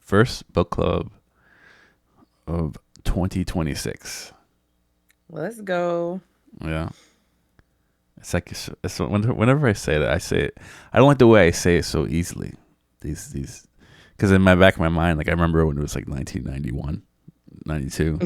First book club of 2026. Let's go. Yeah. It's like whenever I say that, I say it. I don't like the way I say it so easily. These, because in my back of my mind, like I remember when it was like 1991, 92.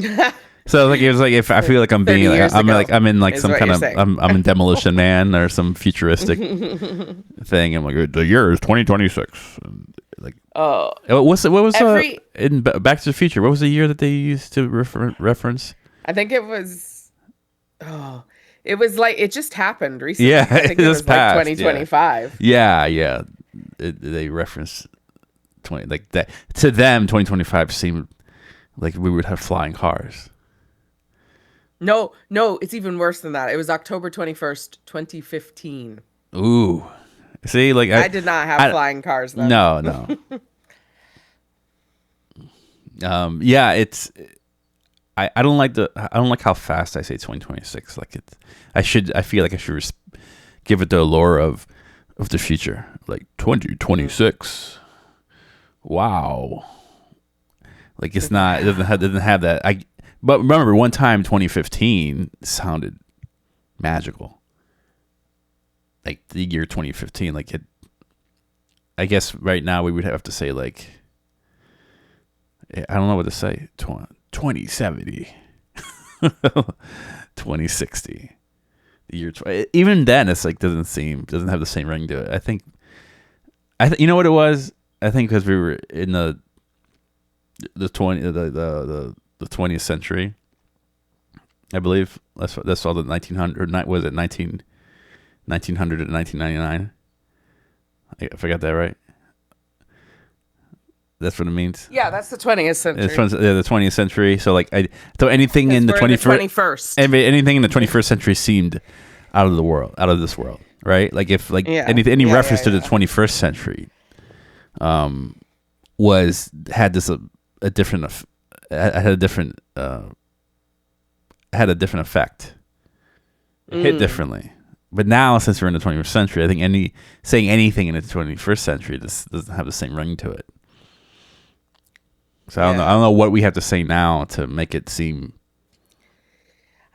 So like it was like if I feel like I'm 30 being years ago I'm in like is some what kind you're of saying. I'm in Demolition Man or some futuristic thing. I'm like the year is 2026. And like Oh, what was every in Back to the Future? What was the year that they used to reference? I think it was oh, it was like it just happened Yeah, recently. I it think it just was like passed. Yeah, 2025. yeah. They referenced 20 like that to them. 2025 seemed like we would have flying cars. No, no, it's even worse than that. It was October 21st, 2015. Ooh, see, like I did not have I flying cars then. no. Yeah, it's I don't like I don't like how fast I say 2026. Like I feel like I should give it the allure of the future. Like 2026. Wow. Like it's not. It doesn't have that. But remember, one time 2015 sounded magical. Like the year 2015. Like it. I guess right now we would have to say like. I don't know what to say. 2070. 2060. The year. Even then, it's like doesn't have the same ring to it. You know what it was. I think because we were in the 20th century, I believe that's all the 1900 was it 1900 to 1999. I forgot that right. That's what it means. Yeah, that's the 20th It's century. from the 20th century. So like so anything in Because the we're in the 21st 21st. anything in the 21st century seemed out of this world, right? Like if like Yeah, any yeah, reference yeah, to the yeah. 21st century was had this a different had a different had a different effect. It hit differently. But now, since we're in the 21st century, I think saying anything in the 21st century just doesn't have the same ring to it. So I don't know. I Yeah. don't know what we have to say now to make it seem.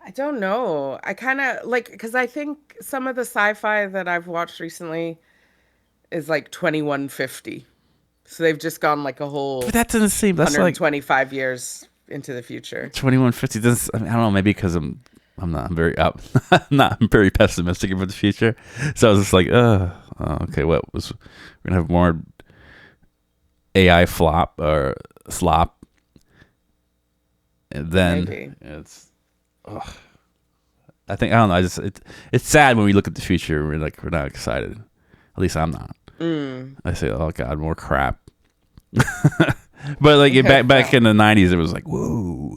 I don't know. I kind of like because I think some of the sci-fi that I've watched recently is like 2150. So they've just gone like a But whole that doesn't seem. That's like 125 years into the future. 2150. Does I don't know. Maybe because I'm not. I'm very up. I'm very pessimistic about the future. So I was just like, okay. We're gonna have more AI flop or slop, and then Maybe. it's. Ugh. I don't know. It's sad when we look at the future. We're not excited. At least I'm not. I say, oh god, more crap. But like back Well, in the '90s, it was like, whoa.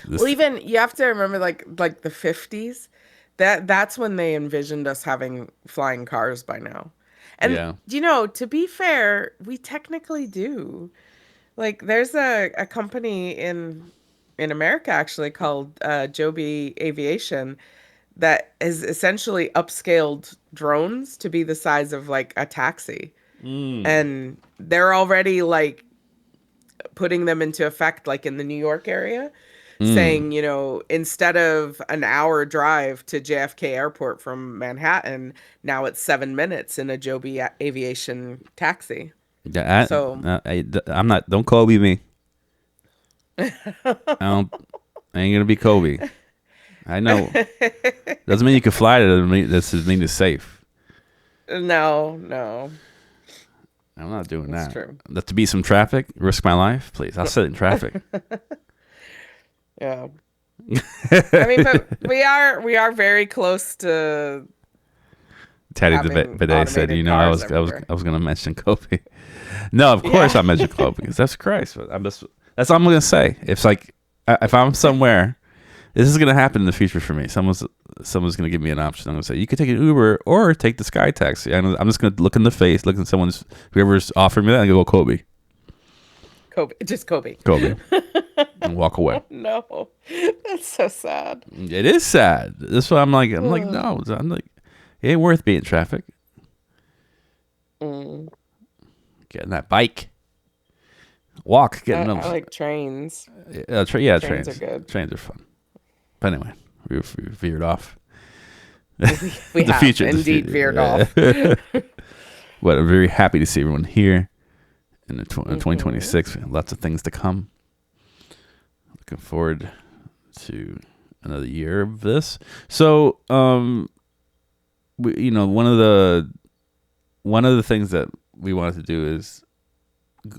well, even you have to remember like the 50s. That's when they envisioned us having flying cars by now. And Yeah. to be fair, we technically do. Like there's a company in America actually called Joby Aviation that has essentially upscaled drones to be the size of like a taxi. And they're already like putting them into effect like in the New York area, saying, instead of an hour drive to JFK Airport from Manhattan, now it's 7 minutes in a Joby Aviation taxi. Yeah, So, I'm not. Don't Kobe me. I ain't gonna be Kobe. I know. Doesn't mean you can fly it. Doesn't mean it's safe. no, no, I'm not doing it's that. true. To beat some traffic, risk my life, please. I'll sit in traffic. Yeah. I mean, but we are very close to Teddy the having bidet said, automated I cars was everywhere. gonna mention Kobe. No, of course Yeah. I mentioned Kobe because that's Christ. But that's all I'm gonna say. It's like if I'm somewhere, this is gonna happen in the future for me. Someone's gonna give me an option. I'm gonna say you could take an Uber or take the Sky Taxi. And I'm just gonna look in the face, look at whoever's offering me that, and go Kobe, Kobe, just Kobe. Kobe, and walk away. No, that's so sad. It is sad. That's why I'm like no. I'm like it ain't worth being in traffic. Mm. Get in that bike. Walk, get no. I like trains. Yeah, Trains are trains. good. Trains are fun. But anyway, we veered off. We The have future, the indeed veered future. off. Yeah. But I'm very happy to see everyone here in Hmm. 2026. Lots of things to come. Looking forward to another year of this. So, one of the things that we wanted to do is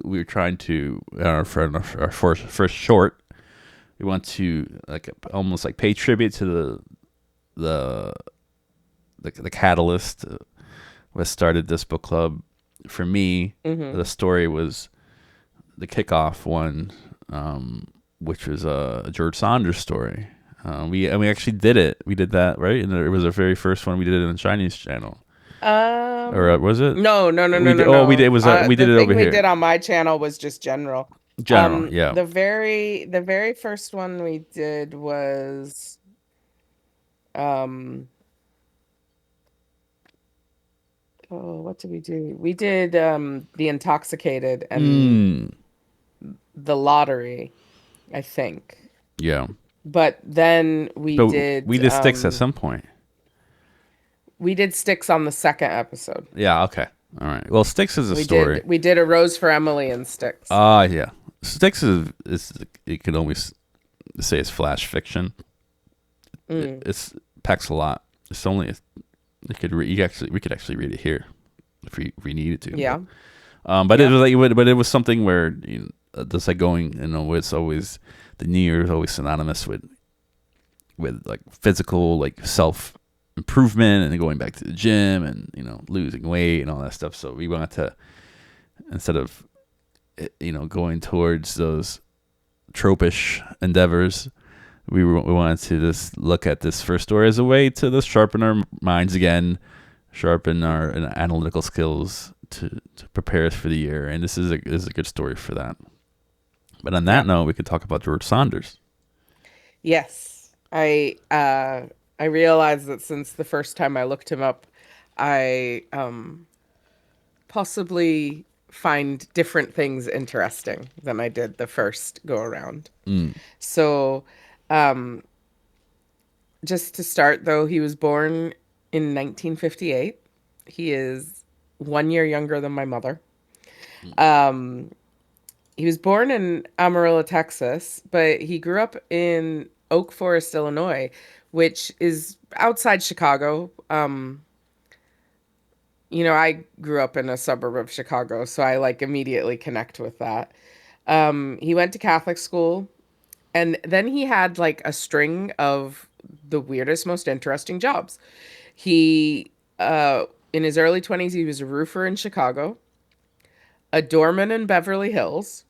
we were trying to our first short. We want to like almost like pay tribute to the the catalyst that started this book club. For me, Hmm. the story was the kickoff one, which was a George Saunders story. We actually did it. We did that right, and it was our very first one. We did it in the Chinese channel, or was it? No, no, no, We no, did. no, Oh, we did. no. It was. We did The it over thing we here. did on my channel was just general. General. Yeah. The very first one we did was um oh, what did we do? We did The Intoxicated and Mm. The Lottery, I think. Yeah. But then But we did sticks at some point. we did Sticks on the second episode. Yeah. Okay. All right. Well, sticks is a story. We did A Rose for Emily and Sticks. Yeah. Sticks is you can always say it's flash fiction. Mm, It's packs a lot. It's only we could actually read it here if we needed to. yeah. But it Yeah. was like but it was something where just like going it's always the New Year is always synonymous with like physical like self improvement and going back to the gym and losing weight and all that stuff. So we wanted to instead of going towards those tropish endeavors, we wanted to just look at this first story as a way to just sharpen our minds again, sharpen our analytical skills to prepare us for the year. And this is a good story for that. But on Yeah. that note, we could talk about George Saunders. Yes. I realized that since the first time I looked him up, I possibly find different things interesting than I did the first go around. Mm. So, um, just to start, though, he was born in 1958. He is 1 year younger than my mother. Um, he was born in Amarillo, Texas, but he grew up in Oak Forest, Illinois, which is outside Chicago. I grew up in a suburb of Chicago, so I like immediately connect with that. He went to Catholic school, and then he had like a string of the weirdest, most interesting jobs. He, in his early 20s, he was a roofer in Chicago, a doorman in Beverly Hills,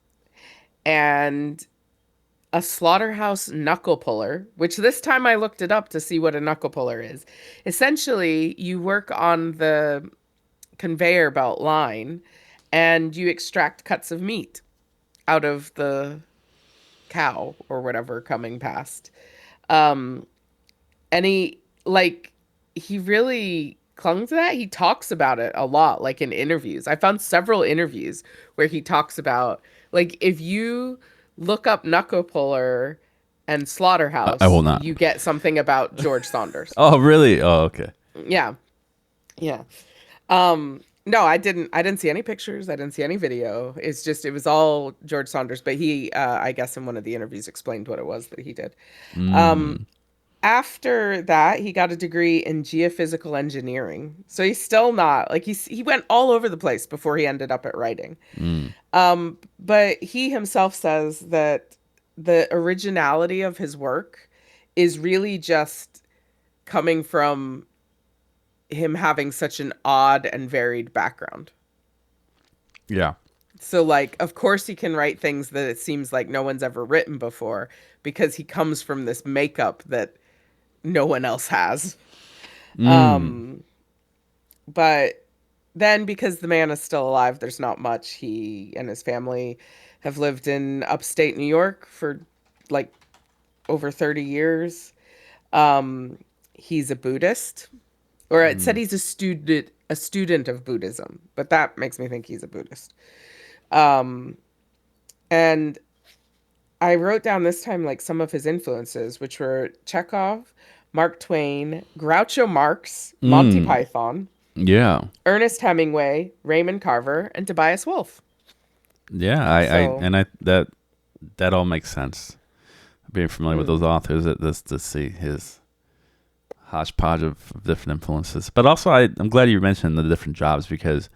and a slaughterhouse knuckle puller, which this time I looked it up to see what a knuckle puller is. Essentially, you work on the conveyor belt line and you extract cuts of meat out of the cow or whatever coming past. Um, and he really clung to that. He talks about it a lot, like in interviews. I found several interviews where he talks about like if you look up knuckle puller and I will slaughterhouse, not. you get something about George Saunders. Oh, really? Oh, okay. Yeah, yeah. No, I didn't see any pictures. I didn't see any video. It was all George Saunders, but he, I guess in one of the interviews explained what it was that he did. Um, Mm. After that, he got a degree in geophysical engineering. So he's still not like he went all over the place before he ended up at writing. Mm. But he himself says that the originality of his work is really just coming from him having such an odd and varied background. Yeah. So, like, of course, he can write things that it seems like no one's ever written before because he comes from this makeup that no one else has. Mm. Um, but then, because the man is still alive, there's not much. He and his family have lived in upstate New York for like over 30 years. Um, he's a Buddhist, or it said Mm. he's a student of Buddhism, but that makes me think he's a Buddhist. Um, And I wrote down this time like some of his influences, which were Chekhov, Mark Twain, Groucho Marx, Monty Mm, Python, yeah. Ernest Hemingway, Raymond Carver, and Tobias Wolff. Yeah, So, that all makes sense. Being familiar with those mm, authors, this to see his hodgepodge of different influences. But also, I'm glad you mentioned the different jobs because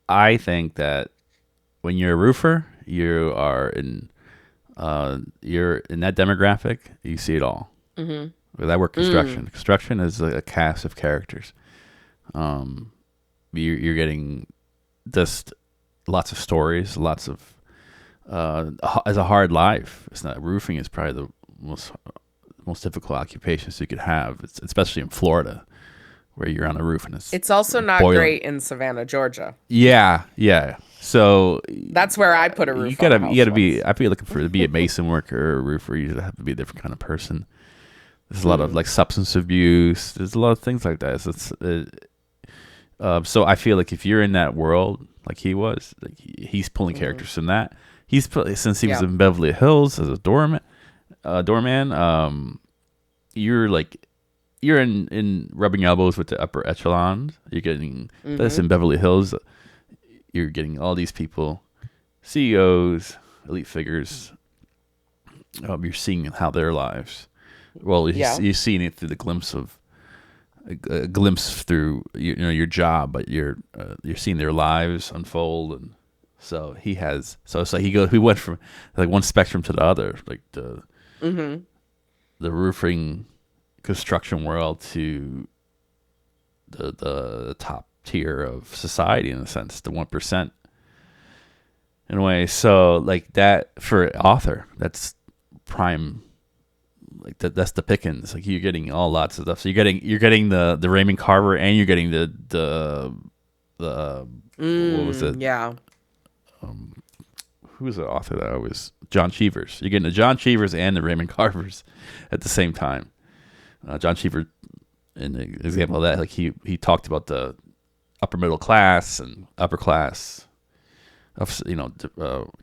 I think that when you're a roofer, you're in that demographic. You see it all. mm-hmm, Because I work mm, construction. Construction is a cast of characters. Um, you're getting just lots of stories, lots of as a hard life. It's not roofing is probably the most difficult occupations you could have, especially in Florida where you're on a roof and it's it's also not boiling. great in Savannah, Georgia. Yeah, yeah. So That's where I put a you roof on a gotta you house gotta be. once. I feel looking for to be a mason worker or a roofer. You have to be a different kind of person. There's a lot of Mm, like substance abuse. There's a lot of things like that. So so I feel like if you're in that world, like he was, like he's pulling mm-hmm. characters from that. He's put since he was Yeah. in Beverly Hills as a doorman. You're like you're in rubbing elbows with the upper echelons. You're getting this Mm-hmm. in Beverly Hills. You're getting all these people, CEOs, elite figures. You're seeing how their lives. Well, Yeah. you're seeing it through the glimpse of a glimpse through your job, but you're seeing their lives unfold, and so he has. So it's like he went from like one spectrum to the other, like Mm-hmm. the roofing construction world to the top tier of society in a sense, the 1% in a way. So like that for author, that's prime. Like that's the pickings. Like you're getting all lots of stuff. So you're getting the Raymond Carver and you're getting the what was it? Yeah. Who was the author that I was John Cheevers. You're getting the John Cheevers and the Raymond Carvers at the same time. John Cheever, in the example of that, like he talked about the upper middle class and upper class of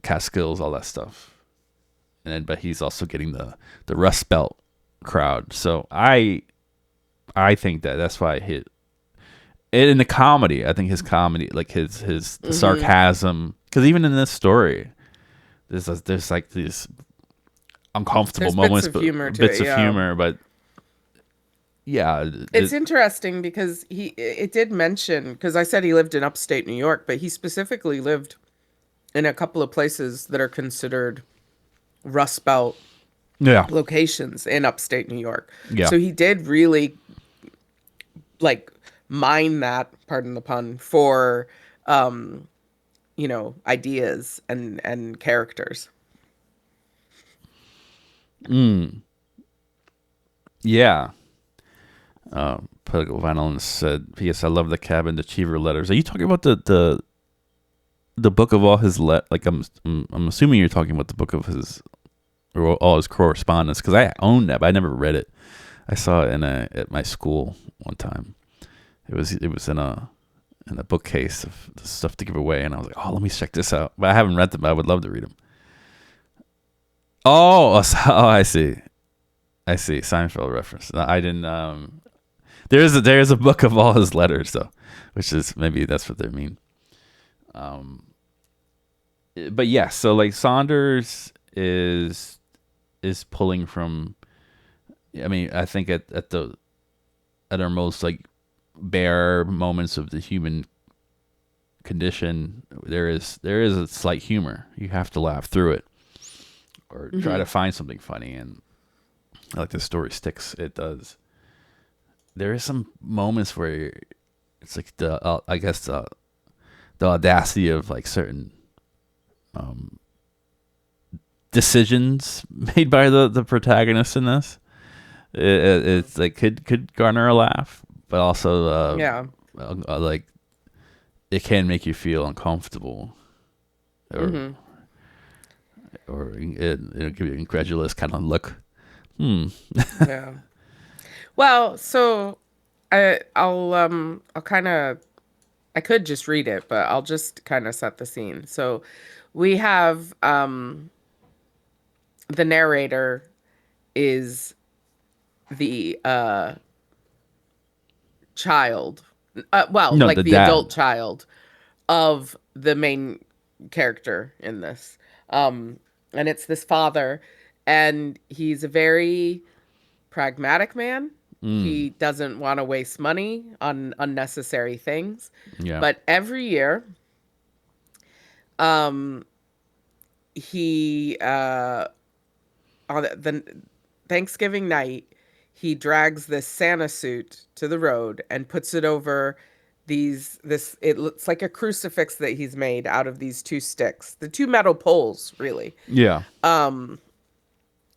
Catskills, all that stuff. And but he's also getting the Rust Belt crowd. So I think that's why he in the comedy. I think his comedy, like his the Mm-hmm. sarcasm, because even in this story, there's like these uncomfortable There's bits moments, of but humor to bits it, of yeah. humor. But yeah, It's interesting because it did mention, because I said he lived in upstate New York, but he specifically lived in a couple of places that are considered Rust Belt yeah, locations in upstate New York. yeah. So he did really like mine that, pardon the pun, for um, ideas and characters. Mm, yeah. Political violence said, "P.S. I love the cabin, the Cheever letters." Are you talking about the book of all his like I'm assuming you're talking about the book of his or all his correspondence because I owned that, but I never read it. I saw it at my school one time. It was in a bookcase of the stuff to give away, and I was like, oh, let me check this out. But I haven't read them. But I would love to read them. Oh, oh, I see. Seinfeld reference. No, I didn't. There is a book of all his letters though, which is maybe that's what they mean. Um, but yeah, so like Saunders is pulling from. I mean, I think at our most like bare moments of the human condition, there is a slight humor. You have to laugh through it or try Hmm. to find something funny. And like the story sticks, it does. There is some moments where it's like I guess the audacity of like certain decisions made by the protagonist in this. It's like could garner a laugh, but also Yeah. like it can make you feel uncomfortable or Hmm. it'll give you an incredulous kind of look. Hmm. Yeah. Well, so I'll kind of I could just read it, but I'll just kind of set the scene. So we have the narrator is the child, well, No, like the the adult dad. child of the main character in this. Um, and it's this father, and he's a very pragmatic man. Mm, He doesn't want to waste money on unnecessary things. yeah. But every year, um, he on the Thanksgiving night, he drags this Santa suit to the road and puts it over it looks like a crucifix that he's made out of these two sticks, the two metal poles, really. Yeah. Um,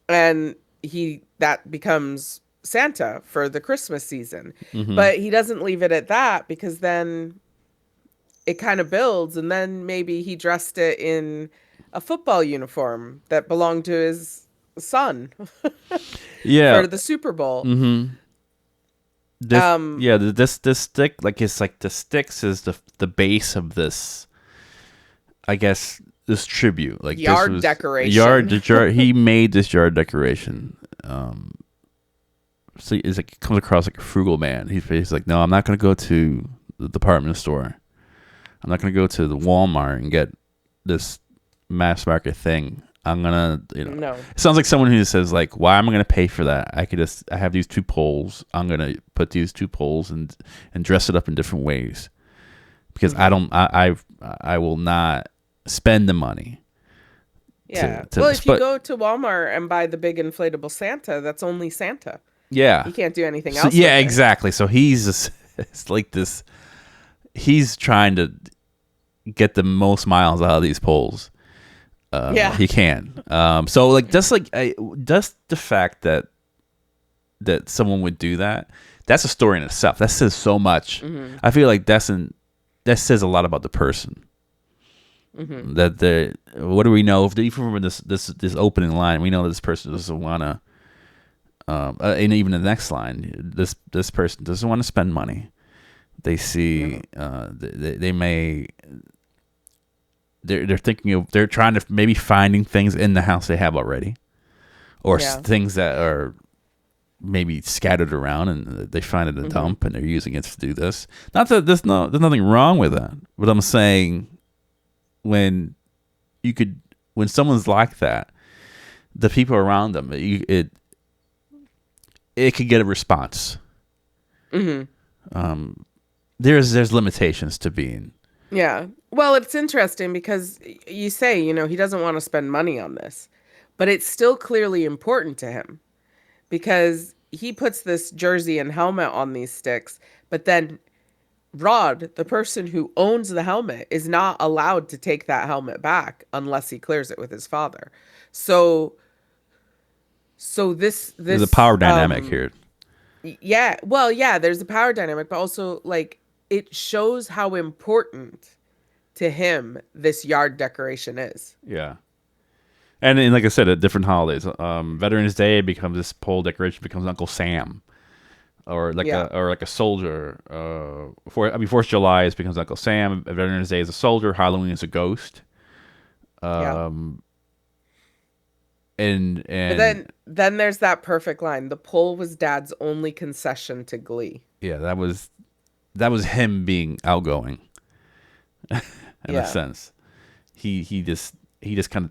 and he that becomes Santa for the Christmas season. Mm-hmm. But he doesn't leave it at that because then it kind of builds, and then maybe he dressed it in a football uniform that belonged to his son Yeah. for the Super Bowl. Mm-hmm. This Um, yeah, this stick, like, it's like the sticks is the base of this, I guess, this tribute. Like, this Yard was a yard, decoration. the jar, he made this yard decoration. So it's like, comes across like a frugal man. He's like, no, I'm not gonna go to the department store. I'm not gonna go to the Walmart and get this mass market thing. I'm gonna, No. it sounds like someone who says, like, why am I gonna pay for that? I have these two poles. I'm gonna put these two poles and dress it up in different ways because I Hmm. don't, I will not spend the money Yeah. to, Well, if you but go to Walmart and buy the big inflatable Santa, that's only Santa. yeah, You can't do anything so else yeah, with it. exactly. So he's just, it's like this. He's trying to get the most miles out of these poles Yeah. he can. So like, just the fact that someone would do that, that's a story in itself. That says so much. Hmm. I feel like that says a lot about the person. Hmm. That the What do we know? If even from this opening line, we know that this person doesn't want to. And even the next line, this person doesn't want to spend money. They see, No. they may, they're thinking of, they're trying to maybe finding things in the house they have already, or Yeah. things that are maybe scattered around and they find it in a Hmm. dump and they're using it to do this. Not that there's nothing wrong with that, but I'm saying, when you could when someone's like that, the people around them, it could get a response. Hmm. Um, there's limitations to being. Yeah. Well, it's interesting because you say, he doesn't want to spend money on this, but it's still clearly important to him because he puts this jersey and helmet on these sticks, but then Rod, the person who owns the helmet, is not allowed to take that helmet back unless he clears it with his father. So so There's a power this dynamic here. yeah, well, yeah, there's a power dynamic, but also like it shows how important to him this yard decoration is. Yeah. And like I said, at different holidays, Veterans Day becomes, this pole decoration becomes Uncle Sam, Yeah. or like a soldier. Fourth of July is becomes Uncle Sam. Veterans Day is a soldier. Halloween is a ghost. Yeah. Um, and But and then there's that perfect line. The pole was dad's only concession to Glee. yeah, that was him being outgoing in a Yeah. sense. He just kind of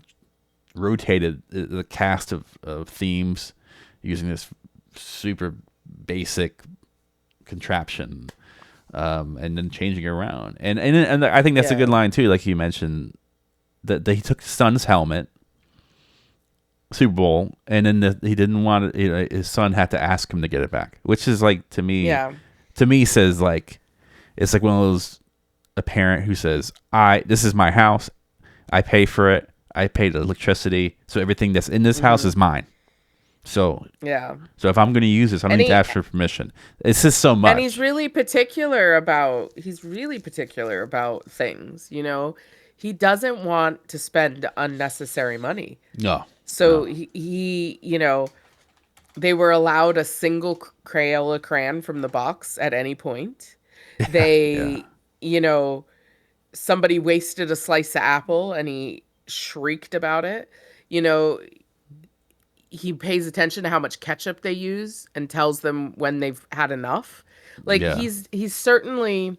rotated the cast of themes using this super basic contraption, and then changing it around. And I think that's a good Yeah. line too. Like you mentioned, that he took his son's helmet, Super Bowl, and then he didn't want it. His son had to ask him to get it back, which is like, Yeah. to me says like, it's like one of those, a parent who says, this is my house, I pay for it, I pay the electricity, so everything that's in this house Hmm. is mine. So Yeah. so if I'm going to use this, I don't And need to he ask for permission. It's just so and he's much. really particular about things. He doesn't want to spend unnecessary money. No, So no. he they were allowed a single Crayola crayon from the box at any point. Yeah. They you know, somebody wasted a slice of apple and he shrieked about it. You know, he pays attention to how much ketchup they use and tells them when they've had enough. Like Yeah. he's certainly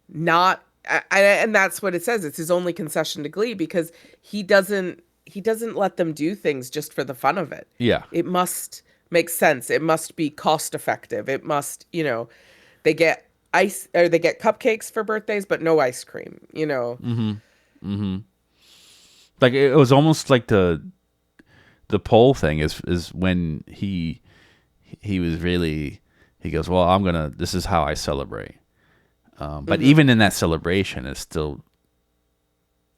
not and that's what it says. It's his only concession to Glee because he doesn't let them do things just for the fun of it. Yeah. It must make sense. It must be cost effective. It must, you know, they get ice or they get cupcakes for birthdays but no ice cream, you know. Like it was almost like the pole thing is when he was really, he goes, well, I'm gonna, this is how I celebrate. But even in that celebration, it's still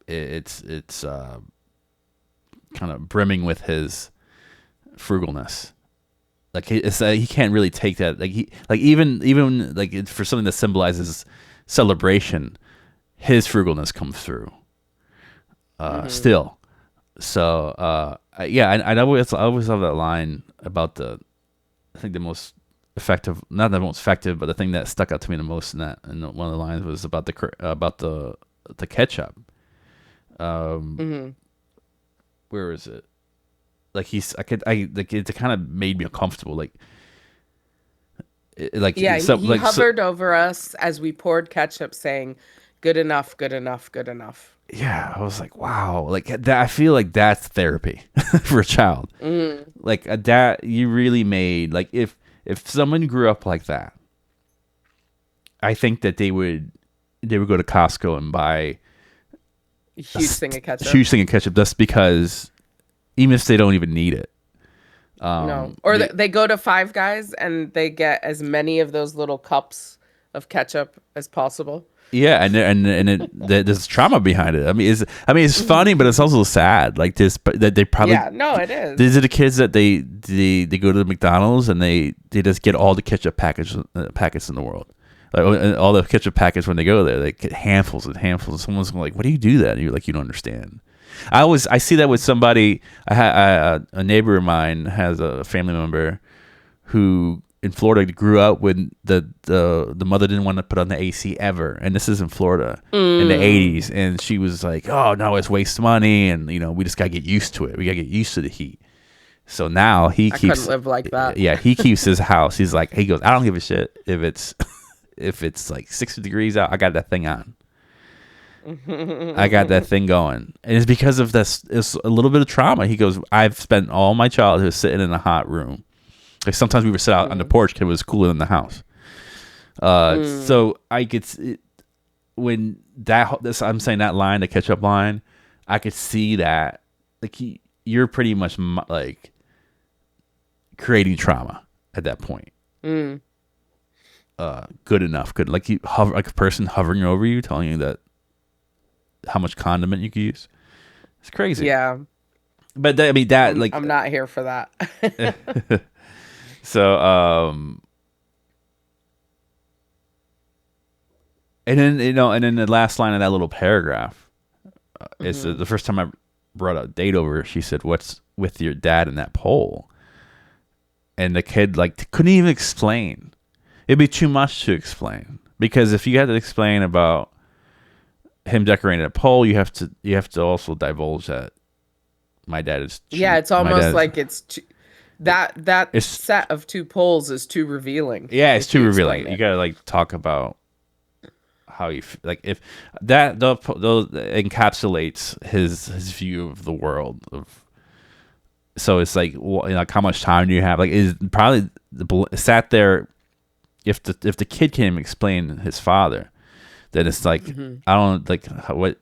it's kind of brimming with his frugalness. Like he can't really take that. Like even like for something that symbolizes celebration, his frugalness comes through. Still, so yeah, I always love that line about I think the most effective, not the most effective, but the thing that stuck out to me the most in that, and one of the lines was about the ketchup. Where is it? Like like it kind of made me uncomfortable. Like Yeah, so he like so, hovered over us as we poured ketchup saying, "Good enough, good enough, good enough." yeah, I was like, wow, like that. I feel like that's therapy for a child. Like that, you really made, like if someone grew up like that, I think that they would go to Costco and buy A huge thing of a ketchup. huge thing of ketchup just because, even if they don't even need it. No. Or they go to Five Guys and they get as many of those little cups of ketchup as possible. Yeah, there's trauma behind it. It's funny, but it's also sad. Like this, but that they probably, Yeah, no, it these is. are the kids that they go to the McDonald's and they just get all the ketchup packets in the world. Like all the ketchup packets when they go there, they get handfuls and handfuls. And someone's like, "Why do you do that?" And you're like, "You don't understand." I see that with somebody. A neighbor of mine has a family member who in Florida grew up when the mother didn't want to put on the AC ever, and this is in Florida in the Mm, '80s, and she was like, "Oh no, it's waste money, and we just gotta get used to it. We gotta get used to the heat." So now he I couldn't keeps, live like that. yeah, he keeps his house. He goes, "I don't give a shit if it's if it's like 60 degrees out. I got that thing on. I got that thing going." And it's because of this. It's a little bit of trauma. He goes, "I've spent all my childhood sitting in a hot room. Like sometimes we would sit out on the Mm, porch because it was cooler than the house." mm. So I could when I'm saying that line, the ketchup line, I could see that like you're pretty much like creating trauma at that point. Mm. Good enough, good, like you hover, like a person hovering over you, telling you that how much condiment you can use. It's crazy. Yeah, But that, I mean that like I'm not here for that. so and then and then the last line of that little paragraph is Hmm. the first time I brought a date over. She said, "What's with your dad in that pole?" And the kid like couldn't even explain. It'd be too much to explain because if you had to explain about him decorating a pole, you have to also divulge that my dad is Yeah, cheap. it's My almost dad is like that it's set of two poles is too revealing yeah, it's if too you revealing. explain You it. gotta like talk about how like if that those encapsulates his view of the world of. So it's like like how much time do you have? Like is probably sat there. If the kid can't even explain his father, then it's like Hmm. I don't like what.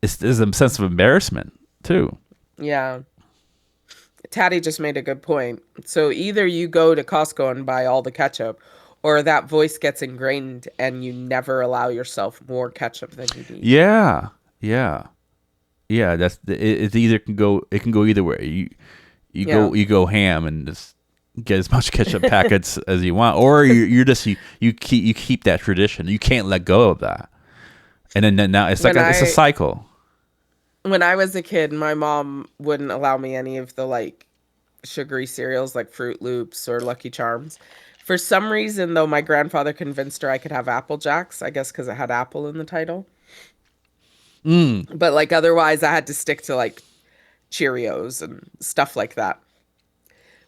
There's a sense of embarrassment too. Yeah. Taddy just made a good point. So either you go to Costco and buy all the ketchup, or that voice gets ingrained and you never allow yourself more ketchup than you need. Yeah, yeah, yeah. It either can go. It can go either way. Yeah. You go ham and just get as much ketchup packets as you want, or you're just you keep that tradition. You can't let go of that, and then now it's like When it's a I cycle. when I was a kid, my mom wouldn't allow me any of the like sugary cereals like Fruit Loops or Lucky Charms For some reason, though, my grandfather convinced her I could have Apple Jacks, I guess because it had apple in the title. Mm. But like otherwise, I had to stick to like Cheerios and stuff like that.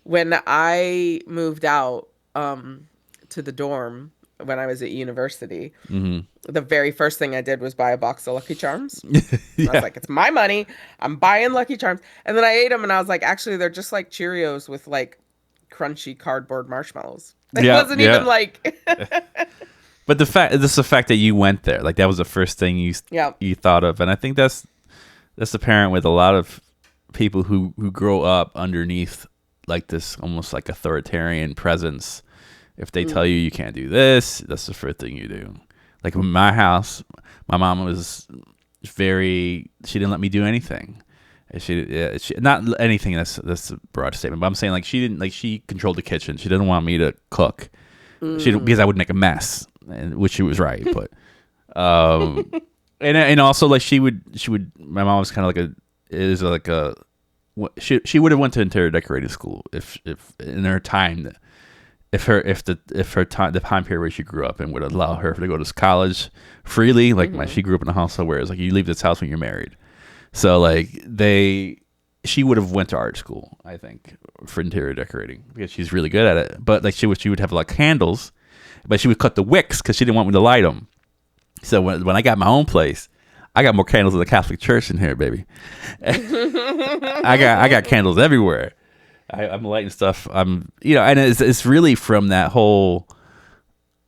When I moved out to the dorm when I was at university, Hmm. the very first thing I did was buy a box of Lucky Charms. And I was Yeah. like, it's my money. I'm buying Lucky Charms. And then I ate them and I was like, actually, they're just like Cheerios with like crunchy cardboard marshmallows. It Yeah. wasn't even Yeah. like, But the fact that you went there, like that was the first thing yeah. you thought of, and I think that's apparent with a lot of people who grow up underneath like this almost like authoritarian presence. If they tell Mm, you can't do this, that's the first thing you do. Like in my house, my mom was very. She didn't let me do anything. She not anything. That's a broad statement, but I'm saying like she didn't like she controlled the kitchen. She didn't want me to cook. Because mm. I would make a mess, and which she was right. But um, and also like she would. My mom was kind of like a she would have went to interior decorating school if in her time if her time the time period where she grew up and would allow her to go to college freely. Like Hmm. she grew up in a household where it's like you leave this house when you're married. So like she would have went to art school, I think, for interior decorating because she's really good at it. But like she would have like candles, but she would cut the wicks because she didn't want me to light them. So when I got my own place, I got more candles than the Catholic Church in here, baby. I got candles everywhere. I'm lighting stuff. And it's really from that whole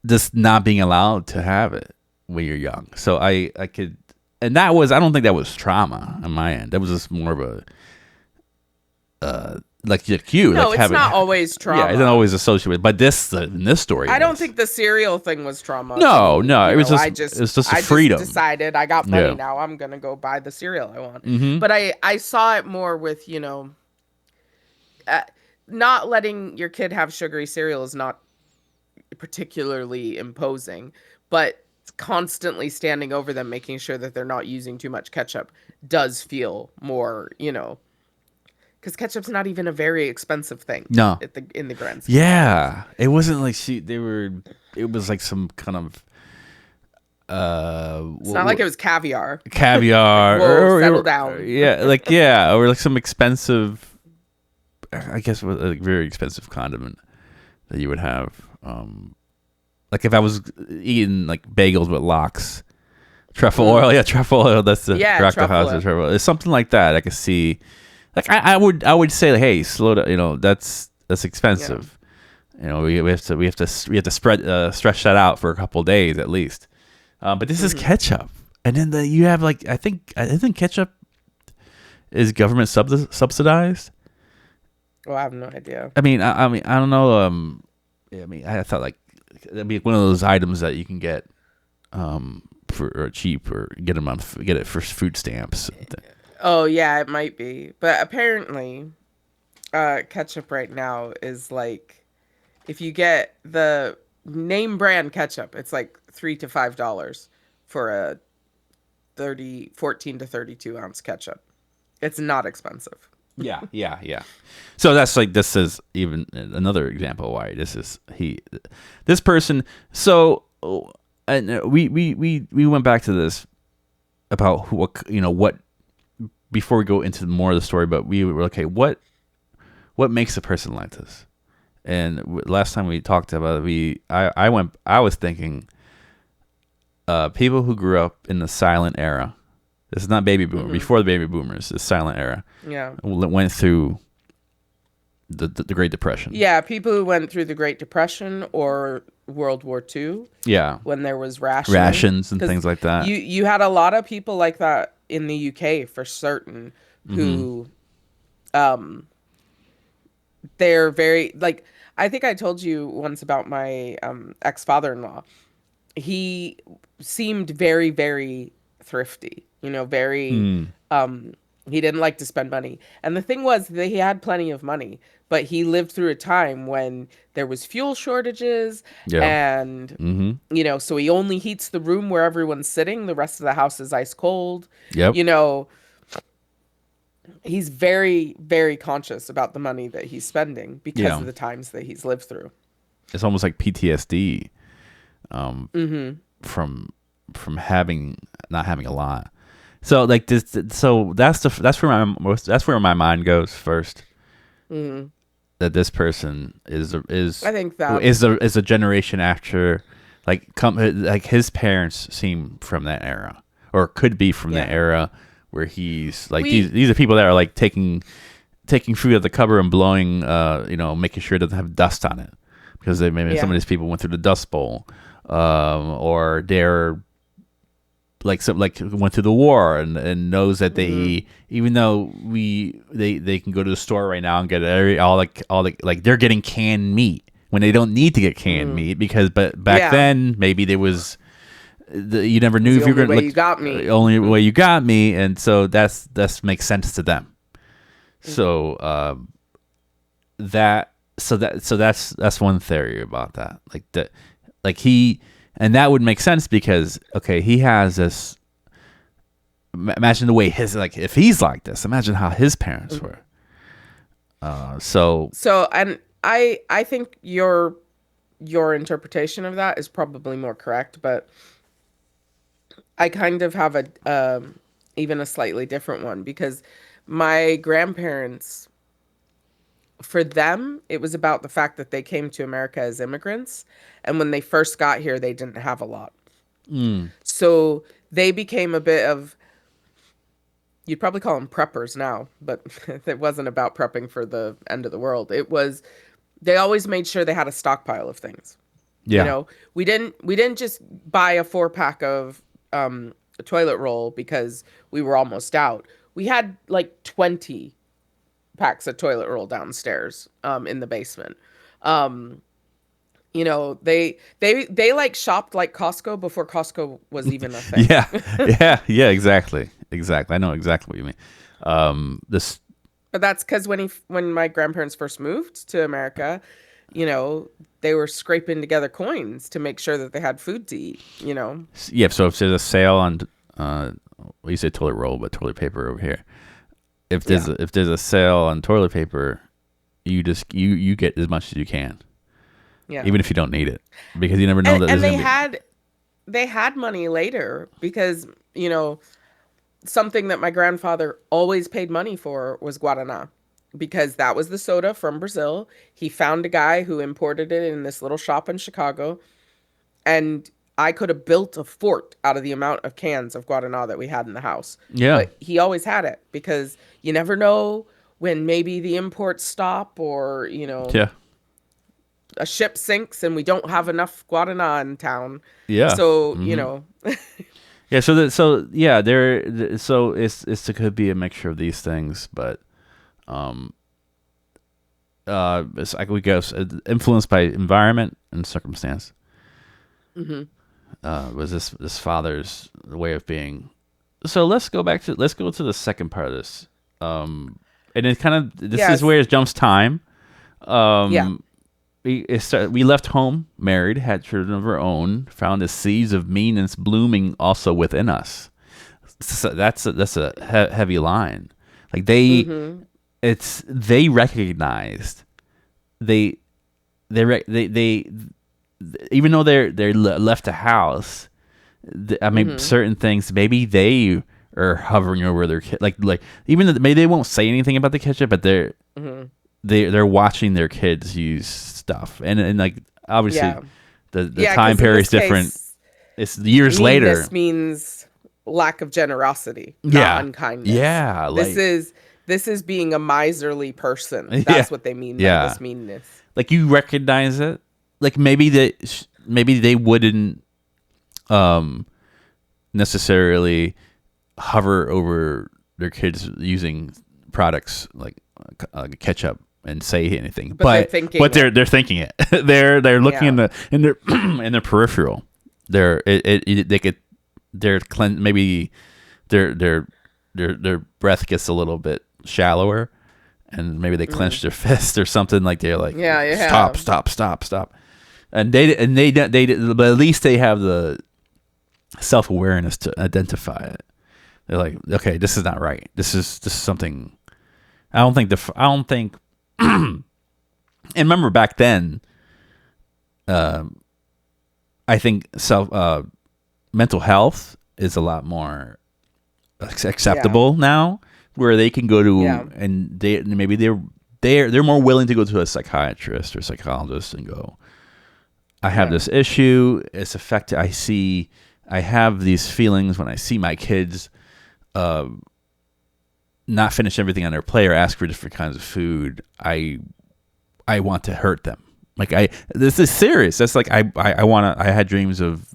just not being allowed to have it when you're young. So I could, and I don't think that was trauma on my end. That was just more of a like you No, like it's having not always yeah, it's not trauma. always associated with. But in this story, I it don't is. think the cereal thing was trauma to No, me. no, You it was know, just a I just freedom. decided I got money Yeah. now. I'm gonna go buy the cereal I want. Mm-hmm. But I saw it more with, uh, not letting your kid have sugary cereal is not particularly imposing, but constantly standing over them, making sure that they're not using too much ketchup does feel more, because ketchup's not even a very expensive thing No. in the grand scheme of things. Yeah, it wasn't like they were. It was like some kind of It's not like it was caviar. Like, caviar whoa, settle or down. yeah, like yeah, or like some expensive. I guess a very expensive condiment that you would have. Like if I was eating like bagels with lox, truffle oil. Yeah, truffle oil. That's the Yeah, correct truffle house. oil. Truffle oil. It's something like that. I could see. Like I would say, like, hey, slow down. That's Yeah. expensive. We have to stretch that out for a couple of days at least. But this is Hmm. ketchup, and then you have like I think ketchup is government subsidized. Well, I have no idea. I mean I don't know. Yeah, I mean I thought like that'd be one of those items that you can get for or cheap or get it for food stamps. Oh, yeah, it might be. But apparently, ketchup right now is like, if you get the name brand ketchup, it's like $3 to $5 for a 14 to 32 ounce ketchup. It's not expensive. Yeah, yeah, yeah. So that's like this is even another example why this person. So and we went back to this about what before we go into more of the story, but we were okay. What makes a person like this? And last time we talked about it, I was thinking people who grew up in the silent era. This is not baby boomer. Hmm. Before the baby boomers, the silent era Yeah. went through the Great Depression. Yeah, people who went through the Great Depression or World War II Yeah, when there was rationing. rations and 'Cause things like that. you had a lot of people like that in the UK for certain who um they're very like I think I told you once about my ex-father-in-law. He seemed very, very thrifty, very Mm, um he didn't like to spend money. And the thing was that he had plenty of money, but he lived through a time when there was fuel shortages yeah. and Mm-hmm. so he only heats the room where everyone's sitting, the rest of the house is ice cold. Yep. You know, he's very, very conscious about the money that he's spending because Yeah. of the times that he's lived through. it's almost like PTSD Mm-hmm. from having not having a lot. So like this, so that's where my mind goes first. Mm-hmm. That this person I think that. is a generation after, like his parents seem from that era, or could be from that Yeah. era, where he's like We. these are people that are like taking food out of the cupboard and blowing, making sure it doesn't have dust on it, because maybe some of Yeah. these people went through the Dust Bowl, or they're like went through the war and knows that Mm-hmm. they, even though they can go to the store right now and get all the like they're getting canned meat when they don't need to get canned Mm-hmm. meat, because but back Yeah. then maybe there was, you never It was knew the if you were only going to way look, you got me. only Mm-hmm. way you got me, and so that's makes sense to them. Mm-hmm. So that's one theory about that, like that, like he, and that would make sense because okay, he has this. Imagine the way his, like, if he's like this, imagine how his parents Mm-hmm. were. So So, and I think your interpretation of that is probably more correct, but I kind of have a even a slightly different one because my grandparents, for them, it was about the fact that they came to America as immigrants, and when they first got here, they didn't have a lot. mm, So they became a bit of, you'd probably call them preppers now, but it wasn't about prepping for the end of the world. It was, they always made sure they had a stockpile of things. You yeah, know, we didn't just buy a 4 pack of toilet roll because we were almost out. We had like 20 packs of toilet roll downstairs in the basement. Um, they like shopped like Costco before Costco was even a thing. yeah, yeah, exactly. I know exactly what you mean. This, But that's because when my grandparents first moved to America, you know, they were scraping together coins to make sure that they had food to eat. You know. yeah. So if there's a sale on, we say toilet roll, but toilet paper over here. Yeah. If there's a sale on toilet paper, you just you get as much as you can, Yeah. even if you don't need it, because you never know And that there's and gonna be. they had money later because, something that my grandfather always paid money for was Guaraná because that was the soda from Brazil. He found a guy who imported it in this little shop in Chicago, and I could have built a fort out of the amount of cans of Guaraná that we had in the house. Yeah, But he always had it because you never know when maybe the imports stop or, yeah, a ship sinks and we don't have enough Guaraná in town. yeah. So, Hmm. Yeah, so it could be a mixture of these things, but um it's like we go influenced by environment and circumstance. hmm Was this father's way of being? So let's go to the second part of this. And it kind of, this is yes. where it jumps time. Yeah. Um, we left home, married, had children of our own, found the seeds of meanness blooming also within us. So that's a heavy line. Like hmm they recognized, they they even though they left the house, I mean hmm certain things maybe they are hovering over their kid, like even maybe they won't say anything about the kitchen, but hmm they're watching their kids use stuff, and like obviously Yeah. the Yeah, time because in period this is different. case, It's years later. meanness means lack of generosity, not Yeah, unkindness. yeah, This like is this is being a miserly person. yeah, That's what they mean by yeah. this meanness. Like you recognize it. Like maybe they wouldn't um necessarily hover over their kids using products like ketchup and say anything, But they're but thinking it. they're thinking it. They're looking Yeah. in their in their peripheral. They could maybe their breath gets a little bit shallower, and maybe they hmm clench their fist or something, like they're like Yeah, stop, yeah. stop, stop, stop, and but at least they have the self awareness to identify it. They're like, okay, this is not right. This is something. I don't think. And remember back then, I think mental health is a lot more Yeah. acceptable now, where they can go Yeah. to, and they're more willing to go to a psychiatrist or psychologist and go, I have Yeah. this issue. It's affected. I have these feelings when I see my kids uh, not finish everything on their plate or ask for different kinds of food. I want to hurt them. Like this is serious. That's like I want to. I had dreams of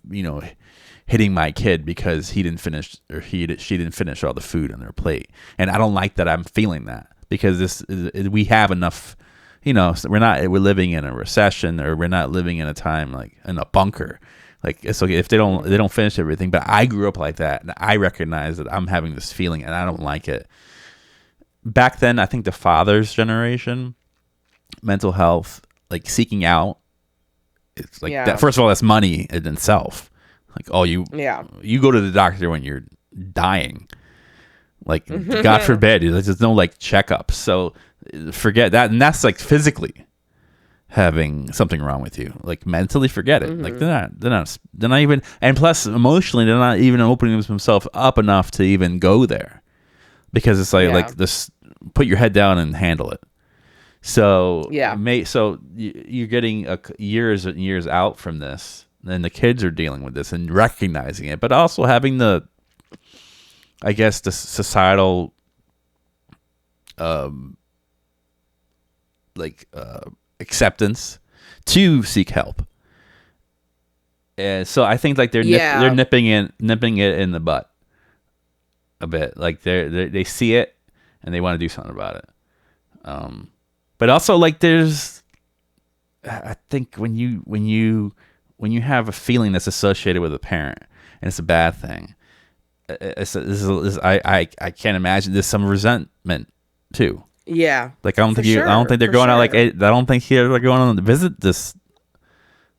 hitting my kid because he didn't finish or she didn't finish all the food on their plate, and I don't like that. I'm feeling that because we have enough. We're living in a recession, or we're not living in a time like in a bunker. Like it's okay if they don't finish everything, but I grew up like that, and I recognize that I'm having this feeling, and I don't like it. Back then, I think the father's generation, mental health, like seeking out, it's like that. Yeah. First of all, that's money in itself. Like, oh, Yeah. you go to the doctor when you're dying. Like, God forbid, there's no like checkups. So forget that, and that's like physically having something wrong with you. Like mentally, forget it. Like they're not even, and plus emotionally, they're not even opening themselves up enough to even go there, because it's Yeah. like this. Put your head down and handle it. So Yeah. you're getting years and years out from this, and the kids are dealing with this and recognizing it, but also having I guess, the societal, um, like acceptance to seek help. And so I think like they're Yeah. nipping it in the butt a bit. Like they see it and they want to do something about it. But also like I think when you have a feeling that's associated with a parent and it's a bad thing, I can't imagine there's some resentment too. Yeah. Like I don't think they're For going out like sure. I don't think they're going on to visit this.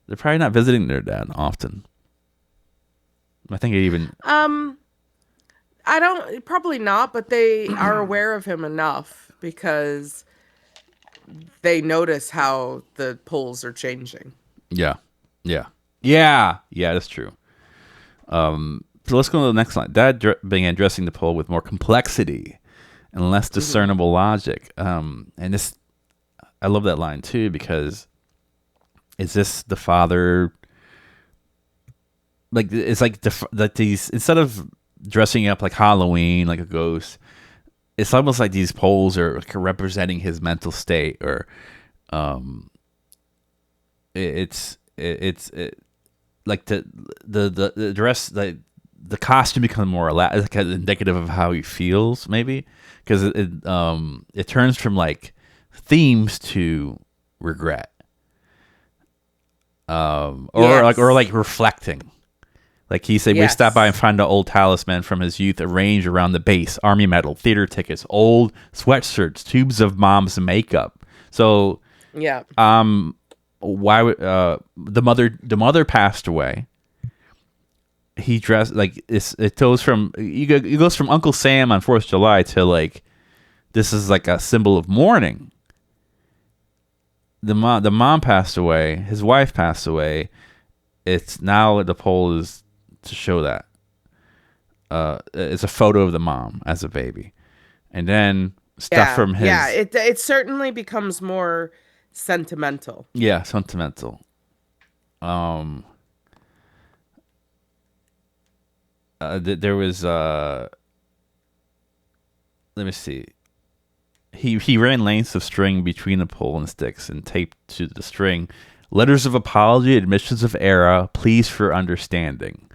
They're probably not visiting their dad often. I think it even Um, I don't, probably not, but they are aware of him enough because they notice how the polls are changing. yeah, yeah, yeah. That's true. So let's go to the next line. Dad began addressing the poll with more complexity and less Hmm. discernible logic. And this, I love that line too, because is this the father? Like it's like that these, instead of dressing up like Halloween like a ghost, it's almost like these polls are like representing his mental state, or um, it's like the dress, like the costume becomes more like indicative of how he feels, maybe, because it turns from like themes to regret, or like Yes. reflecting. Like he said, we stopped by and Yes. found an old talisman from his youth arranged around the base: army medal, theater tickets, old sweatshirts, tubes of mom's makeup. So, Yeah. why would the mother passed away? He dressed like it goes from it goes from Uncle Sam on 4th of July to like this is like a symbol of mourning. The mom passed away, his wife passed away. It's now the poll is to show that it's a photo of the mom as a baby, and then stuff Yeah. from Yeah. his, It certainly becomes more sentimental. yeah, sentimental. Um, there was let me see. He ran lengths of string between the pole and sticks and taped to the string letters of apology, admissions of error, pleas for understanding,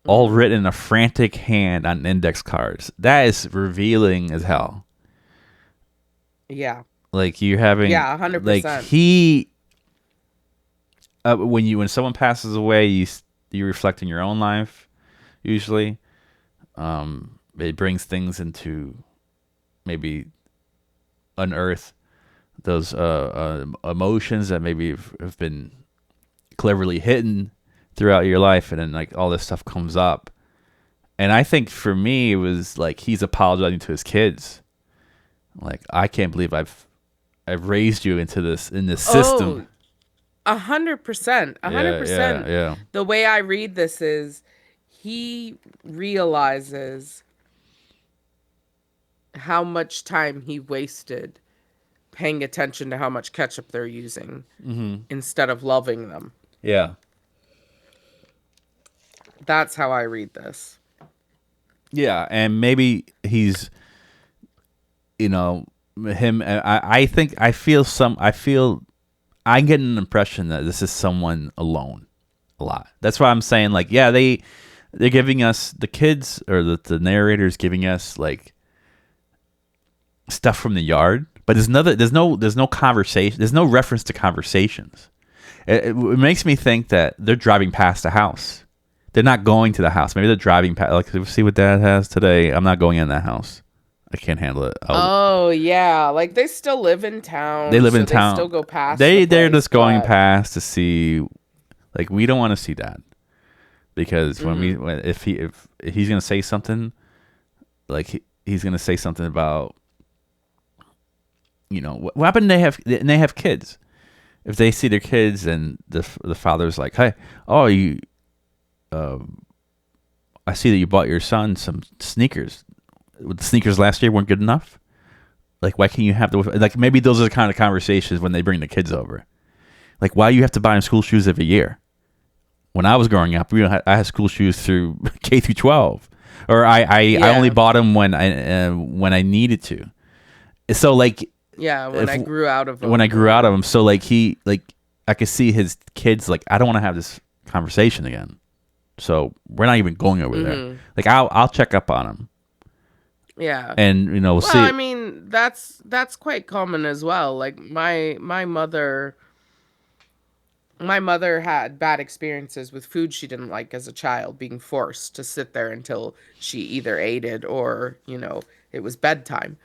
all Hmm. written in a frantic hand on index cards. That is revealing as hell. Yeah. Like you're having Yeah. like 100%. he when someone passes away, you reflect on your own life usually. It brings things into, maybe unearth those emotions that maybe have been cleverly hidden throughout your life, and then like all this stuff comes up. And I think for me, it was like he's apologizing to his kids. Like I can't believe I've raised you into this in this Oh, system. 100%, a hundred Yeah, yeah, percent. yeah. The way I read this is he realizes how much time he wasted paying attention to how much ketchup they're using instead of loving them. Yeah. That's how I read this. Yeah, and maybe he's, you know, him. I think I feel I get an impression that this is someone alone a lot. That's why I'm saying like, yeah, they're giving us the kids or the narrator's giving us like stuff from the yard, but there's no conversation. There's no reference to conversations. It makes me think that they're driving past the house. They're not going to the house. Maybe they're driving past. Like, see what Dad has today. I'm not going in that house. I can't handle it. Oh yeah, like they still live in They town, live so in they still town. go past the They're place, just going but past to see. Like, we don't want to see that because if he's gonna say something, like he's gonna say something about, what happened. They have kids. If they see their kids and the father's like, hey, oh, I see that you bought your son some sneakers. The sneakers last year weren't good enough. Like, why can't you have like, maybe those are the kind of conversations when they bring the kids over. Like, why do you have to buy them school shoes every year? When I was growing up, I had school shoes through K through 12, or I only yeah, bought them when I needed to. So like, yeah. When if I grew out of when I them, grew out of or them, so like I could see his kids like, I don't want to have this conversation again. So we're not even going over there. Like, I'll check up on him, yeah. and we'll Well, see. I mean, that's quite common as well. Like my mother had bad experiences with food she didn't like as a child, being forced to sit there until she either ate it or, it was bedtime.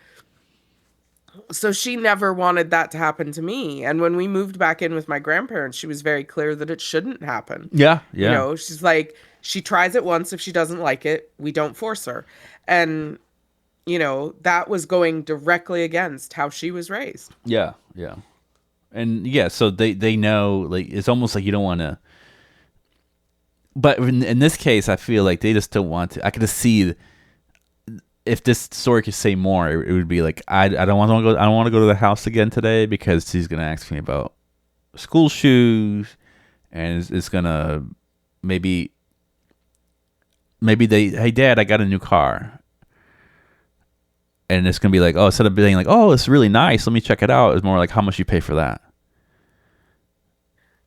So she never wanted that to happen to me. And when we moved back in with my grandparents, she was very clear that it shouldn't happen. Yeah, yeah, She's like, she tries it once. If she doesn't like it, we don't force her. And, that was going directly against how she was raised. yeah, yeah. And yeah, so they know, like, it's almost like you don't want to. But in this case, I feel like they just don't want to. I could just see if this story could say more, it would be like, I don't want to go. I don't want to go to the house again today because he's gonna ask me about school shoes, and it's gonna maybe hey Dad, I got a new car, and it's gonna be like, oh, instead of being like, oh, it's really nice, let me check it out, it's more like, how much you pay for that.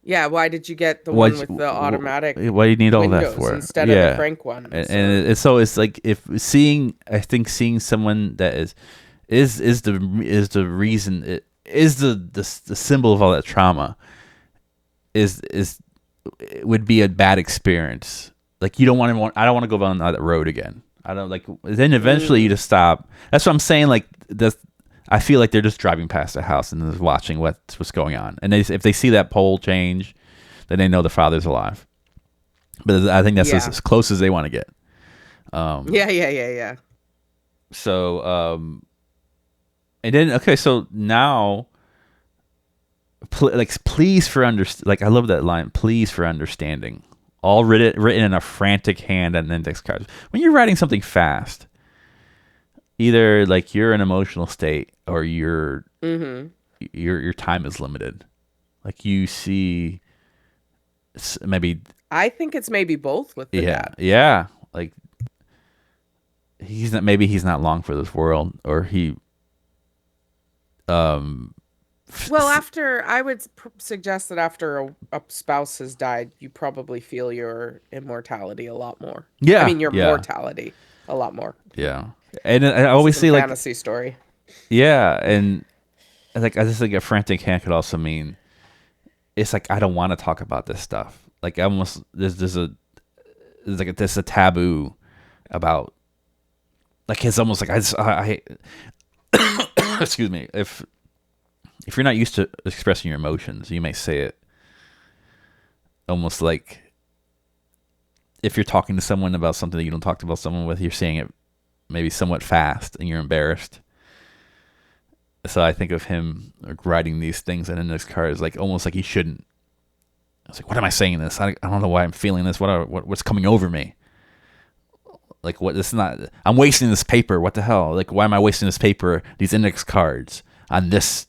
Yeah, why did you get the What? one with the automatic Why do you need all that windows for? instead of the Yeah, crank one? and so it's like, I think seeing someone that is the reason, it is the symbol of all that trauma, is it would be a bad experience. Like, you don't I don't want to go down that road again. I don't like. Then eventually you just stop. That's what I'm saying. Like, I feel like they're just driving past the house and just watching what's going on. And if they see that pole change, then they know the father's alive. But I think that's Yeah. as close as they want to get. Yeah. So, and then, okay, so now, please for like, I love that line. Please for understanding. All written in a frantic hand on index cards. When you're writing something fast, either like you're in an emotional state or your time is limited. Like, you see, maybe, I think it's maybe both with the dad. yeah, like, he's not long for this world, or he Well, after I would suggest that after a spouse has died, you probably feel your immortality a lot more. I yeah, mean, your yeah, mortality a lot more. yeah. And I This always isn't see, like, fantasy story. yeah, and like, I just think a frantic hand could also mean, it's like, I don't want to talk about this stuff. Like, almost there's a taboo about, like, it's almost like, I excuse me, if you're not used to expressing your emotions, you may say it almost like, if you're talking to someone about something that you don't talk about someone with, you're saying it maybe somewhat fast and you're embarrassed. So I think of him, like, writing these things in index cards, like, almost like he shouldn't It's like, what am I saying this? I don't know why I'm feeling this. What's coming over me? Like, what? This is not. I'm wasting this paper. What the hell? Like, why am I wasting this paper? These index cards on this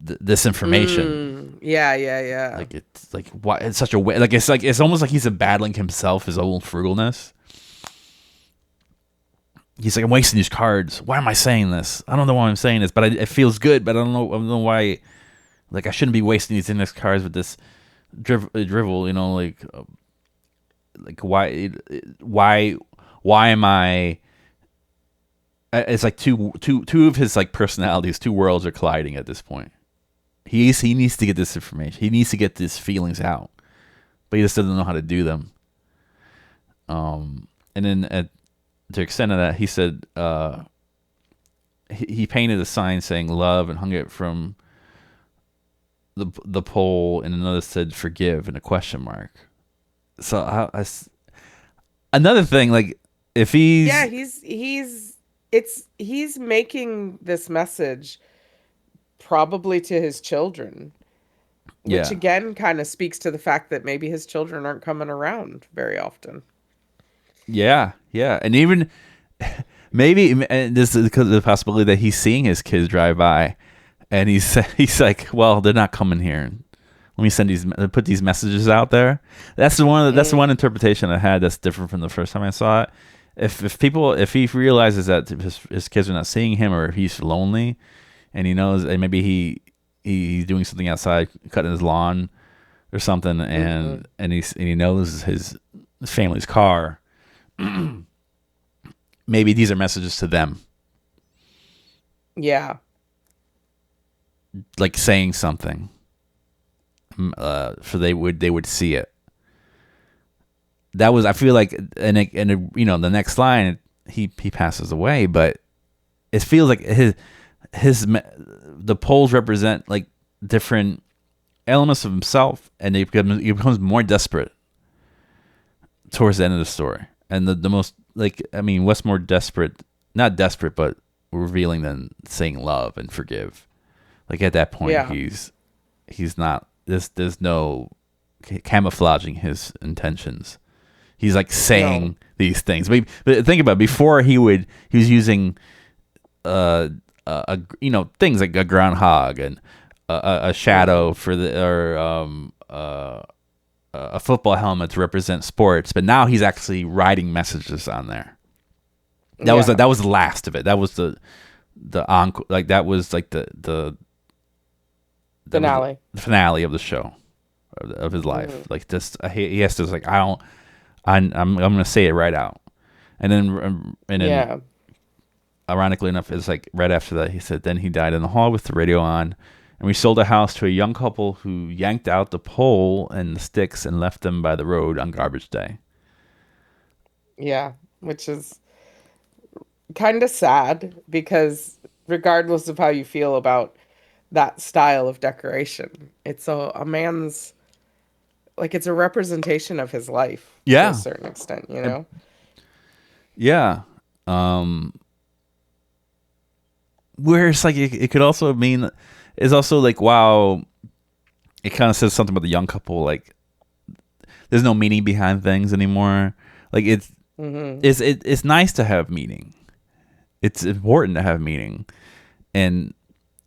this information. Yeah, yeah, yeah. Like, it's like, why? It's such a way. Like it's almost like he's battling himself, his own frugalness. He's like, I'm wasting these cards. Why am I saying this? I don't know why I'm saying this, but it feels good. But I don't know why. Like, I shouldn't be wasting these index cards with this drivel. You know, like why am I? It's like two of his like personalities, two worlds are colliding at this point. He needs to get this information. He needs to get these feelings out, but he just doesn't know how to do them. And then to the extent of that, he said he painted a sign saying love and hung it from the pole, and another said forgive and a question mark. So another thing, like, if he's making this message probably to his children, which again kind of speaks to the fact that maybe his children aren't coming around very often. Yeah, and even maybe, and this is because of the possibility that he's seeing his kids drive by, and he's like, well, they're not coming here. Let me put these messages out there. That's the one interpretation I had that's different from the first time I saw it. If he realizes that his kids are not seeing him, or if he's lonely, and he knows, and maybe he's doing something outside, cutting his lawn or something, and he knows his family's car. Maybe these are messages to them. Yeah. Like saying something. So they would see it. That was, I feel like, and the next line, he passes away, but it feels like the poles represent like different elements of himself, and he becomes more desperate towards the end of the story. And the most, like, I mean, what's more desperate? Not desperate, but revealing than saying love and forgive. Like, at that point, he's not. There's no camouflaging his intentions. He's like saying these things. But think about it, before he was using things like a groundhog and a shadow for a football helmet to represent sports. But now he's actually writing messages on there. That was the last of it. That was the encore. Like, that was like the finale. The finale of the show, of his life. Like, this, he has to, like, I'm gonna say it right out, and then ironically enough, it's like right after that, he said, then he died in the hall with the radio on, and we sold a house to a young couple who yanked out the pole and the sticks and left them by the road on garbage day. Yeah, which is kind of sad, because regardless of how you feel about that style of decoration, it's a man's, like, it's a representation of his life to a certain extent, you know? Yeah. Where it's like, it could also mean, it's also like, wow, it kind of says something about the young couple, like, there's no meaning behind things anymore. Like, it's nice to have meaning. It's important to have meaning. And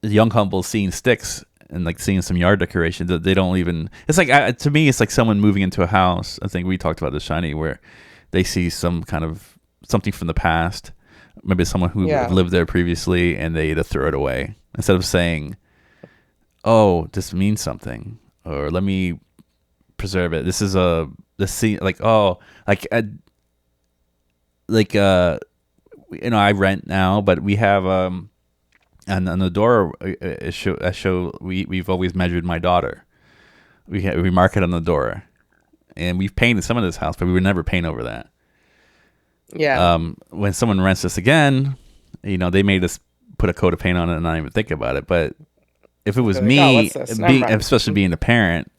the young couple seeing sticks and like seeing some yard decorations that they don't even, it's like, to me, it's like someone moving into a house. I think we talked about this, Shiny, where they see some kind of something from the past, maybe someone who lived there previously, and they either throw it away instead of saying, oh, this means something, or let me preserve it. This is scene, like, oh, like I rent now, but we have and on the door, we've always measured my daughter. We mark it on the door, and we've painted some of this house, but we would never paint over that. Yeah. When someone rents us again, they made us put a coat of paint on it and not even think about it. But if it was me, especially being a parent,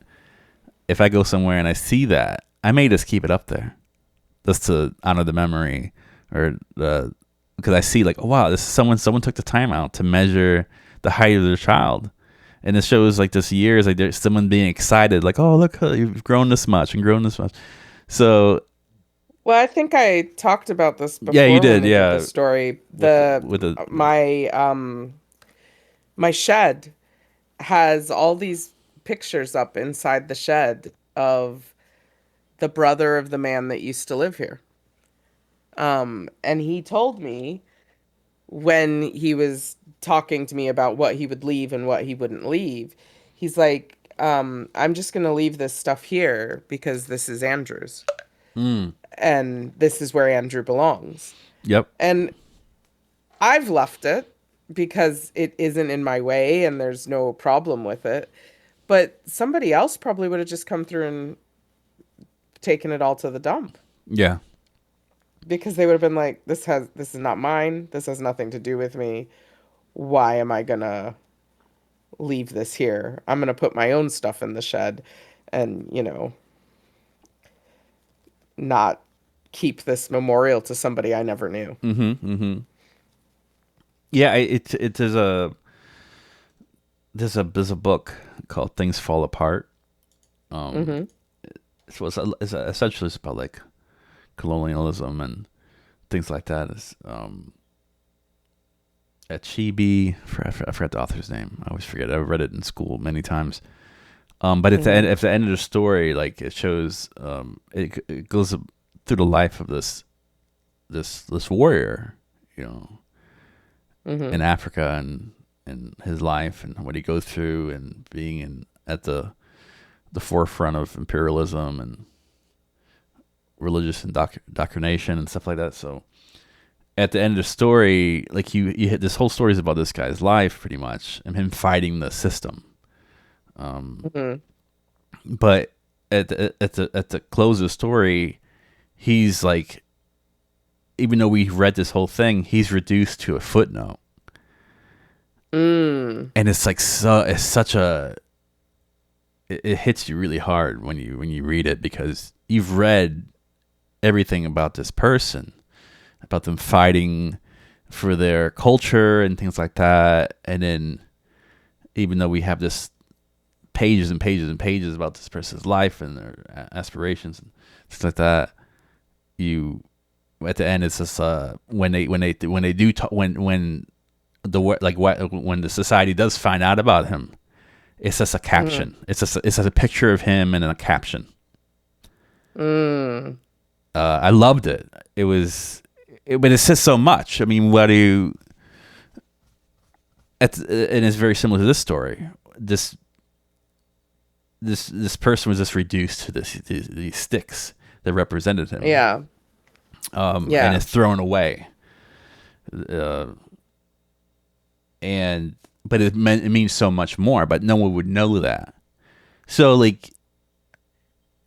if I go somewhere and I see that, I may just keep it up there, just to honor the memory, or because I see, like, oh wow, this is someone took the time out to measure the height of their child, And it shows like this years, like there's someone being excited, like, oh look, you've grown this much and grown this much. So Well, I think I talked about this yeah, you before when did, we did yeah, this story. with The with the my shed has all these pictures up inside the shed of the brother of the man that used to live here. And he told me when he was talking to me about what he would leave and what he wouldn't leave, he's like, I'm just gonna leave this stuff here because this is Andrew's mm, and this is where Andrew belongs. yep, And I've left it because it isn't in my way and there's no problem with it. But somebody else probably would have just come through and taken it all to the dump yeah, because they would have been like, this is not mine. This has nothing to do with me. Why am I gonna leave this here? I'm gonna put my own stuff in the shed and, not keep this memorial to somebody I never knew. yeah. It there's a book called Things Fall Apart. Um, Mm-hmm. it's essentially it's about like colonialism and things like that. Is at Chibi. I forgot the author's name. I always forget. I've read it in school many times. But Mm-hmm. at the end of the story, like it shows, it goes through the life of this warrior, you know, Mm-hmm. in Africa and his life and what he goes through and being at the forefront of imperialism and religious indoctrination and stuff like that. So at the end of the story, like you hit this whole story is about this guy's life pretty much and him fighting the system. Um, Mm-hmm. but at the close of the story, he's like, even though we read this whole thing, he's reduced to a footnote, Mm. and it's like it's such a it hits you really hard when you read it because you've read everything about this person, about them fighting for their culture and things like that, and then even though we have this pages and pages and pages about this person's life and their aspirations and stuff like that, you at the end it's just when they do talk, when the like what when the society does find out about him, it's just a Mm. caption. It's just a picture of him and then a caption. Mm. I loved it. But it says so much. I mean, what do you? And it's very similar to this story. This person was just reduced to these sticks that represented him, Yeah. and Yeah. it's thrown away. Uh, and but it means so much more. But no one would know that. So like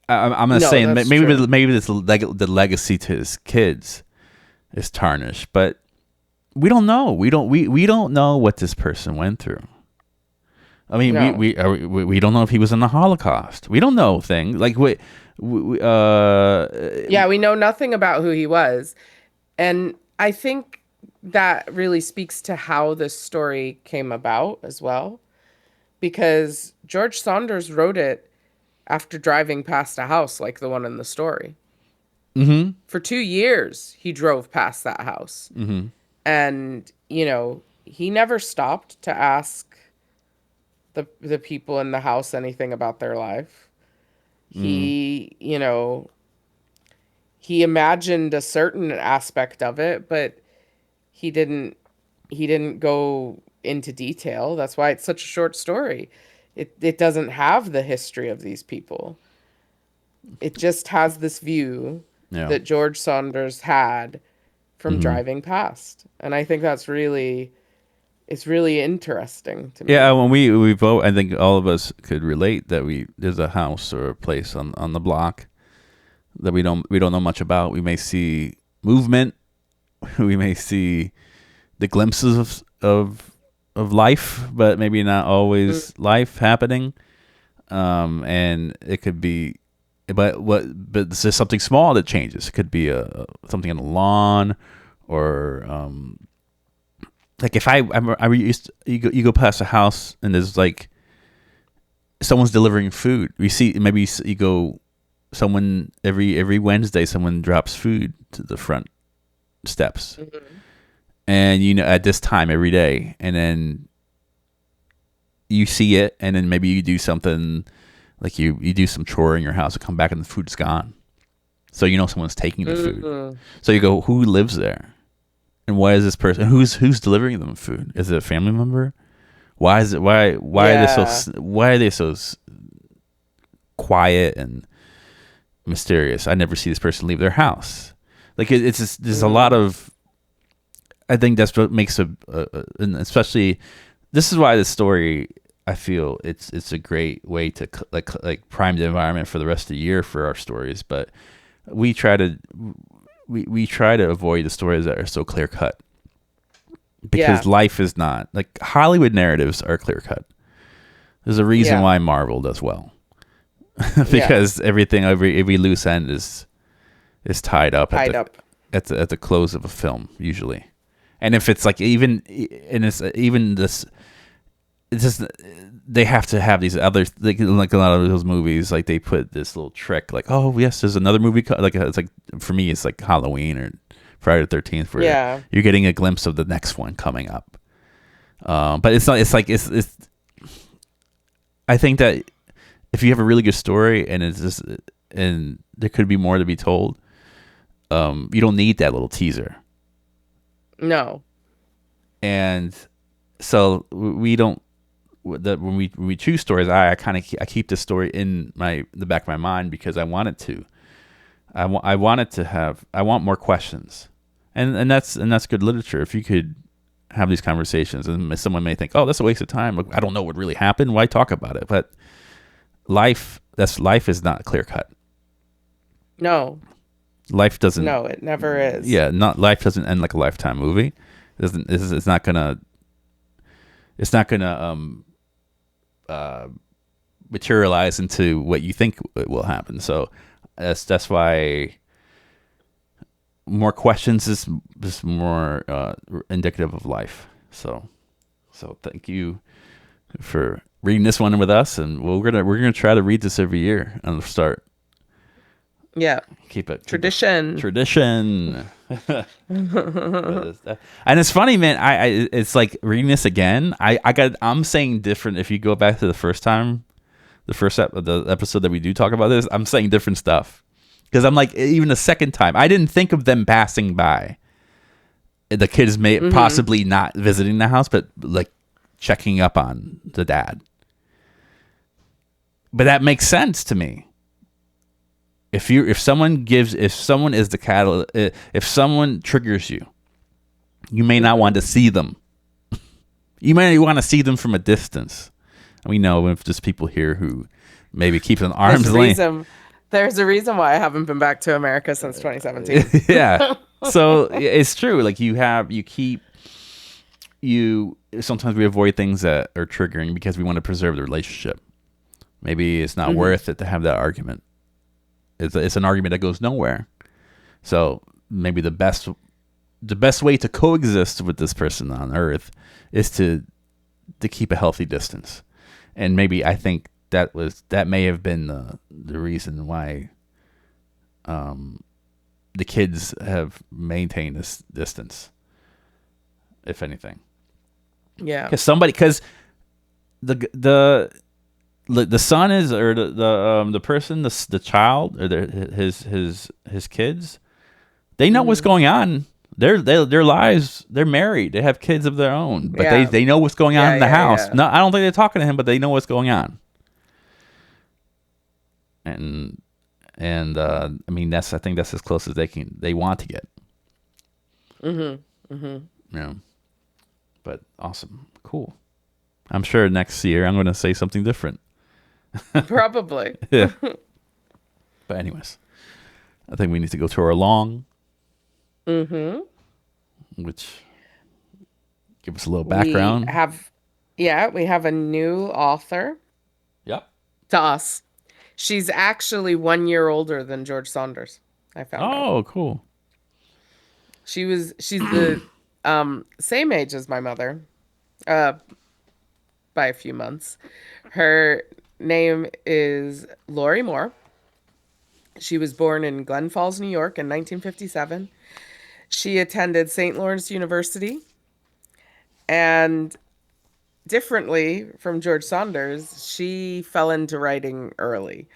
I'm not No, saying that's maybe true. the legacy to his kids is tarnished, but we don't know. We don't know what this person went through. I mean, No. we don't know if he was in the Holocaust. We don't know things like we Yeah, we know nothing about who he was. And I think that really speaks to how this story came about as well, because George Saunders wrote it after driving past a house like the one in the story. mm-hmm, For 2 years, he drove past that house. mm-hmm, And, he never stopped to ask the people in the house anything about their life. mm, He imagined a certain aspect of it, but he didn't he didn't go into detail. That's why it's such a short story. It doesn't have the history of these people. It just has this view yeah, that George Saunders had from mm-hmm. driving past. And I think it's really interesting to Yeah. me. When we vote, I think all of us could relate that there's a house or a place on the block that we don't know much about. We may see movement, we may see the glimpses of life, but maybe not Mm. always life happening. And it could be, but it's just something small that changes. It could be something on the lawn, or like if I used to, you go past a house and there's like someone's delivering food. We see maybe you go someone every Wednesday someone drops food to the front steps, Hmm. and at this time every day, and then you see it, and then maybe you do something like you do some chore in your house and come back and the food's gone. So someone's taking the food. Hmm. So you go, who lives there, and why is this person who's delivering them food? Is it a family member? Why is it why are they so Yeah. quiet and mysterious? I never see this person leave their house. Like it's just, there's a lot Hmm. of. I think that's what makes and especially this is why this story. I feel it's a great way to like prime the environment for the rest of the year for our stories, but we try to we try to avoid the stories that are so clear cut because Yeah. life is not like Hollywood narratives are clear cut. There's a reason Yeah. why Marvel does well Yeah. because every loose end is tied up Tied up. at the close of a film usually, and if it's like even and it's even this it's just they have to have these other like a lot of those movies like they put this little trick like, oh yes, there's another movie like it's like for me it's like Halloween or Friday the 13th where Yeah. you're getting a glimpse of the next one coming up. But it's not. It's like it's. I think that if you have a really good story and it's just and there could be more to be told, you don't need that little teaser. No. And so we don't. That when we choose stories, I kind of I keep the story in the back of my mind because I want it to. I want it to have. I want more questions, and that's good literature. If you could have these conversations, and someone may think, "Oh, that's a waste of time. Like, I don't know what really happened. Why talk about it?" But life is not clear cut. No. Life doesn't. No, it never is. Yeah, not life doesn't end like a Lifetime movie. It doesn't. It's not gonna. It's not gonna uh, materialize into what you think will happen. So that's why more questions is more indicative of life. So thank you for reading this one with us, and we're gonna try to read this every year and start Yeah. keep it Tradition. tradition. And it's funny, man. It's like reading this again. I'm saying different. If you go back to the first time, the episode that we do talk about this, I'm saying different stuff because I'm like even the second time, I didn't think of them passing by. The kids may Hmm. possibly not visiting the house, but like checking up on the dad. But that makes sense to me. If someone is the catalyst, if someone triggers you, you may not want Hmm. to see them. You may want to see them from a distance. We know if there's people here who maybe keep an There's a arm's length. reason. There's a reason why I haven't been back to America since 2017. Yeah. So it's true. Like you keep you. Sometimes we avoid things that are triggering because we want to preserve the relationship. Maybe it's not Hmm. worth it to have that argument. It's an argument that goes nowhere. So maybe the best way to coexist with this person on Earth is to keep a healthy distance. And maybe I think that may have been the reason why the kids have maintained this distance, if anything. Yeah. Because the the son is or the person the child or his kids, they know what's Hmm. going on. Their lives, they're married, they have kids of their own, but they Yeah. they know what's going on Yeah. in the Yeah. house. Yeah. No, I don't think they're talking to him, but they know what's going on. And I mean I think that's as close as they want to get. Hmm. Hmm. Yeah. But awesome. Cool. I'm sure next year I'm gonna say something different. Probably. Yeah. But anyways, I think we need to go to our long, Hmm. which give us a little We background. have, yeah, we have a new author Yep. to us. She's actually 1 year older than George Saunders. I found out. Oh, cool. She's the same age as my mother, uh, by a few months. Her name is Lorrie Moore. She was born in Glen Falls, New York in 1957. She attended St. Lawrence University, and differently from George Saunders, she fell into writing early.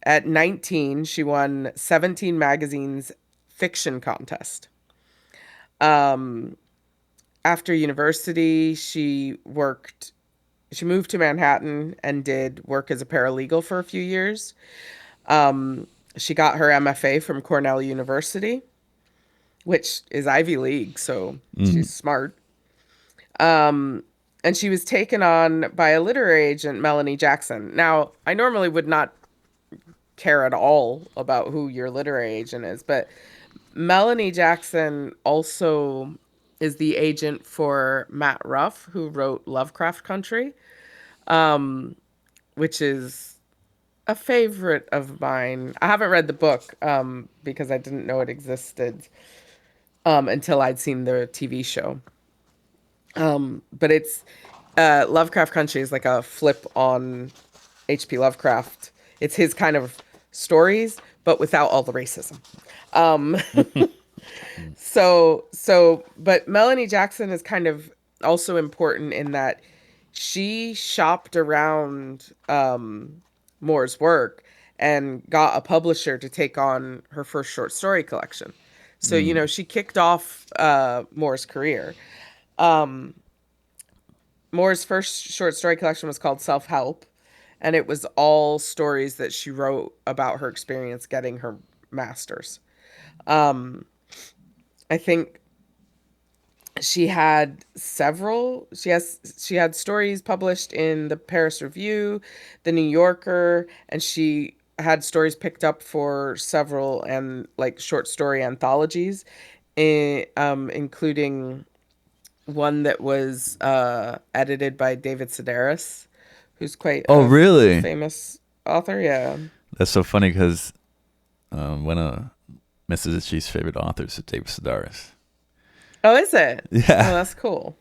At 19, she won 17 magazines fiction contest. Um, After university, she moved to Manhattan and did work as a paralegal for a few years. Um, she got her MFA from Cornell University, which is Ivy League, so Mm. she's smart. Um, and she was taken on by a literary agent, Melanie Jackson. Now, I normally would not care at all about who your literary agent is, but Melanie Jackson also is the agent for Matt Ruff, who wrote Lovecraft Country, um, which is a favorite of mine. I haven't read the book because I didn't know it existed until I'd seen the TV show. But it's Lovecraft Country is like a flip on H.P. Lovecraft. It's his kind of stories, but without all the racism. Um, but Melanie Jackson is kind of also important in that she shopped around Moore's work and got a publisher to take on her first short story collection. So, Mm. she kicked off Moore's career. Um, Moore's first short story collection was called Self Help, and it was all stories that she wrote about her experience getting her master's. Um, I think she had stories published in the Paris Review, the New Yorker, and she had stories picked up for several and like short story anthologies, including one that was edited by David Sedaris, who's quite Oh, a really? famous author. Yeah. That's so funny because one of Mrs. G's favorite authors is David Sedaris. Oh, is it? Oh, Yeah. that's cool.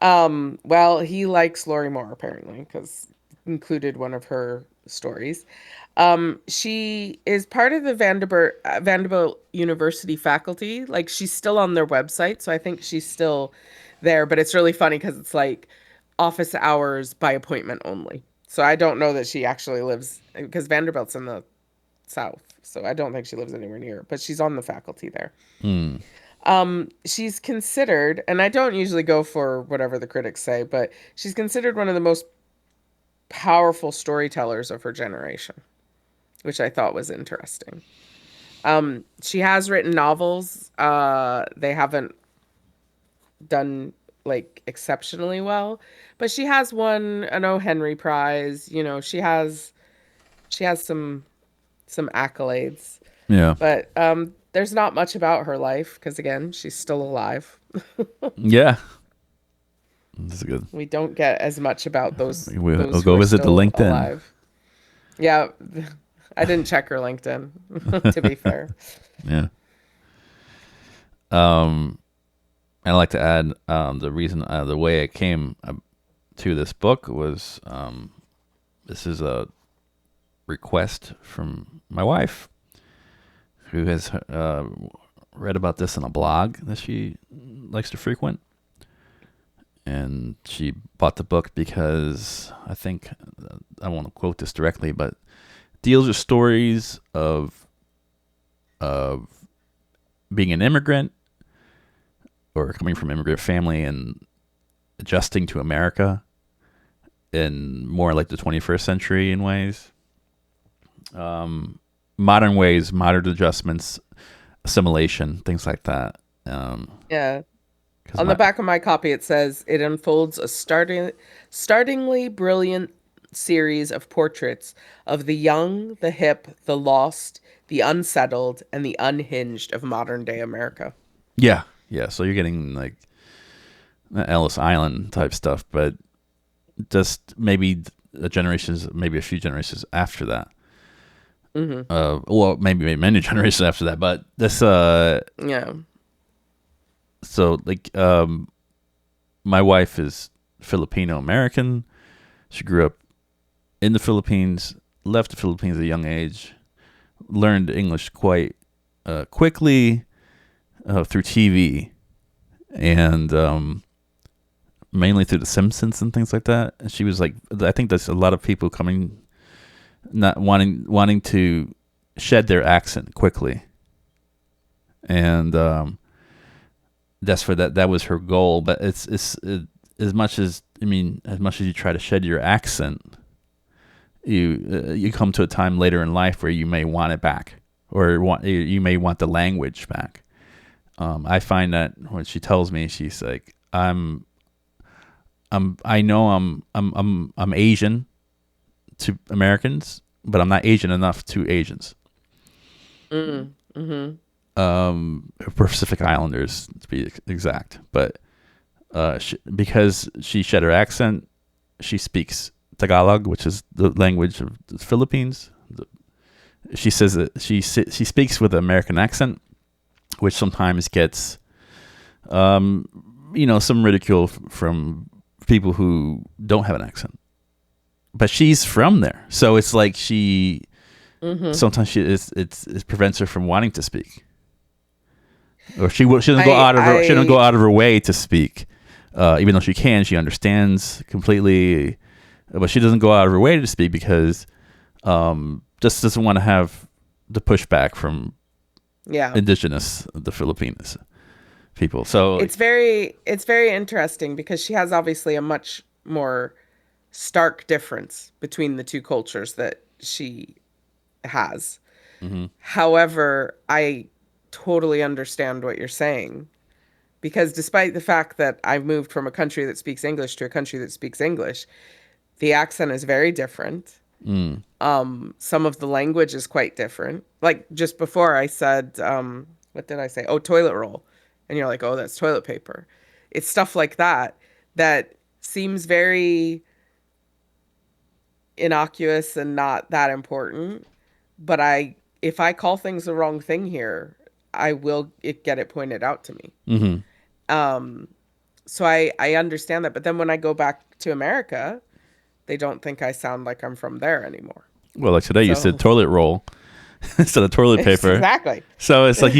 Well, he likes Lorrie Moore apparently because included one of her stories. She is part of the Vanderbilt University faculty. Like she's still on their website, so I think she's still there. But it's really funny because it's like office hours by appointment only. So I don't know that she actually lives because Vanderbilt's in the South, so I don't think she lives anywhere near. But she's on the faculty there. Mm. She's considered, and I don't usually go for whatever the critics say, but she's considered one of the most powerful storytellers of her generation, which I thought was interesting. She has written novels. They haven't done like exceptionally well, but she has won an O. Henry Prize. She has some accolades, Yeah. but there's not much about her life because again, she's still alive. Yeah. That's good. We don't get as much about We'll those who go are visit the still LinkedIn. alive. Yeah, I didn't check her LinkedIn, to be fair. Yeah. Um, I'd like to add the reason, the way I came to this book was this is a request from my wife, who has read about this in a blog that she likes to frequent. And she bought the book because I think, I won't quote this directly, but deals with stories of being an immigrant or coming from an immigrant family and adjusting to America in more like the 21st century in ways. Modern ways, modern adjustments, assimilation, things like that. Yeah. Because On the my back of my copy, it says it unfolds a startlingly brilliant series of portraits of the young, the hip, the lost, the unsettled, and the unhinged of modern day America. yeah, yeah. So you're getting like Ellis Island type stuff, but just maybe maybe a few generations after that. Hmm. Well, maybe many generations after that, but this Yeah. so like my wife is Filipino American. She grew up in the Philippines, left the Philippines at a young age, learned English quite quickly through TV and mainly through The Simpsons and things like that. And she was like, I think there's a lot of people coming, not wanting to shed their accent quickly, and that's for that. That was her goal. But as much as as much as you try to shed your accent, you come to a time later in life where you may want it back, or you may want the language back. I find that when she tells me, she's like, I know I'm Asian to Americans, but I'm not Asian enough to Asians. Mm, mm-hmm. Pacific Islanders to be exact. But because she shed her accent, she speaks Tagalog, which is the language of the Philippines. She says that she speaks with an American accent, which sometimes gets, some ridicule from people who don't have an accent. But she's from there, so it's like she Mm-hmm. sometimes it prevents her from wanting to speak, or she doesn't go I out of her she doesn't go I out of her way to speak, even though she can. She understands completely, but she doesn't go out of her way to speak because just doesn't want to have the pushback from yeah. indigenous the Filipinos people. So It's very interesting because she has obviously a much more stark difference between the two cultures that she has. mhm. However, I totally understand what you're saying because despite the fact that I've moved from a country that speaks English to a country that speaks English, the accent is very different. Mm. Some of the language is quite different. Like just before I said, what did I say? Oh, toilet roll. And you're like, oh, that's toilet paper. It's stuff like that that seems very innocuous and not that important. But if I call things the wrong thing here, I will get it pointed out to me. Mhm. Um, so I understand that. But then when I go back to America, they don't think I sound like I'm from there anymore. Well, like today you said So toilet roll instead of toilet paper. exactly. So it's like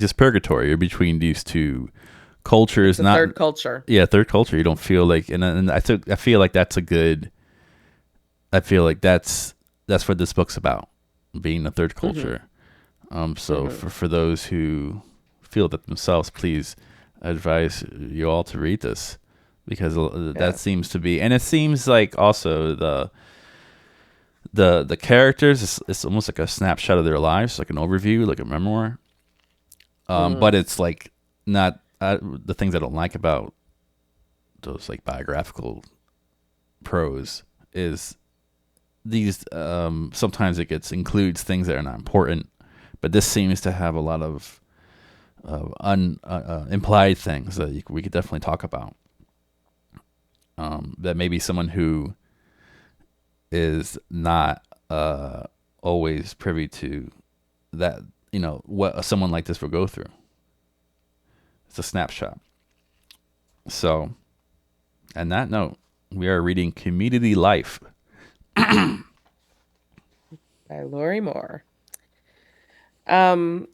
this purgatory. You're between these two cultures. It's a Not third culture. yeah, third culture. You don't feel like, and I feel like that's a good. I feel like that's what this book's about, being a third Hmm. culture. So Hmm. for those who feel that themselves, please advise you all to read this because that Yeah. seems to be, and it seems like also the characters. It's almost like a snapshot of their lives, like an overview, like a memoir. But Mm. it's like not the things I don't like about those like biographical prose is these sometimes it gets includes things that are not important, but this seems to have a lot of implied things that we could definitely talk about. That maybe someone who is not always privy to that, what someone like this will go through. It's a snapshot. So, on that note, we are reading Community Life. By Lorrie Moore. Um,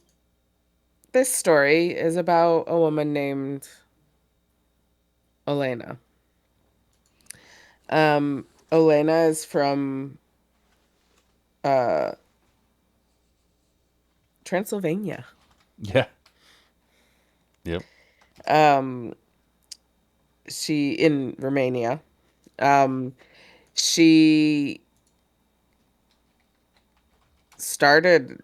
this story is about a woman named Elena. Elena is from uh, Transylvania. Yeah. Yep. Um, she in Romania. Um, she started,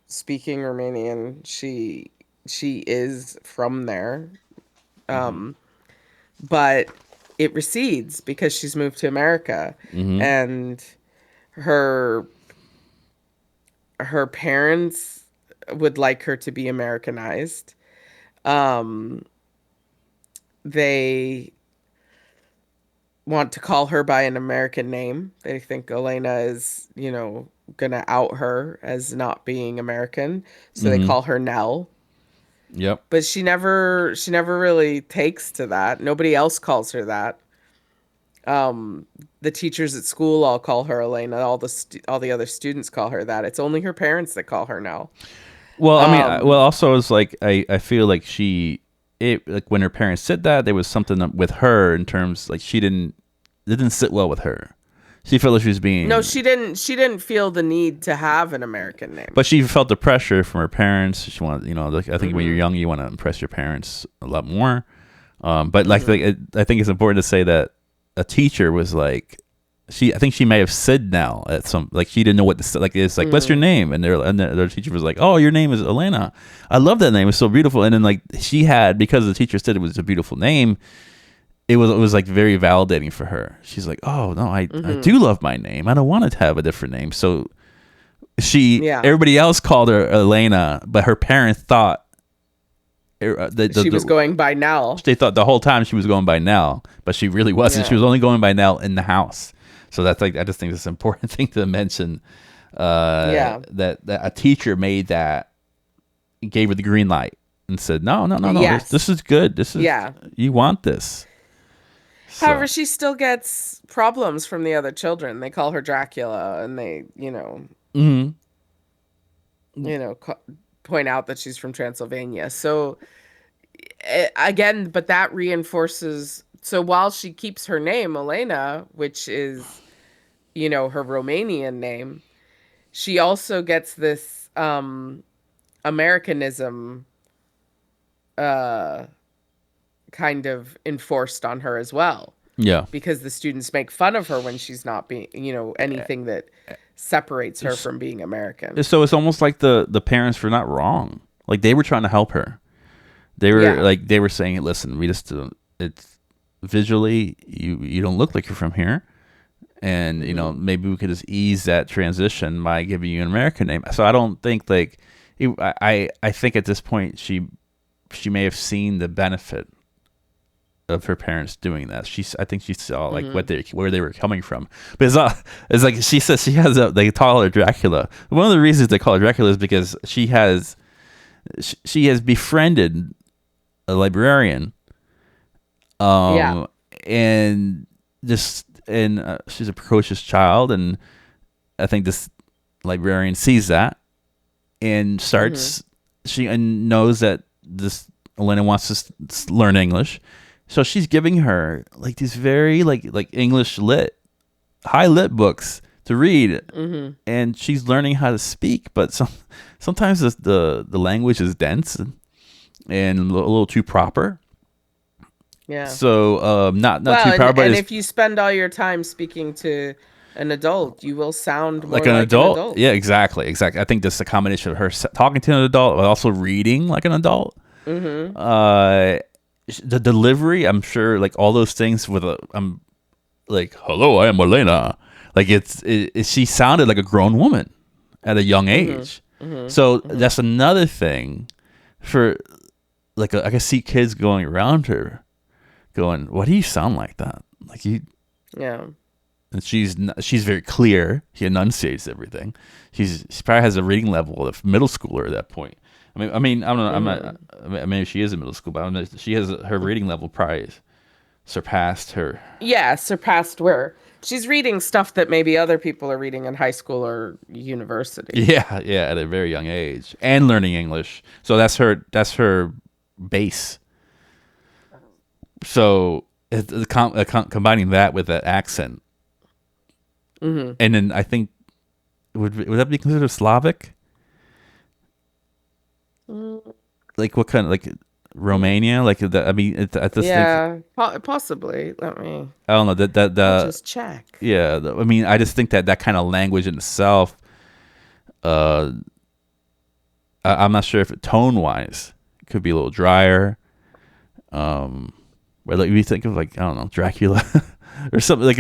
speaking Romanian. She is from there. Mm-hmm. Um, but it recedes because she's moved to America Mm-hmm. and her her parents would like her to be Americanized. Um, they want to call her by an American name. They think Elena is, gonna out her as not being American, so they Mm-hmm. call her Nell. Yep. But she never really takes to that. Nobody else calls her that. Um, the teachers at school all call her Elena. All the other students call her that. It's only her parents that call her now. Well, I mean, well, Um, also it's like I feel like like when her parents said that, there was something with her in terms like it didn't sit well with her. She felt like she was no, being, she didn't. She didn't feel the need to have an American name. but she felt the pressure from her parents. She wanted, like, I think when you're Hmm. young, you want to impress your parents a lot more. But Hmm. I think it's important to say that a teacher was like, I think she may have said now at some, like, she didn't know what to say. Like, it's like, what's your Hmm. name? And their teacher was like, oh, your name is Elena. I love that name. It's so beautiful. And then like because the teacher said it was a beautiful name, it was like very validating for her. She's like, oh no, I Hmm. do love my name. I don't want to have a different name. So Yeah, everybody else called her Elena, but her parents thought, she was going by Nell. they thought the whole time she was going by Nell, but she really wasn't. She Yeah, was only going by Nell in the house. So that's like, I just think it's an important thing to mention. yeah, That a teacher made that, gave her the green light and said, no, no, no, no, this yes, is good. This is, yeah. you want this. However, So she still gets problems from the other children. They call her Dracula, and they, mhm. you know, co- point out that she's from Transylvania. So again, but that reinforces. So while she keeps her name Elena, which is, her Romanian name, she also gets this Americanism uh, kind of enforced on her as well, Yeah. because the students make fun of her when she's not being, anything that separates her It's, from being American. so it's almost like the parents were not wrong. Like, they were trying to help her. Yeah. They were saying, listen, we just it's visually, you don't look like you're from here, and Hmm. maybe we could just ease that transition by giving you an American name. So I don't think like I think at this point she may have seen the benefit of her parents doing that. I think she saw like Hmm. where they were coming from. But it's not. It's like she says she has a. They call her Dracula. One of the reasons they call her Dracula is because she has befriended a librarian, Yeah. um, and she's a precocious child, and I think this librarian sees that and Hmm. starts she and knows that this Elena wants to learn English, so she's giving her like these very like English high lit books to read, Hmm. and she's learning how to speak. But sometimes the language is dense and a little too proper. Yeah. So not Well, too and proper, but and it's if you spend all your time speaking to an adult, you will sound like more an like an adult. adult. Yeah, exactly. I think this is a combination of her talking to an adult, but also reading like an adult. Hmm. Uh, the delivery, I'm sure, like all those things with I'm like, hello, I am Elena. Like she sounded like a grown woman at a young Hmm. age. Hmm. So Hmm. that's another thing for like I can see kids going around her, going, "Why do you sound like that?" Like you, Yeah. and she's very clear. She enunciates everything. She probably has a reading level of middle schooler at that point. I don't know. I'm not. Hmm. Maybe she is in middle school, but she has her reading level probably surpassed her. Yeah, surpassed where she's reading stuff that maybe other people are reading in high school or university. Yeah, yeah, at a very young age, and learning English. So that's her. That's her base. So combining that with that accent, Hmm. and then I think would that be considered Slavic? Like what kind of like Romania? Like that? I mean, I just think Yeah, possibly. I don't know I'll the just check. yeah. I mean, I just think that kind of language in itself. Uh, I'm not sure if tone wise it could be a little drier. Um, where like you think of like I don't know Dracula or something like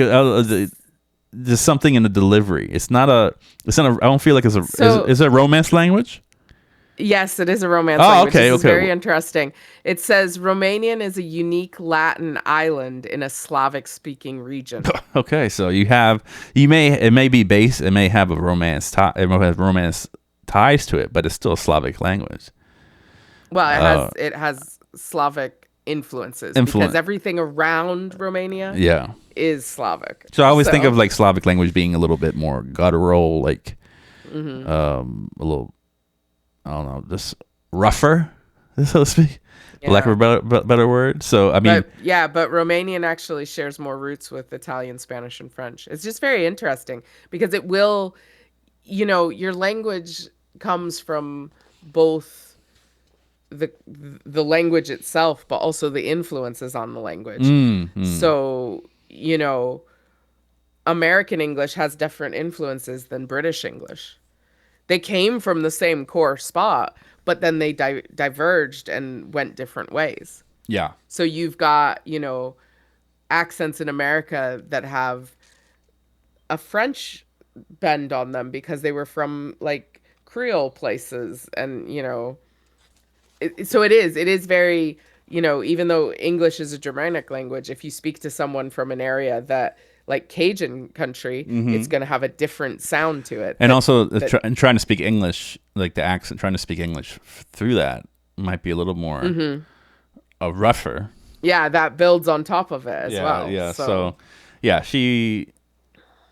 there's something in the delivery. It's not a. It's not a. I don't feel like it's a. So, Is it a romance language? yes, it is a Romance Oh, language. okay, This is okay, very interesting. It says Romanian is a unique Latin island in a Slavic speaking region. okay. So it may be base. It may have a romance tie. It may have romance ties to it, but it's still a Slavic language. Well, Uh, it has Slavic influences because influence. everything around Romania Yeah. is Slavic. So I always think of So, like Slavic language being a little bit more guttural, like mhm. a little, I don't know, just rougher, so to speak, for lack of Yeah. a better word. So I mean, But yeah, but Romanian actually shares more roots with Italian, Spanish, and French. It's just very interesting because it will, your language comes from both the language itself, but also the influences on the language. mm. So, American English has different influences than British English. They came from the same core spot, but then they diverged and went different ways. Yeah, So you've got, accents in America that have a French bend on them because they were from like Creole places. And, so it is very, even though English is a Germanic language, if you speak to someone from an area that, like Cajun country, it's going to have a different sound to it and that, also that, and trying to speak English, like the accent, trying to speak English through that might be a little more rougher. yeah, that builds on top of it as Yeah, well. yeah. So, So, yeah,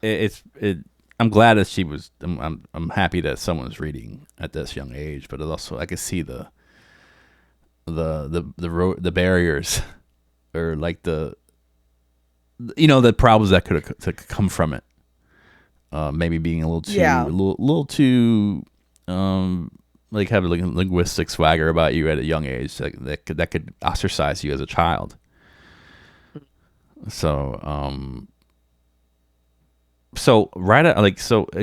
it's it. I'm glad that she was. I'm happy that someone's reading at this young age, but it also I could see the barriers or like the problems that could come from it. Maybe being yeah. a little too like have a linguistic swagger about you at a young age that could ostracize you as a child. So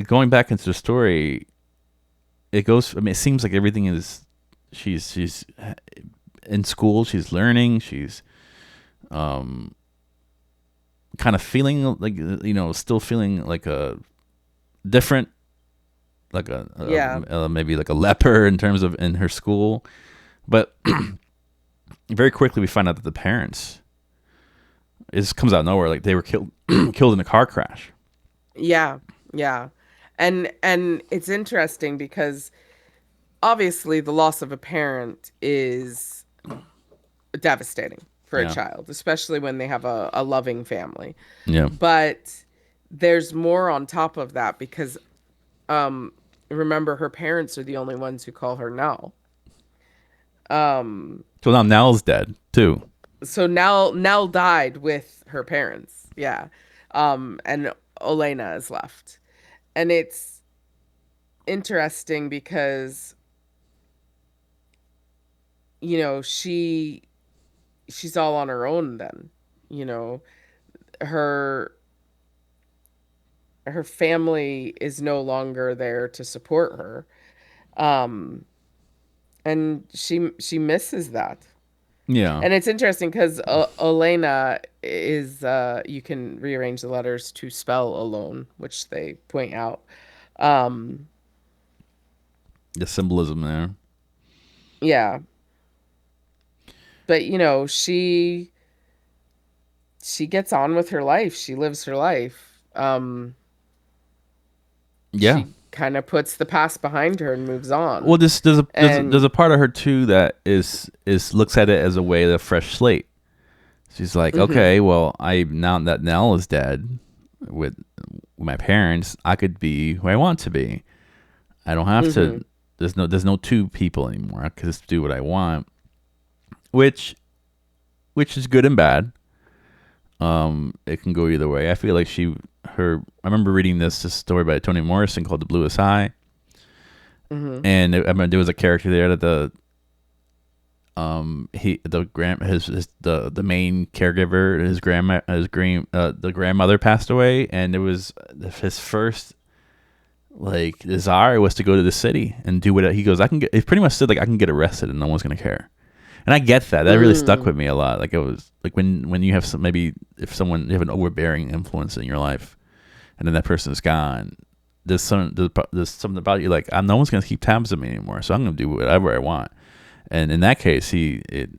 going back into the story, it goes. I mean, it seems like everything is. She's in school. She's learning. She's kind of feeling like still feeling like a different, like Yeah. maybe like a leper in terms of in her school, but very quickly we find out that the parents. It comes out of nowhere. Like they were killed, killed in a car crash. Yeah. Yeah. And it's interesting because obviously the loss of a parent is devastating for a Yeah. child, especially when they have a loving family. Yeah. But there's more on top of that because um remember her parents are the only ones who call her Nell. Um So now Nell's dead too. so Nell died with her parents. Yeah. And Elena is left. And it's interesting because she's all on her own then. You know, her her family is no longer there to support her. Um and she misses that. Yeah. And it's interesting because Elena is you can rearrange the letters to spell alone, which they point out. Um The symbolism there. yeah, but she gets on with her life. She lives her life. Yeah. She kind of puts the past behind her and moves Well, on. there's a And part of her too that is looks at it as a way of fresh slate. She's like, mhm, okay, well, I now that Nell is dead with my parents, I could be who I want to be. I don't have to. mhm, There's no two people anymore. I can just do what I want, which which is good and bad. It can go either way. I feel like I remember reading this story by Toni Morrison called "The Bluest Eye," mhm, and I mean, there was a character there that the main caregiver, the grandmother passed away, and it was his first like desire was to go to the city and do what he goes. He pretty much said like I can get arrested and no one's gonna care. And I get that. That really stuck mm, with me a lot. Like it was like when you have maybe if someone you have an overbearing influence in your life, and then that person is gone. There's something about you like no one's gonna keep tabs on me anymore. So I'm gonna do whatever I want. And in that case, it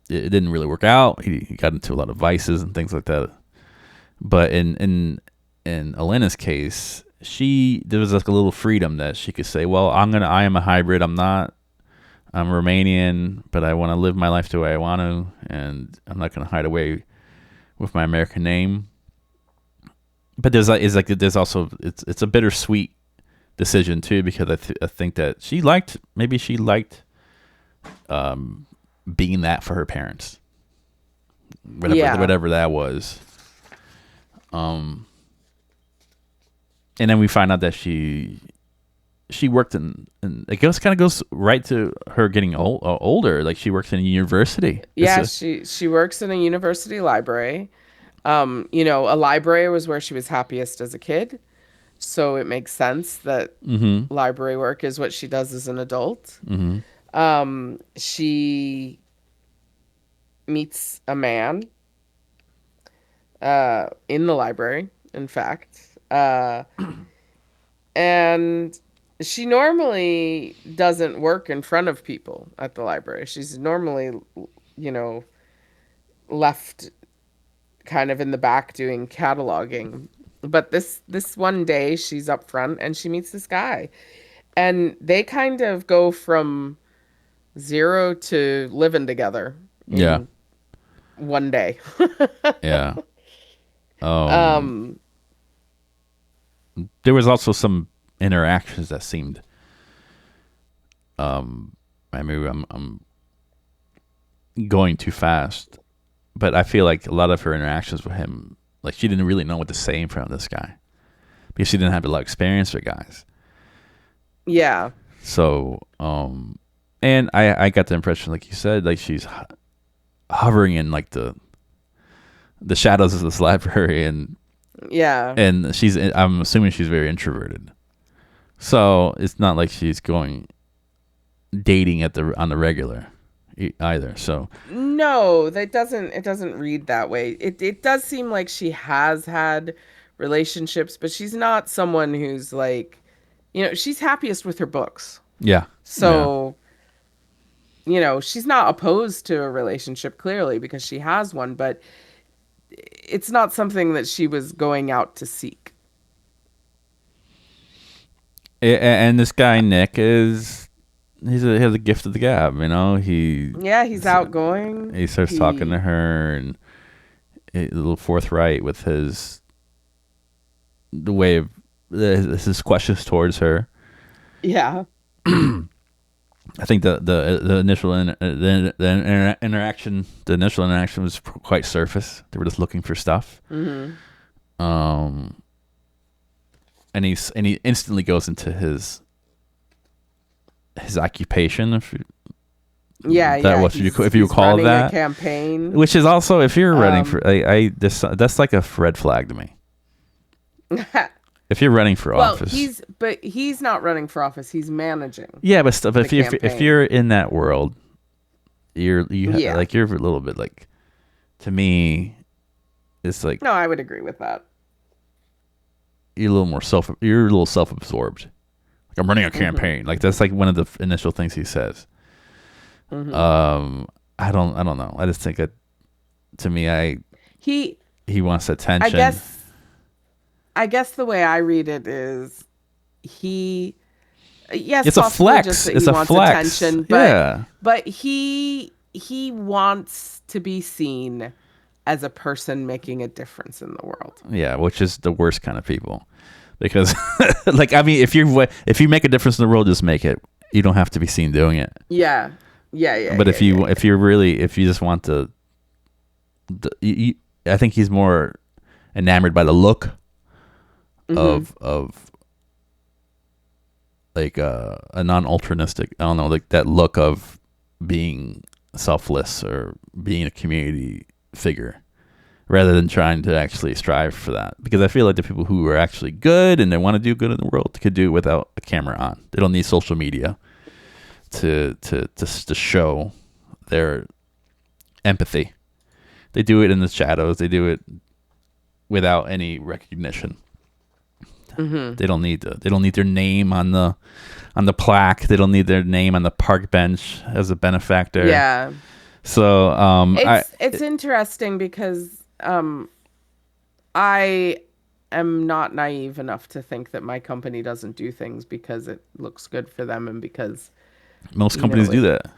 didn't really work out. He got into a lot of vices and things like that. But in Elena's case, there was like a little freedom that she could say, well, I am a hybrid. I'm not I'm Romanian, but I want to live my life the way I want to, and I'm not going to hide away with my American name. But there's also it's a bittersweet decision too, because I think that she liked being that for her parents, Yeah. whatever that was. Um, and then we find out that she worked in it goes kind of goes right to her getting older. Like she works in a university. Yeah, she works in a university library. A library was where she was happiest as a kid, so it makes sense that Mm-hmm. library work is what she does as an adult. Mm-hmm. She meets a man in the library, in fact. And she normally doesn't work in front of people at the library. She's normally, you know, left kind of in the back doing cataloging. But this one day she's up front and she meets this guy. And they kind of go from zero to living together Yeah. in one day. Yeah. Um, um there was also some interactions that seemed I maybe I'm going too fast, but I feel like a lot of her interactions with him, like she didn't really know what to say in front of this guy because she didn't have a lot of experience with guys. yeah. So, and I got the impression, like you said, like she's hovering in like the shadows of this library, Yeah. and I'm assuming she's very introverted. So it's not like she's going dating on the regular either. So No, that doesn't it doesn't read that way. It does seem like she has had relationships, but she's not someone who's like, she's happiest with her books. yeah, yeah. So, she's not opposed to a relationship clearly because she has one, but it's not something that she was going out to seek. And this guy Nick he has a gift of the gab. You know, Yeah, he's outgoing. he starts talking to He her and a little forthright with the way of his questions towards her. Yeah. I think the initial interaction, the initial interaction was quite surface. They were just looking for stuff. Mhm. Um, and he instantly goes into his occupation, Yeah, that yeah, what if you he's call running a that, campaign. which is also if you're running for Um that's like a red flag to me. If you're running for Well, office, he's not running for office. He's managing yeah, but stuff. the If campaign. you're in that world, Yeah. like you're a little bit like, to me, it's like No, I would agree with that. you're a little self absorbed. Like I'm running a Mhm. campaign. Like that's like one of the initial things he says. Mhm. Um, I don't know. I just think that, to me, He he wants I attention. guess I guess the way I read it is he yes, It's a possibly just flex. that It's he a wants flex. attention, but Yeah. he wants to be seen as a person making a difference in the world. Yeah, which is the worst kind of people, because like I mean, if you make a difference in the world, just make it. You don't have to be seen doing it. Yeah. Yeah, yeah, But yeah, yeah, if you're really if you just want I think he's more enamored by the look yeah. Mhm. of like a non-altruistic. I don't know, like that look of being selfless or being a community figure, rather than trying to actually strive for that. Because I feel like the people who are actually good and they want to do good in the world could do it without a camera on. They don't need social media to show their empathy. They do it in the shadows. They do it without any recognition. Mhm. They don't need their name on the plaque. They don't need their name on the park bench as a benefactor. Yeah. So I It's interesting because I am not naive enough to think that my company doesn't do things because it looks good for them and because Most You know, companies do that.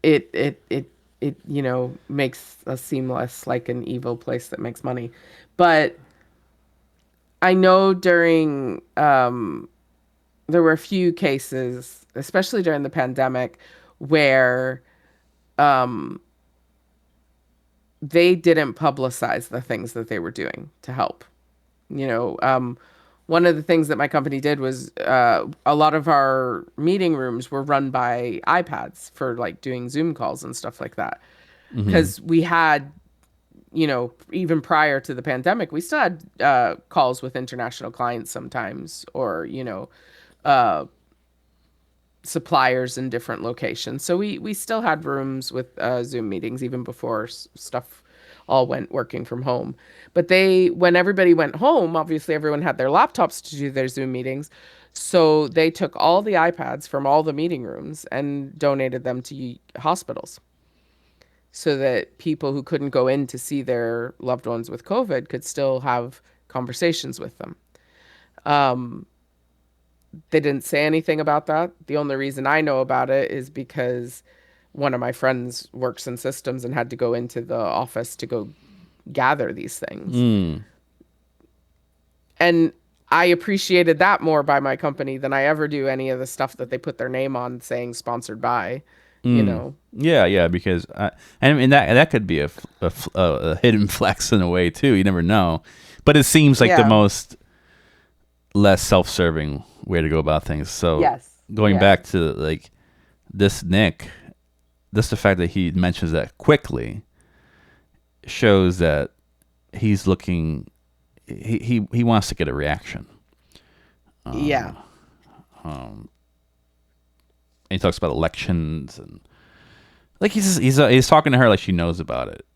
it makes us seem less like an evil place that makes money. But I know during there were a few cases, especially during the pandemic, where um, they didn't publicize the things that they were doing to help. You know, one of the things that my company did was a lot of our meeting rooms were run by iPads for like doing Zoom calls and stuff like that. Hmm. Because we had, even prior to the pandemic, we still had calls with international clients sometimes, or, uh, suppliers in different locations. So we still had rooms with Zoom meetings even before stuff all went working from home. But when everybody went home, obviously everyone had their laptops to do their Zoom meetings. So they took all the iPads from all the meeting rooms and donated them to hospitals so that people who couldn't go in to see their loved ones with COVID could still have conversations with them. Um, they didn't say anything about that. The only reason I know about it is because one of my friends works in systems and had to go into the office to go gather these things. Mm. And I appreciated that more by my company than I ever do any of the stuff that they put their name on saying sponsored by, you Mm. know. Yeah, yeah, because and that could be a hidden flex in a way too. You never know, but it seems like the Yeah. most less self-serving way to go about things. So Yes. going Yeah. back to like this Nick, just the fact that he mentions that quickly shows that he's looking. He wants to get a reaction. Yeah. And he talks about elections and like he's talking to her like she knows about it.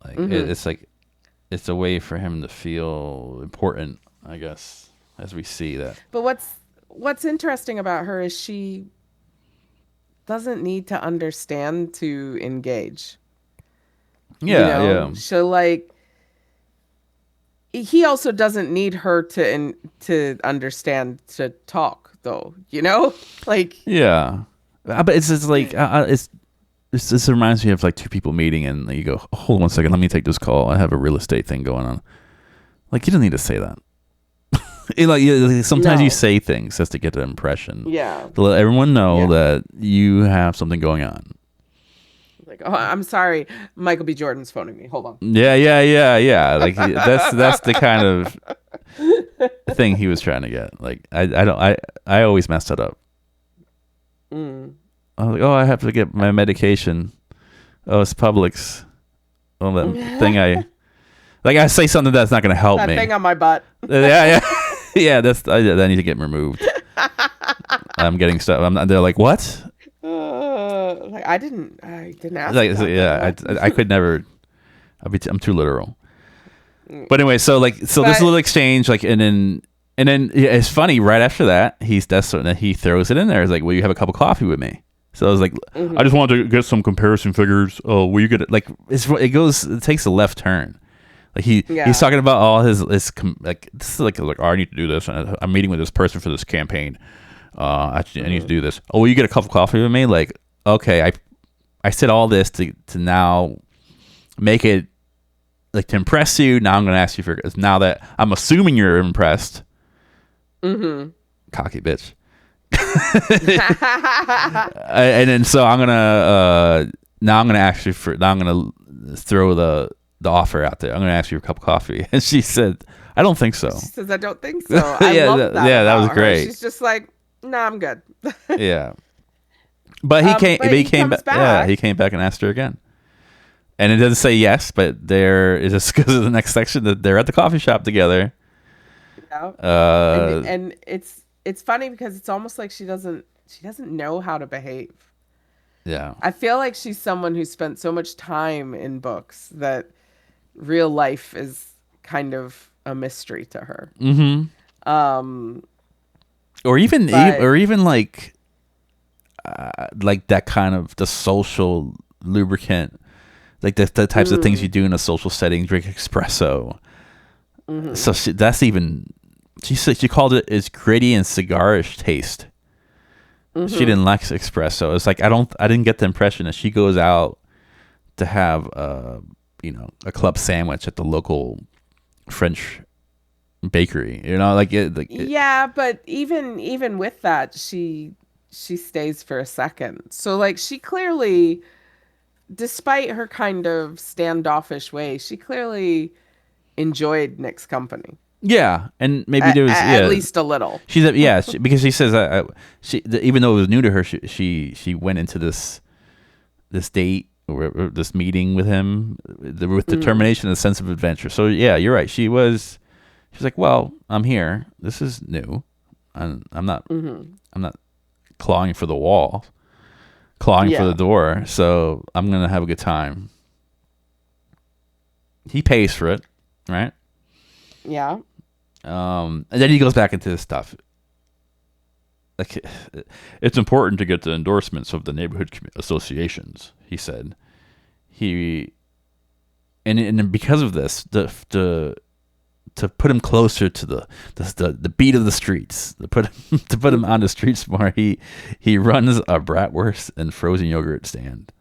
Like Hmm. it's like it's a way for him to feel important, I guess, as we see that. But what's interesting about her is she doesn't need to understand to engage. Yeah, yeah. She'll like he also doesn't need her to understand to talk though, like Yeah, but it's just like this reminds me of like two people meeting and you go, hold on 1 second, let me take this call. I have a real estate thing going on. Like you don't need to say that. Sometimes you no. say things just to get the impression Yeah. to let everyone know Yeah. that you have something going on. Like, oh, I'm sorry, Michael B. Jordan's phoning me. Hold on. Yeah, yeah, yeah, yeah. Like that's the kind of thing he was trying to get. Like I always messed it up. Mm. I was like, oh, I have to get my medication. Oh, it's Publix. Oh, that thing I say something that's not going to help That me. thing on my butt. Yeah, yeah, yeah. That need to get removed. I'm getting stuff. They're like, what? Like I didn't ask Like, about yeah, that. I could never. I'm too literal. Mm. But anyway, so this But little exchange, like, and then yeah, it's funny. Right after that, he throws it in there. He's like, "Will you have a cup of coffee with me?" So I was like, "I mhm. just wanted to get some comparison figures. Oh, will you get it?" Like, it takes a left turn. Like he's Yeah. talking about all like this is like oh, I need to do this. I'm meeting with this person for this campaign. I need to Mhm. do this. Oh, will you get a cup of coffee with me? Like, okay, I said all this to now make it like to impress you. Now I'm going to ask you for now that I'm assuming you're impressed. Mhm. Cocky bitch. And then so I'm gonna ask you for now I'm gonna throw the offer out there. I'm gonna ask you for a cup of coffee. And she said, I don't think so. She says, I don't think so. I Yeah, love that yeah, that was about her. great. She's just like, no, I'm good. Yeah. But But he came comes back. Yeah, he back. came back and asked her again. And it doesn't say yes, but there is just because of the next section that they're at the coffee shop together. Yeah. And Uh, it's funny because it's almost like she doesn't know how to behave. yeah. I feel like she's someone who spent so much time in books that real life is kind of a mystery to her. Mm-hmm. Um, Or but even like that kind of the social lubricant, like the types of things you mm, do in a social setting, drink espresso. hmm That's even she said she called it as gritty and cigarish taste. She Mm-hmm. didn't like espresso. It's like I didn't get the impression that she goes out to have a club sandwich at the local French bakery. Yeah, but even with that, she stays for a second. So like she clearly, despite her kind of standoffish way, she clearly enjoyed Nick's company. yeah, and maybe there was At yeah. least a little. Because she says even though it was new to her, she went into this date or this meeting with him with Mm, determination and a sense of adventure. So yeah, you're right. She's like, well, I'm here. This is new. I'm not hmm. I'm not clawing for the wall, clawing for the Yeah. door. So I'm gonna have a good time. He pays for it, right? Yeah. And then he goes back into this stuff. Like, it's important to get the endorsements of the neighborhood associations. He said he and because of this, the to put him closer to the beat of the streets, to put him on the streets more, he runs a bratwurst and frozen yogurt stand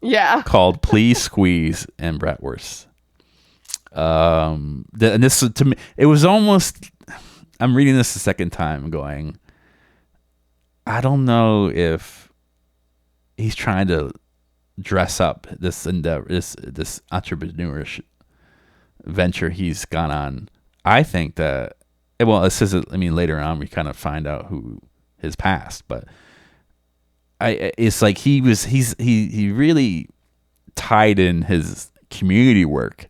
Yeah. called Please Squeeze and Bratwurst. And this to me, it was almost. I'm reading this the second time, going, I don't know if he's trying to dress up this endeavor, this entrepreneurish venture he's gone on. I think that, well, it says, I mean, later on we kind of find out who his past, but it's like he really tied in his community work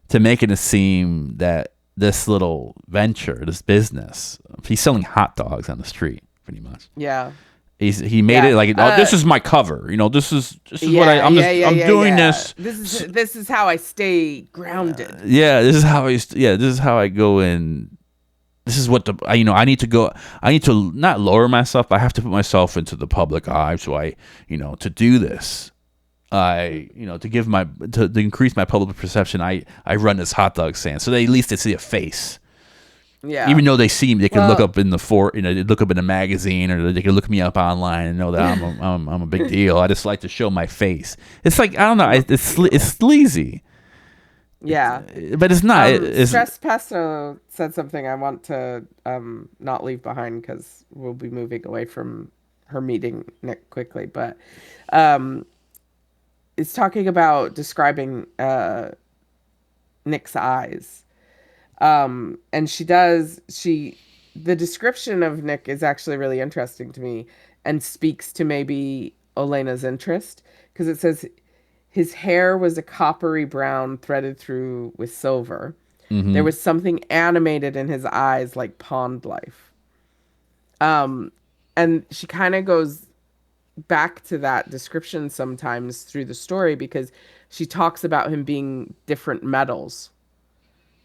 to making it seem that this little venture, this business, he's selling hot dogs on the street, pretty much. Yeah. He made Yeah. it like, oh, this is my cover, this is what Yeah, yeah, yeah, I'm yeah, doing yeah. this. This is how I stay grounded. Yeah, this is how I go in. This is what I need to go. I need to not lower myself, but I have to put myself into the public eye. So to do this, to give to increase my public perception, I run this hot dog stand. So they, at least they see a face. Yeah. Even though they can look Well, up they look up in a magazine, or they can look me up online and know that I'm a big deal. I just like to show my face. It's like, I don't know. It's sleazy, yeah. but it's not. It's Stress Pesto said something I want to not leave behind because we'll be moving away from her meeting Nick quickly, but um it's talking about describing Nick's eyes. And the description of Nick is actually really interesting to me and speaks to maybe Olena's interest because it says his hair was a coppery brown threaded through with silver. There mm-hmm. was something animated in his eyes like pond life. Um, and she kind of goes back to that description sometimes through the story because she talks about him being different metals.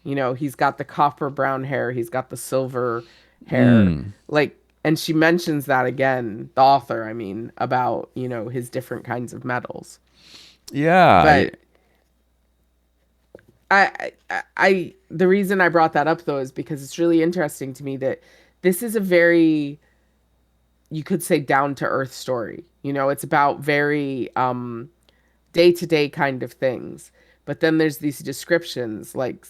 He's got the copper brown hair, he's got the silver hair. Mm. Like, and she mentions that again, the author, I mean, about, his different kinds of metals. Yeah. But the reason I brought that up though is because it's really interesting to me that this is a very, you could say, down to earth story. It's about very day to day kind of things. But then there's these descriptions like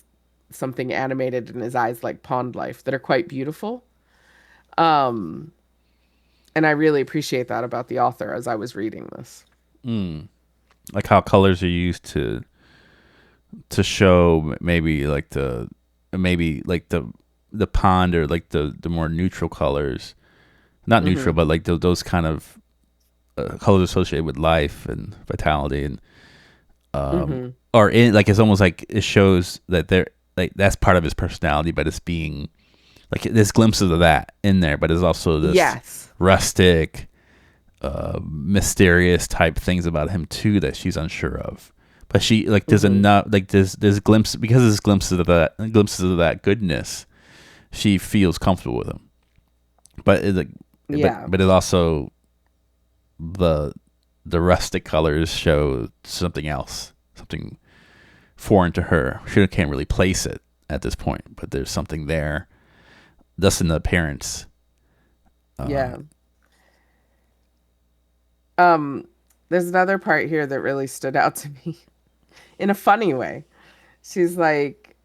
something animated in his eyes like pond life that are quite beautiful. Um, and I really appreciate that about the author as I was reading this. Mm. Like how colors are used to show maybe like the pond, or like the more neutral colors, not neutral, Hmm. but like those kind of colors associated with life and vitality, and Hmm. or in, like, it's almost like it shows that they're like that's part of his personality, but it's being like there's glimpses of that in there, but there's also this Yes. rustic, mysterious type things about him too that she's unsure of. But she, like, there's Hmm. enough, like there's glimpses, because there's glimpses of that goodness. She feels comfortable with him, but Yeah. but it also, the the rustic colors show something else, something foreign to her. She can't really place it at this point, but there's something there, thus in the appearance. Yeah. Um, there's another part here that really stood out to me in a funny way. She's like,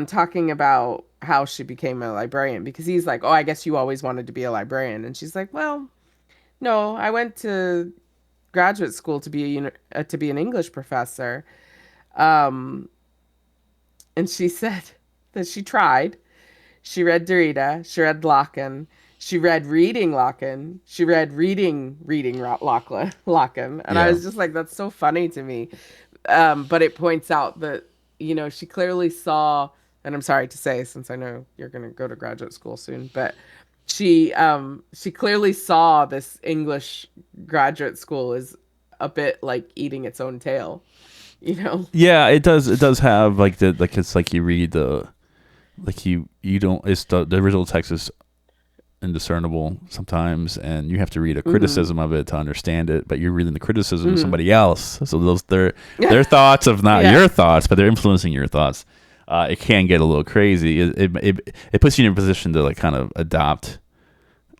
talking about how she became a librarian because he's like, "Oh, I guess you always wanted to be a librarian," and she's like, "Well, no, I went to graduate school to be to be an English professor." Um, and she said that she tried. She read Derrida. She read Locke. She read Reading Locke. She read Reading Locke. And I Yeah. was just like, that's so funny to me. But it points out that, she clearly saw, and I'm sorry to say, since I know you're going to go to graduate school soon, but she clearly saw this English graduate school as a bit like eating its own tail, you know? Yeah, it does. It does have like the like it's like you read the like you don't. It's the original text is indiscernible sometimes, and you have to read a Hmm. criticism of it to understand it. But you're reading the criticism of Hmm. somebody else, so those their thoughts of not Yeah. your thoughts, but they're influencing your thoughts. It can get a little crazy. It puts you in a position to like kind of adopt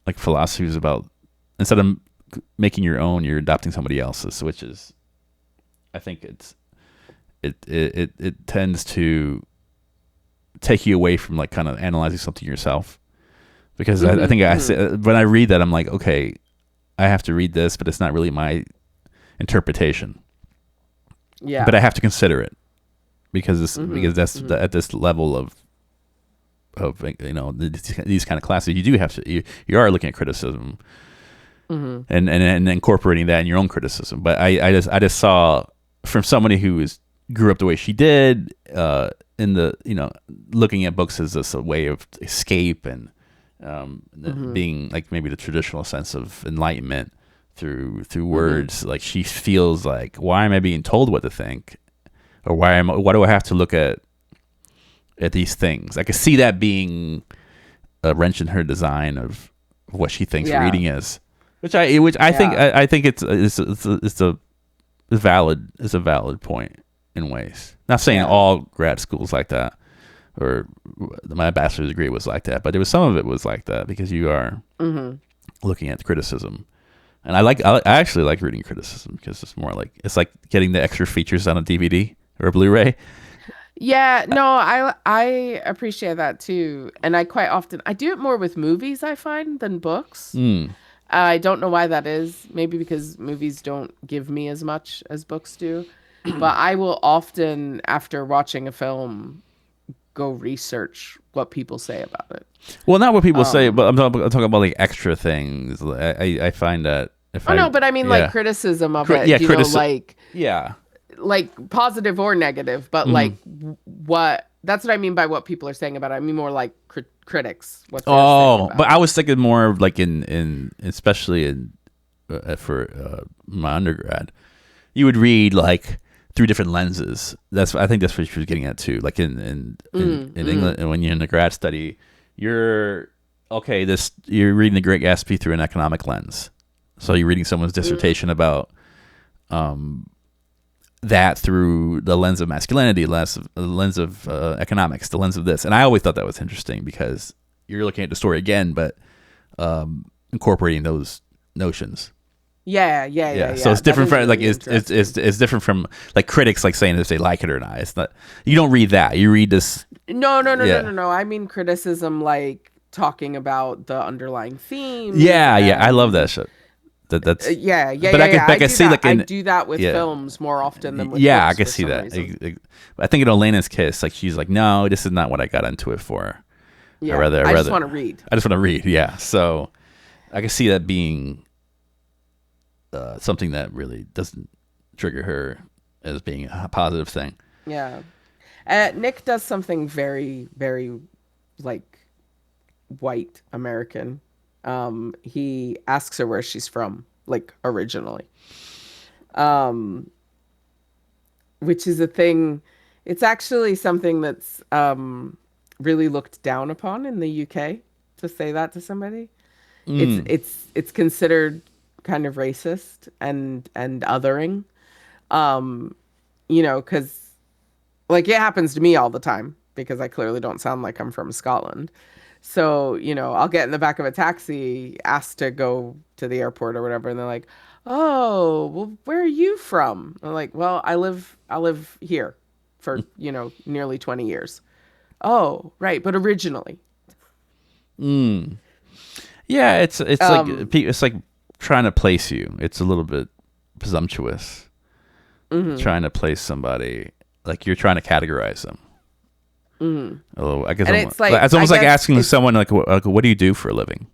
like philosophies about instead of making your own, you're adopting somebody else's, which is I think it tends to take you away from like kind of analyzing something yourself because I Hmm. think Hmm. when I read that I'm like okay I have to read this but it's not really my interpretation but Yeah. I have to consider it Hmm. because that's Hmm. at this level of these kind of classes you do have to you are looking at criticism Hmm. and incorporating that in your own criticism. But I just saw from somebody who grew up the way she did, in the looking at books as this a way of escape and Hmm. being like maybe the traditional sense of enlightenment through Hmm. words. Like she feels like why am I being told what to think, or why do I have to look at these things? I could see that being a wrench in her design of what she thinks Yeah. reading is. Which I think Yeah. I think it's a valid point in ways. Not saying Yeah. all grad schools like that or my bachelor's degree was like that, but there was some of it was like that because you are Hmm. looking at criticism. And I actually like reading criticism because it's more like it's like getting the extra features on a DVD or a Blu-ray. Yeah, no, I appreciate that too. And I quite often I do it more with movies, I find, than books. Mm. I don't know why that is. Maybe because movies don't give me as much as books do. But I will often, after watching a film, go research what people say about it. Well, not what people say, Um, but I'm talking about like extra things. I find that if oh I no, but I mean like yeah criticism of it, yeah criticism like yeah. positive or negative, but Mm-hmm. like what that's what I mean by what people are saying about it. I mean more like critics, what they're saying Oh, but about I it. was thinking more of like in especially in for my undergrad, you would read like through different lenses. I think that's what she was getting at too. Like Mm, in England, mm, and when you're in the grad study, you're okay. This you're reading the Great Gatsby through an economic lens. So you're reading someone's mm, dissertation about um, that through the lens of masculinity, the lens of economics, the lens of this. And I always thought that was interesting because you're looking at the story again, but incorporating those notions. yeah, yeah, yeah, Yeah, so yeah. it's That different is from like really interesting. it's different from like critics like saying if they like it or not. It's not you don't read that. You read this. No, no, no, no, Yeah, no, no. I mean criticism like talking about the underlying themes yeah. I love and that shit. That's. yeah, yeah, But yeah, yeah. I I can do see that. like I in do that with yeah films more often than with yeah I books can for see some that. reason. I think in Elena's Kiss, like she's like, no, this is not what I got into it for. Yeah. I just want to read. I just want to read. Yeah, so I can see that being something that really doesn't trigger her as being a positive thing. Yeah. Nick does something very, very like white American. He asks her where she's from, like originally. Um, which is a thing. It's actually something that's really looked down upon in the UK to say that to somebody. Mm. It's considered kind of racist and othering. Um, because like it happens to me all the time because I clearly don't sound like I'm from Scotland. So, I'll get in the back of a taxi, asked to go to the airport or whatever, and they're like, Oh, well, where are you from? I'm like, well, I live here for, nearly 20 years. Oh, right, but originally. Mm. Yeah, it's like Um, it's like trying to place you. It's a little bit presumptuous mhm, trying to place somebody, like you're trying to categorize them. mhm. Oh, I guess And it's like it's I almost like guess asking it's someone like what do you do for a living?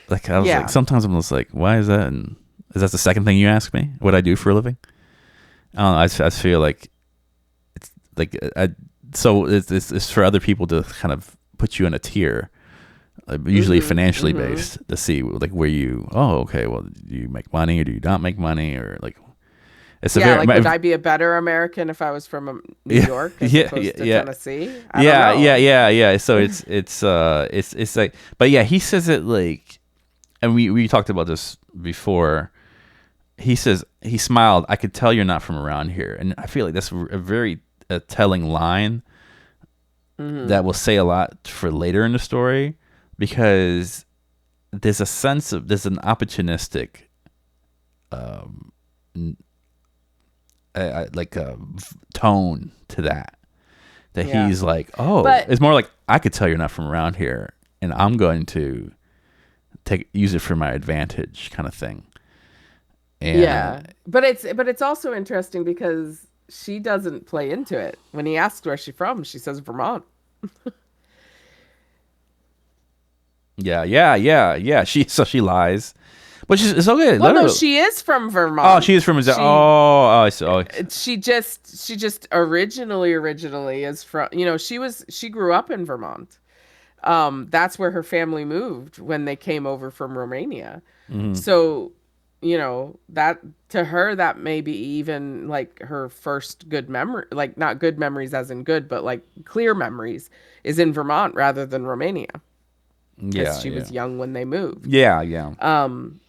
Like I was like yeah. sometimes I'm just like why is that? And is that the second thing you ask me? What I do for a living? I don't know. I feel like it's like so it's for other people to kind of put you in a tier, usually Mhm, financially mhm. based, to see like where you. Oh, okay. Well, do you make money or do you not make money or like it's a Yeah, very like would I be a better American if I was from New yeah York as yeah opposed to yeah Tennessee? I don't know. yeah. So it's like, but yeah, he says it like, and we talked about this before. He says he smiled. I could tell you're not from around here, and I feel like that's a very telling line that Mhm. will say a lot for later in the story, because there's an opportunistic um like a tone to that Yeah. he's like, oh, But it's more like I could tell you're not from around here, and I'm going to take use it for my advantage, kind of thing. And yeah. But it's also interesting because she doesn't play into it. When he asks where she's from, she says Vermont. yeah. She lies, but she's it's okay. Well, Let no, her. she is from Oh, Vermont. she's from. She I see. Oh, she just originally is from, she grew up in Vermont. That's where her family moved when they came over from Romania. mm-hmm. So, that to her, that may be even like her first good memory, like not good memories as in good, but like clear memories is in Vermont rather than Romania because Yeah, she yeah, was young when they moved. yeah. Um,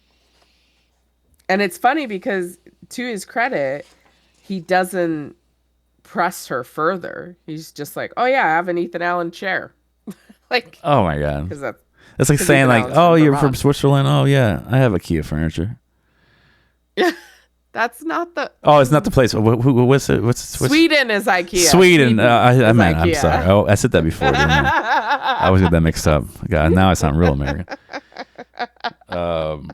and it's funny because to his credit, he doesn't press her further. He's just like, "Oh yeah, I have an Ethan Allen chair," like Oh my god. because that's It's like because saying Ethan like, Allen's "Oh, from you're from Vermont. Switzerland." Oh yeah, I have IKEA furniture. That's not the Oh, it's not the place. What's it? What's Sweden is IKEA. Sweden? Sweden I is meant. I'm sorry. IKEA. Oh, I said that before, didn't I? I always get that mixed up. God, now I sound real American. Um.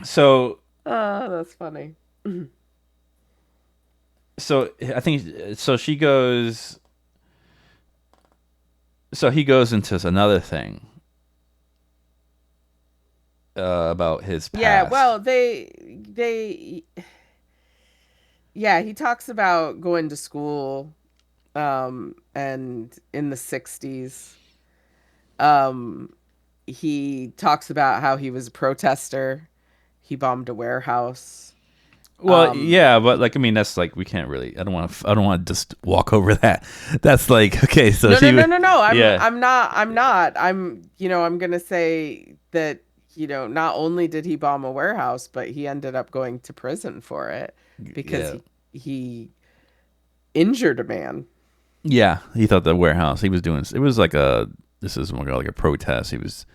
So Oh, that's funny. I think so. She goes. So he goes into another thing about his Yeah, past. well, yeah, he talks about going to school and in the 60s. Um he talks about how he was a protester. He bombed a warehouse. Well, Um yeah, but like I mean, that's like we can't really. I don't want to. I don't want to just walk over that. That's like okay. So no, no, she no, would. no, no. I'm Yeah, I'm not I'm not. I'm going to say that, not only did he bomb a warehouse, but he ended up going to prison for it because yeah, he injured a man. yeah. He thought the warehouse he was doing. It was like a. This is more like a protest. He was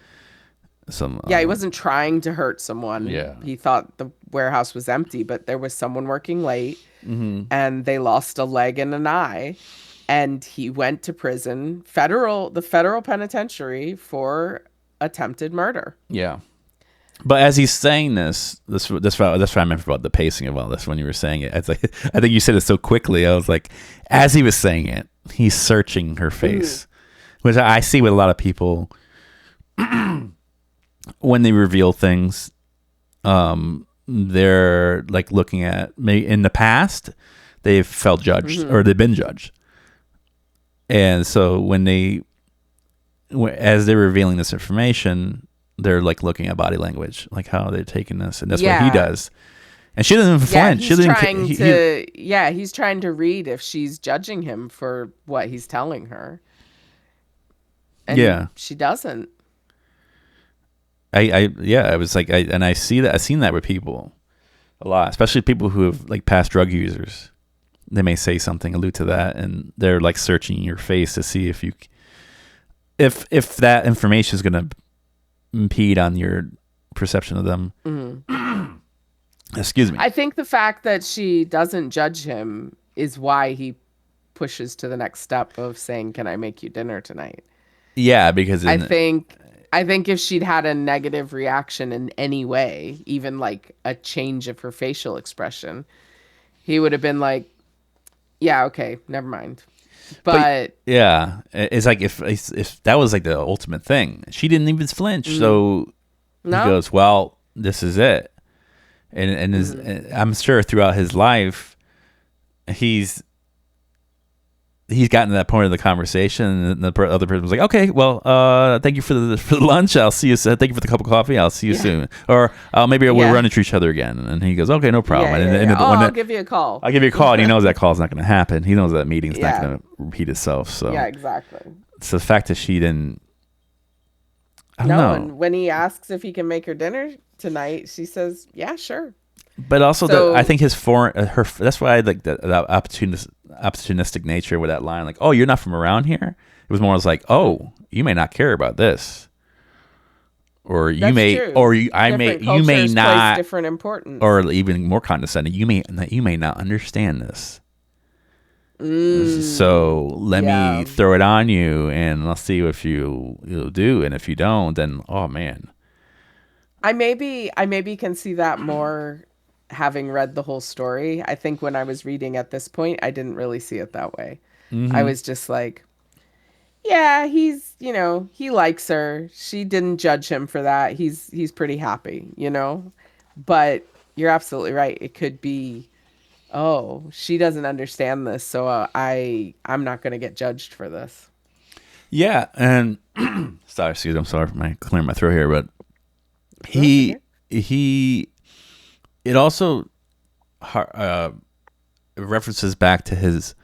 some. Yeah, he wasn't trying to hurt someone. Yeah. He thought the warehouse was empty, but there was someone working late Mm-hmm. and they lost a leg and an eye. And he went to prison, the federal penitentiary for attempted murder. Yeah. But as he's saying that's what I meant about the pacing of all this when you were saying it. It's like I think you said it so quickly. I was like, as he was saying it, he's searching her Mhm. face, which I see with a lot of people when they reveal things. They're like looking at maybe in the past they've felt judged or Mhm. they've been judged, and so as they're revealing this information, they're like looking at body language, like how they're taking this, and that's what he Yeah. does. And she doesn't even Yeah, flinch. She doesn't. he's trying to read if she's judging him for what he's telling her. And Yeah. she doesn't. Yeah. I was like, and I see that. I've seen that with people a lot, especially people who have like past drug users. They may say something, allude to that, and they're like searching your face to see if that information is going to impede on your perception of them. Mhm. Excuse me. I think the fact that she doesn't judge him is why he pushes to the next step of saying, "Can I make you dinner tonight?" Yeah, because I in think I think if she'd had a negative reaction in any way, even like a change of her facial expression, he would have been like, "Yeah, okay, never mind." but But yeah, it's like if that was like the ultimate thing, she didn't even flinch. mm, So he no, goes, "Well, this is it." And his, hmm I'm sure throughout his life, he's he's gotten to that point of the conversation, and the other person was like, "Okay, well, thank you for the lunch. I'll see you. Thank you for the cup of coffee. I'll see you yeah, soon." Or maybe we'll yeah, run into each other again. And he goes, "Okay, no yeah, problem." yeah, And yeah. Oh, when I'll give you a call. I'll give you a call, and he knows that call's not going to happen. He knows that meeting's not Yeah, going to repeat itself. yeah, So exactly. it's the fact that she didn't. I don't No, know. and when he asks if he can make her dinner tonight, she says, "Yeah, sure." But also, I So, think his foreign her. That's why I like that opportunistic nature with that line. Like, "Oh, you're not from around here." It was more like, mm, "Oh, you may not care about this." Or that's true. Different you may cultures place not, different importance. or even more condescending, you may not understand this. Mm, So let me yeah. throw it on you, and I'll see if you'll do. And if you don't, then oh man. I maybe can see that more having read the whole story. I think when I was reading at this point, I didn't really see it that way. I Hmm. was just like, yeah, he likes her. She didn't judge him for that. He's pretty happy. But you're absolutely right. It could be, oh, she doesn't understand this, so I'm not going to get judged for this. Yeah, and sorry, excuse me, I'm sorry for my clearing my throat here, but No, that's okay. he it also uh, references back to his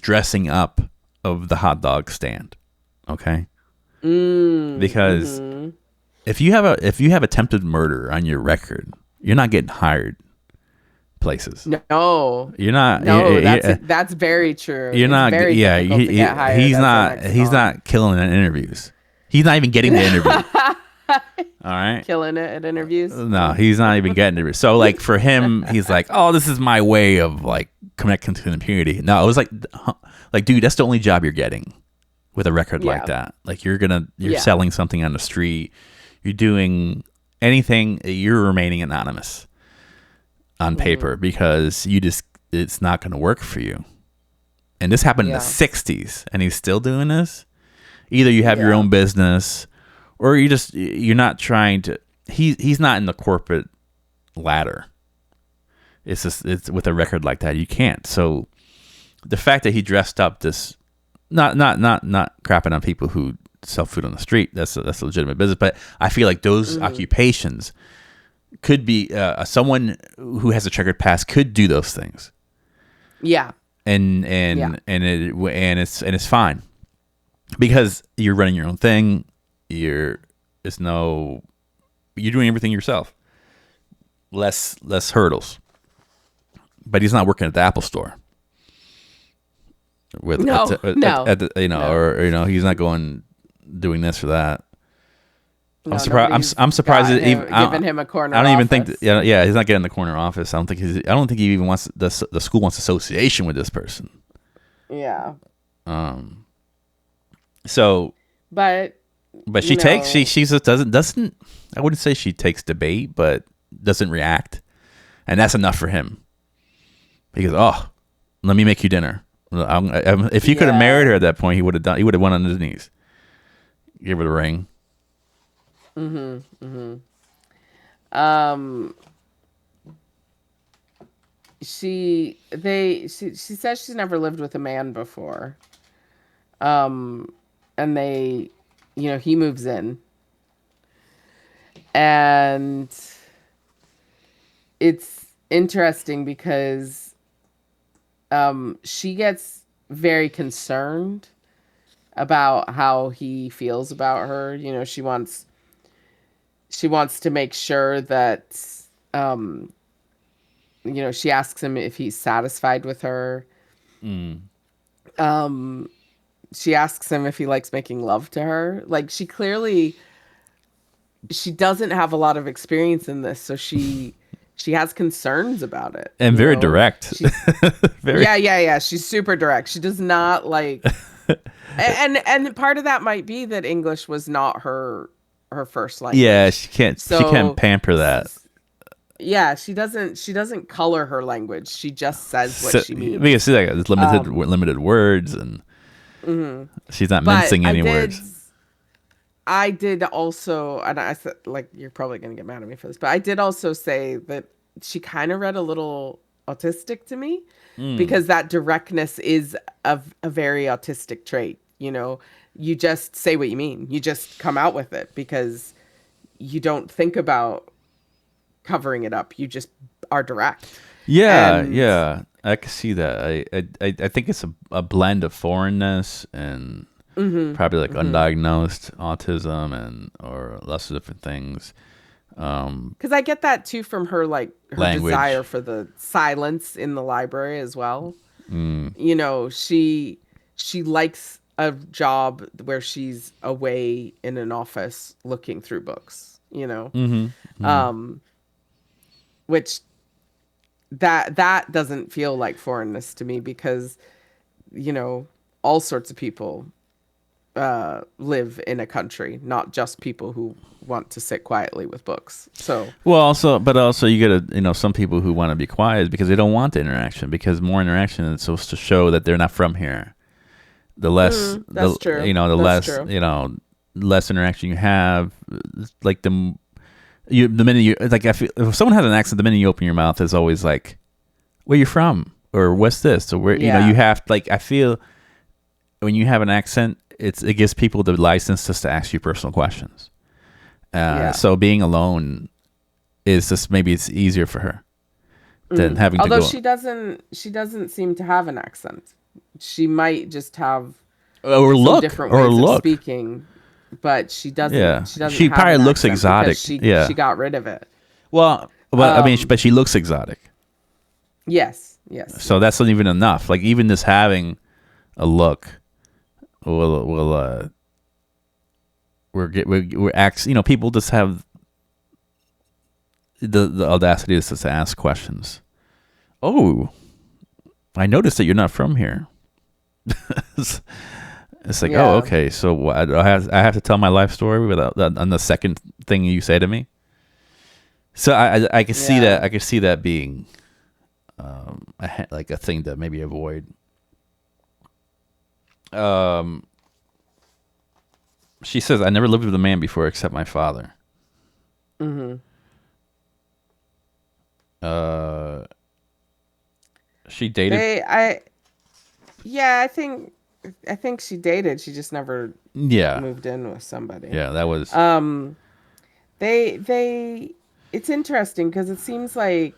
dressing up of the hot dog stand. Okay, because Mm-hmm. if you have attempted murder on your record, you're not getting hired places. No, You're not. no, that's very true. You're It's not. very Yeah, difficult to get hired he's as an not. He's ex-con. not killing in interviews. He's not even getting the interview. All right. Killing it at interviews. No, he's not even getting it. So like for him, he's like, "Oh, this is my way of like connecting to the community." No, it was like, dude, that's the only job you're getting with a record like Yeah, that. Like you're yeah, selling something on the street, you're doing anything, you're remaining anonymous on hmm paper because it's not going to work for you. And this happened in the yeah, '60s, and he's still doing this. Either you have your yeah, own business, or you're not trying to. He's not in the corporate ladder. It's just it's with a record like that you can't. So the fact that he dressed up this not crapping on people who sell food on the street, that's a legitimate business. But I feel like those hmm occupations could be someone who has a checkered past could do those things, yeah, and yeah, it's fine because you're running your own thing. You're it's no you're doing everything yourself. Less hurdles. But he's not working at the Apple store with no, no, at the, no, or he's not going doing this or that. I'm no. surprised. Nobody's I'm surprised got that even him given him a I corner don't even think that, office. yeah, he's not getting the corner office. I don't think he even wants the school wants association with this person. Yeah, Um. So, but but you she takes know, she just doesn't. I wouldn't say she takes debate, but doesn't react, and that's enough for him. He goes, "Oh, let me make you dinner." If he could have married yeah, her at that point, he would have done. He would have went on his knees, give her the ring. hmm hmm Um, she says she's never lived with a man before. Um, and he moves in, and it's interesting because she gets very concerned about how he feels about her. She wants to make sure that um she asks him if he's satisfied with her. Mm. She asks him if he likes making love to her. Like, she clearly she doesn't have a lot of experience in this, so she has concerns about it, and you very know. direct. She Very. Yeah, she's super direct. She does not like, and part of that might be that English was not her first Yeah, language. she can't So pamper that. yeah, she doesn't color her language. She just says what So, she because means. see, like, there's Um, limited words, and mhm. she's not But mincing any words. I did also, and I said, like, you're probably gonna get mad at me for this, but I did also say that she kind of read a little autistic to me, Mm. because that directness is a very autistic trait. You know, you just say what you mean. You just come out with it because you don't think about covering it up. You just are direct. Yeah, And yeah, I can see that. I think it's a blend of foreignness and hmm probably like hmm undiagnosed autism and or lots of different things. because I get that too from her, like her desire Language. for the silence in the library as well. Mm. You know, she likes a job where she's away in an office looking through books, you know. Mm-hmm. Mm. Um which that doesn't feel like foreignness to me, because, you know, all sorts of people live in a country, not just people who want to sit quietly with books. So, Well, also, but also, you gotta, some people who want to be quiet because they don't want the interaction. Because more interaction is supposed to show that they're not from here. The less, that's true. the That's less, true. less interaction you have, like the minute you like, I feel if someone has an accent, the minute you open your mouth is always like, where you from, or what's this, or where, you Yeah. have, like, I feel when you have an accent, it gives people the license just to ask you personal questions. Yeah. So being alone is just, maybe it's easier for her than having to Although go she doesn't seem to have an accent. She might just have or some different ways of look. speaking, but she doesn't Yeah, she doesn't she have probably an looks accent because exotic. she Yeah. got rid of it. Well, but I mean, Um but she looks exotic. yes, yes, So that's yes. not even enough. Like, even just having a look will we're acts. People just have the audacity to just ask questions. Oh, I noticed that you're not from here. it's, it's like, oh, Yeah. okay. So what, I have to tell my life story without that on the second thing you say to me. So I can see that, Yeah. being like a thing to maybe avoid. Um, she says, I never lived with a man before except my father. Mhm. Uh, she dated. They I Yeah, I think she dated. She just never Yeah, moved in with somebody. yeah, that was. Um they it's interesting because it seems like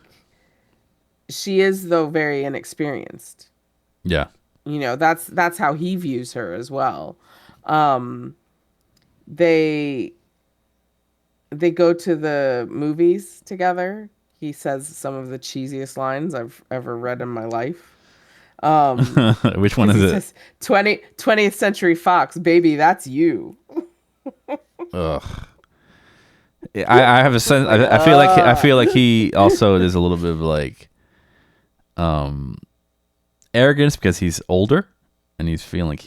she is, though, very inexperienced. Yeah. You know, that's how he views her as well. Um they they go to the movies together. He says some of the cheesiest lines I've ever read in my life. Um Which one because is he it? says 20th Century Fox, baby, that's you. Ugh. I have a Just sense. like, I feel like he also is a little bit of like um arrogance because he's older, and he's feeling like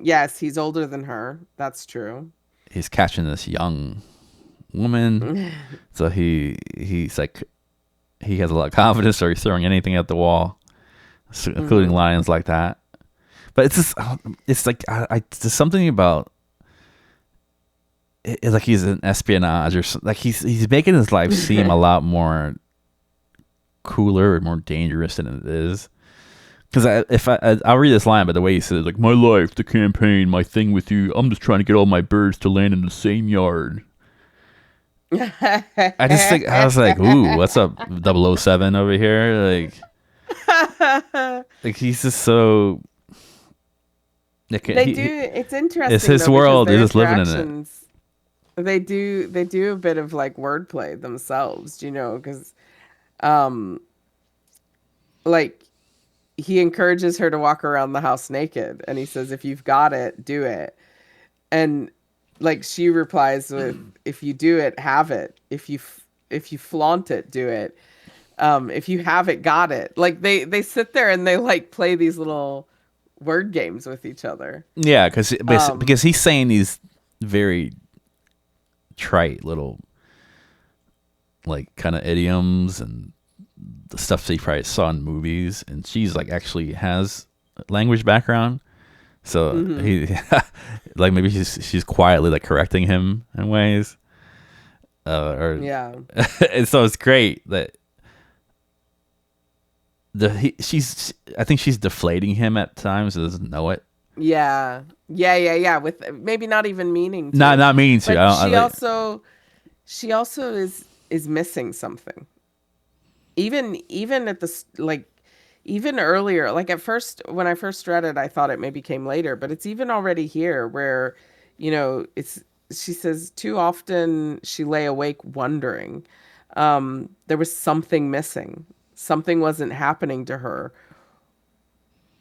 Yes, he's older than her. That's true. he's catching this young woman. So he's like, he has a lot of confidence, or he's throwing anything at the wall, including hmm lines like that. But it's just, it's like, there's something about it's like he's an espionage, or like he's making his life seem a lot more cooler or more dangerous than it is. Because I'll read this line, but the way he says it, like, my life, the campaign, my thing with you, I'm just trying to get all my birds to land in the same yard. I just think, I was like, ooh, what's up, 007 over here? Like he's just so, like, They do. It's it's interesting his though, because world. their He's just living in it. interactions, they do a bit of like wordplay themselves, because um like he encourages her to walk around the house naked, and he says, if you've got it, do it. And like she replies with, if you do it, have it. If you flaunt it, do it. If you have it, got it. Like they sit there and they like play these little word games with each other. Yeah, Um, because he's saying these very trite little like kind of idioms and the stuff that he probably saw in movies, and she's like actually has a language background, so mhm. he like maybe she's quietly like correcting him in ways, or Yeah. and so it's great that she's I think she's deflating him at times and doesn't know it. Yeah. Yeah. With maybe not even meaning Not to. not meaning to. But I like. she also is missing something. Even at the like even earlier, like at first when I first read it, I thought it maybe came later, but it's even already here where, it's she says too often she lay awake wondering. There was something missing. Something wasn't happening to her,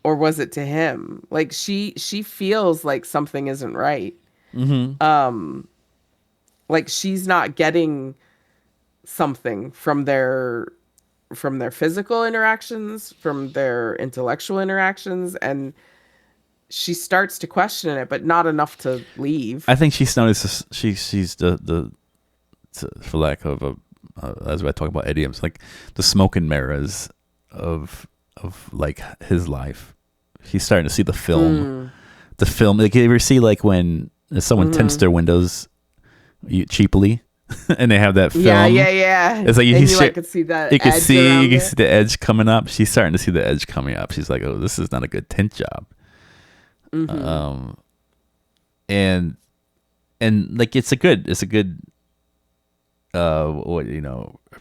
or was it to him? Like she feels like something isn't right. Mm-hmm. Um, like she's not getting something from their physical interactions, from their intellectual interactions, and she starts to question it, but not enough to I leave. think she's noticed she's the for lack of a as I talk about idioms, like the smoke and mirrors of like his life. He's starting to see Mm. the film. Like you ever see like when someone tints Mm-hmm. their windows cheaply, and they have that Yeah, film. yeah. It's like And you he's like could see the you can edge see around it. the edge coming up. She's starting to see the edge coming up. She's like, oh, this is not a good tint job. Mm-hmm. Um, and like it's a good what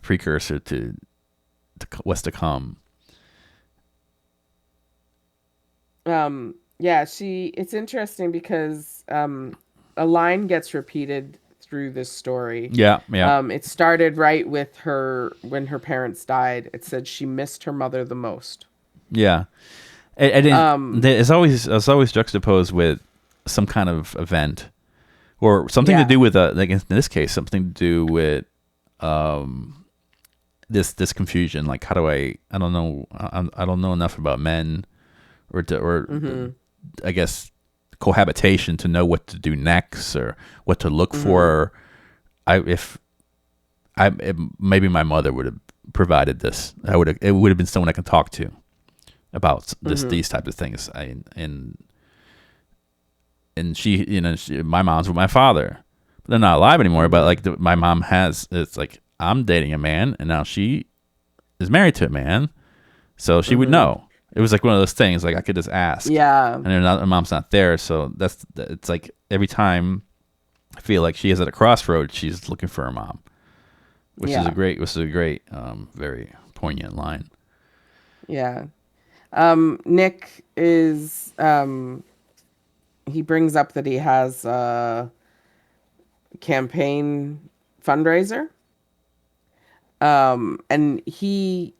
precursor to what's to come. Yeah, it's interesting because a line gets repeated through this story. Yeah, yeah, It started right with her when her parents died. It said she missed her mother the most. yeah. And Um, it's always juxtaposed with some kind of event or something to yeah. do with like in this case something to do with um this confusion. Like how do I don't know I don't know enough about men or Mm-hmm. I guess cohabitation to know what to do next or what to look Mm-hmm. for. I if I it, maybe my mother would have provided this. It would have been someone I can talk to about Mm-hmm. these types of things. And she my mom's with my father. They're not alive anymore, but Mm-hmm. like my mom has it's like I'm dating a man and now she is married to a man, so she would Mm-hmm. know. It was like one of those things like I could just ask, Yeah. and her mom's not there, so it's like every time I feel like she is at a crossroads, she's looking for her mom, Yeah. which is a great, very poignant line. Yeah. Nick is he brings up that he has a campaign fundraiser. And he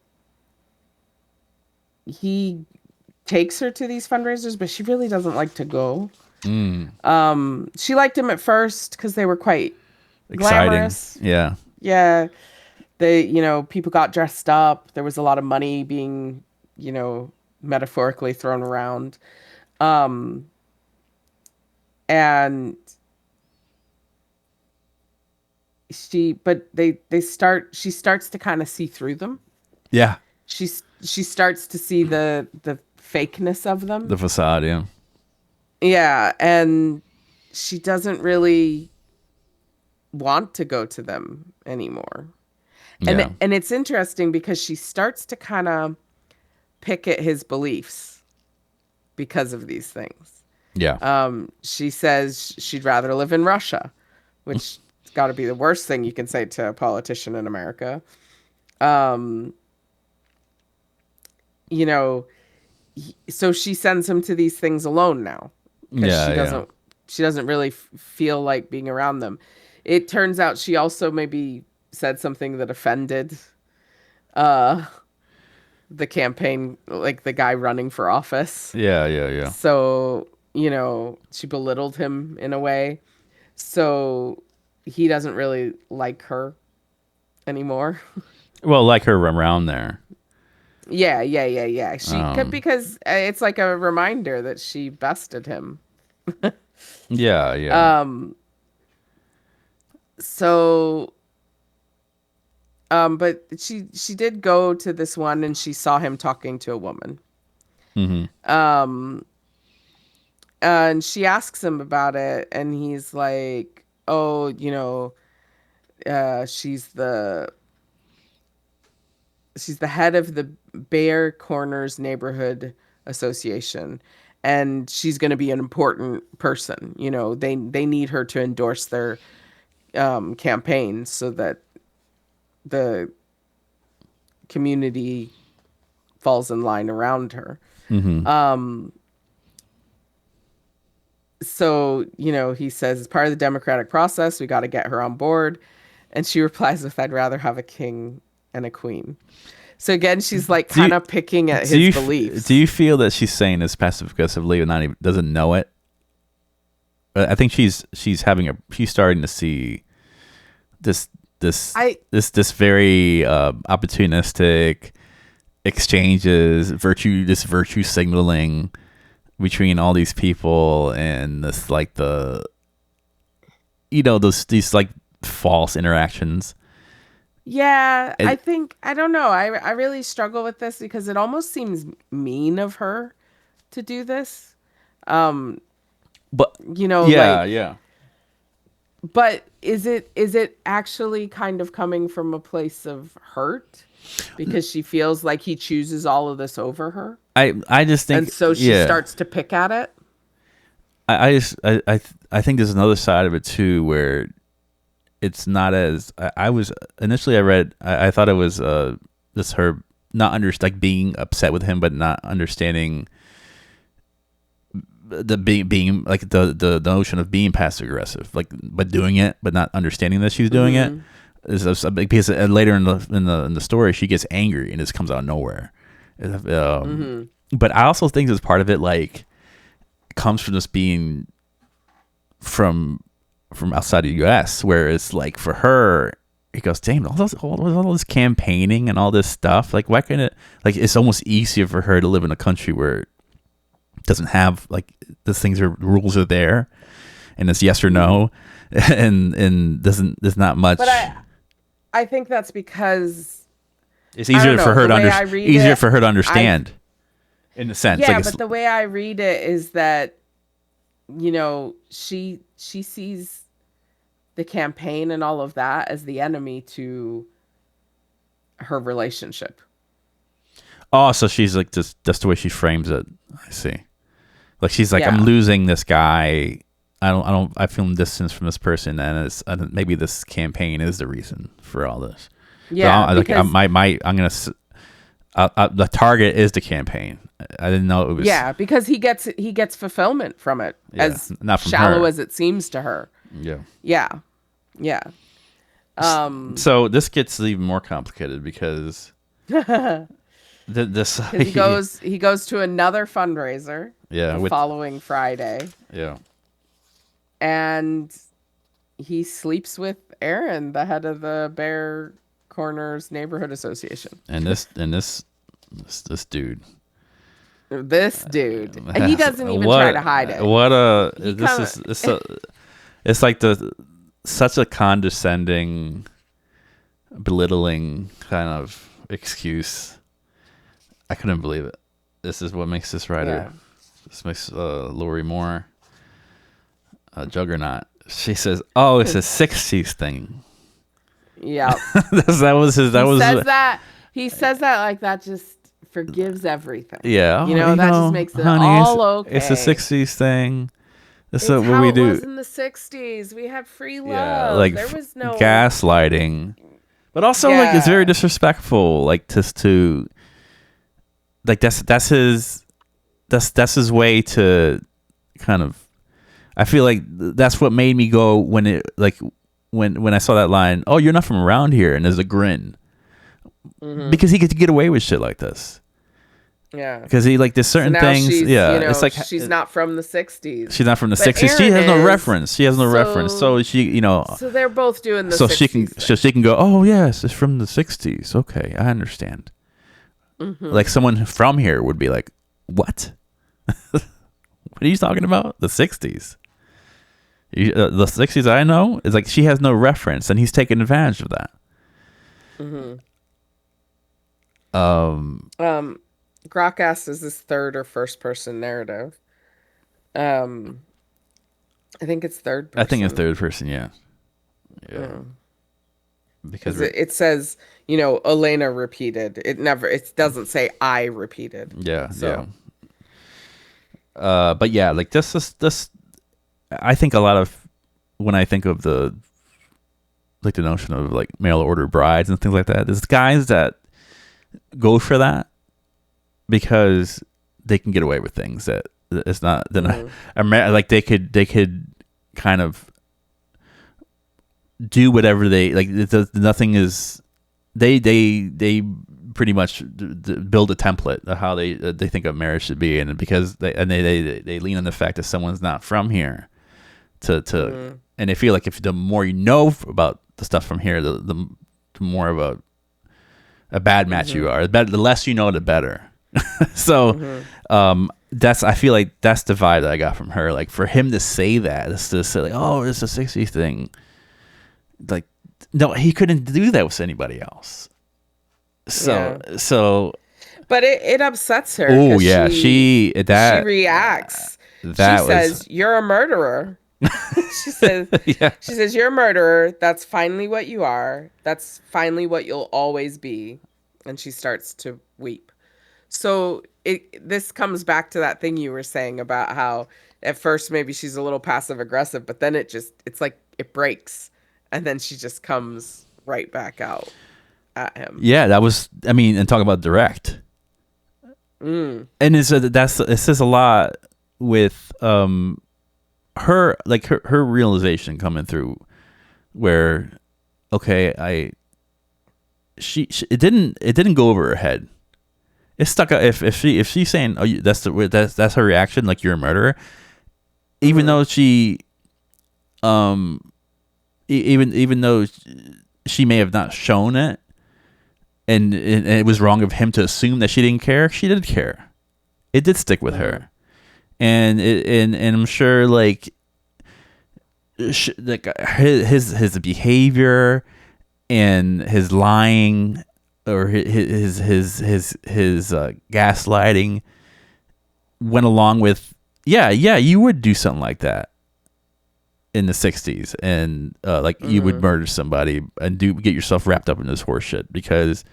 takes her to these fundraisers, but she really doesn't like to go. Mm, She liked him at first because they were quite exciting, glamorous. yeah, Yeah, people got dressed up. There was a lot of money being, you know, metaphorically thrown around. Um, and but she starts to kind of see through them. yeah, She starts to see the fakeness of the them. facade, yeah, Yeah, and she doesn't really want to go to them anymore. yeah, And it's interesting because she starts to kind of pick at his beliefs because of these things. yeah, She says she'd rather live in Russia, which has got to be the worst thing you can say to a politician in America. Um, you know, so she sends him to these things alone now because yeah, yeah, she doesn't really feel like being around them. It turns out she also maybe said something that offended uh the campaign, like the guy running for office. yeah, yeah, yeah. So, she belittled him in a way. So he doesn't really like her anymore. Well, like her around there. Yeah. Um, Because it's like a reminder that she bested him. yeah, yeah. Um, so but she did go to this one and she saw him talking to a woman. Hmm. Um, and she asks him about it, and he's like, "Oh, she's the head of the Bear Corners Neighborhood Association, and she's going to be an important person. They need her to endorse their campaign so that the community falls in line around her." Hmm. Um, so, he says, "As part of the democratic process, we got to get her on board." And she replies with, "I'd rather have a king and a queen." So again, she's like Do you kind of picking at do his you do beliefs. you feel that she's saying this passive aggressively and not even doesn't know it? I think she's starting to see this this I this very opportunistic exchanges, virtue signaling between all these people, and this like these like false interactions. Yeah, I It, think I don't know. I really struggle with this because it almost seems mean of her to do this. Um, but like, yeah. but is it actually kind of coming from a place of hurt because she feels like he chooses all of this over her, I just and think so she yeah. starts to pick at it? I think there's another side of it too where it's not as I was initially. I thought it was this her not like being upset with him, but not understanding the being like the notion of being passive aggressive, like but doing it, but not understanding that she's doing it. Mm-hmm. Is a big piece. Later in the story, she gets angry and this comes out of nowhere. Mm-hmm. But I also think as part of it, like comes from this being from outside the U.S., where it's like for her, it goes, damn, all this campaigning and all this stuff. Like, why can't it? Like, it's almost easier for her to live in a country where it doesn't have like rules are there, and it's yes or no, and there's not much. But I think that's because It's I don't easier for know, her the to way I read easier it, for her to I understand in a sense. Like yeah, it's but the way I read it is that she sees the campaign and all of that as the enemy to her relationship. oh, so she's like just that's the way she frames it. I see. Like she's like, I'm Yeah. losing this guy. I feel distance from this person, and it's maybe this campaign is the reason for all this. So Yeah, because I'm gonna the target is the campaign. I didn't know it was. yeah, because he gets fulfillment from it, Yeah, as not from shallow her. as it seems to her. Yeah. Yeah. Yeah. Um So this gets even more complicated because because this he goes to another fundraiser yeah the with following Friday, yeah and he sleeps with Aaron, the head of the Bear Corners Neighborhood Association. and this dude. This dude, and he doesn't even try to hide it. What a He this kind is of it's like the such a condescending, belittling kind of excuse. I couldn't believe it. This is what makes this writer. yeah. This makes Lorrie Moore a juggernaut. She says, "Oh, it's a '60s thing." Yeah. that was his. That He was says that. He says that like that just forgives everything. yeah. That just makes it honey, all it's a okay. '60s thing. That's It's what how we it do. was in the 60s. We had free Yeah, love. like There was no gaslighting, but also like it's very Yeah. disrespectful. Like just to like that's his way to kind of. I feel like that's what made me go when it like when I saw that line. Oh, you're not from around here, and there's a grin Hmm. because he gets to get away with shit like this. Yeah. because he like there's So certain now things. she's, Yeah, it's like she's not from the 60s. she's not from the But '60s. She Aaron has no is. reference. She has no reference. So So so they're both doing the so she can 60s so thing. she can go. Oh yes, it's from the '60s. Okay, I understand. Hmm. Like someone from here would be like, what? What are you talking about? The '60s. The '60s I know is like she has no reference, and he's taking advantage of that. Hmm. Um, Um, Grok asks, is this third or first person narrative? Um, I think it's third I think it's person. third person. Yeah, yeah, because Because it says, Elena repeated. It doesn't say I repeated. yeah, yeah. So, But yeah, like this. I think a lot of when I think of the notion of like mail order brides and things like that, there's guys that go for that because they can get away with things that it's not then mm, like they could kind of do whatever they like. Nothing is they pretty much build a template of how they think of marriage should be, and because they lean on the fact that someone's not from here to mm, and they feel like if the more you know about the stuff from here, the more of a bad match you mm-hmm, are. The less you know, the better. So mm-hmm, that's I feel like that's the vibe that I got from her. Like for him to say that, is to say like, oh, it's a '60s thing. Like, no, he couldn't do that with anybody else. So yeah. so But it upsets her oh because yeah, she reacts. She that was says, "You're a murderer." She says, yeah. "You're a murderer. That's finally what you are. That's finally what you'll always be." And she starts to weep. So this comes back to that thing you were saying about how at first maybe she's a little passive aggressive, but then it's like it breaks, and then she just comes right back out at him. Yeah, that was. I mean, and talk about direct. Mm, And it says a lot with her like her realization coming through where okay she it didn't go over her head. It stuck out if she's saying oh that's her reaction like you're a murderer, even mm-hmm, though she even though she may have not shown it, and it was wrong of him to assume that she didn't care. She did care. It did stick with mm-hmm, her, and I'm sure like his behavior and his lying or his gaslighting went along with yeah you would do something like that in the '60s and like you would mm-hmm, murder somebody and get yourself wrapped up in this horse shit because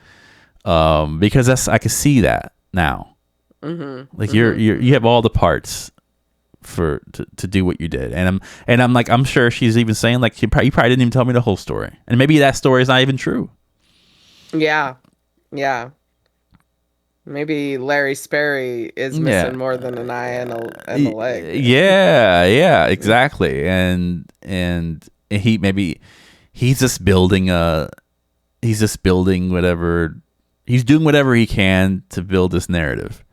that's I can see that now mm-hmm, like mm-hmm. you have all the parts to do what you did and I'm like I'm sure she's even saying like you probably didn't even tell me the whole story and maybe that story is not even true. Yeah, yeah. Maybe Larry Sperry is Yeah. missing more than an eye and a leg. Yeah, exactly. And he maybe he's just building whatever he's doing whatever he can to build this narrative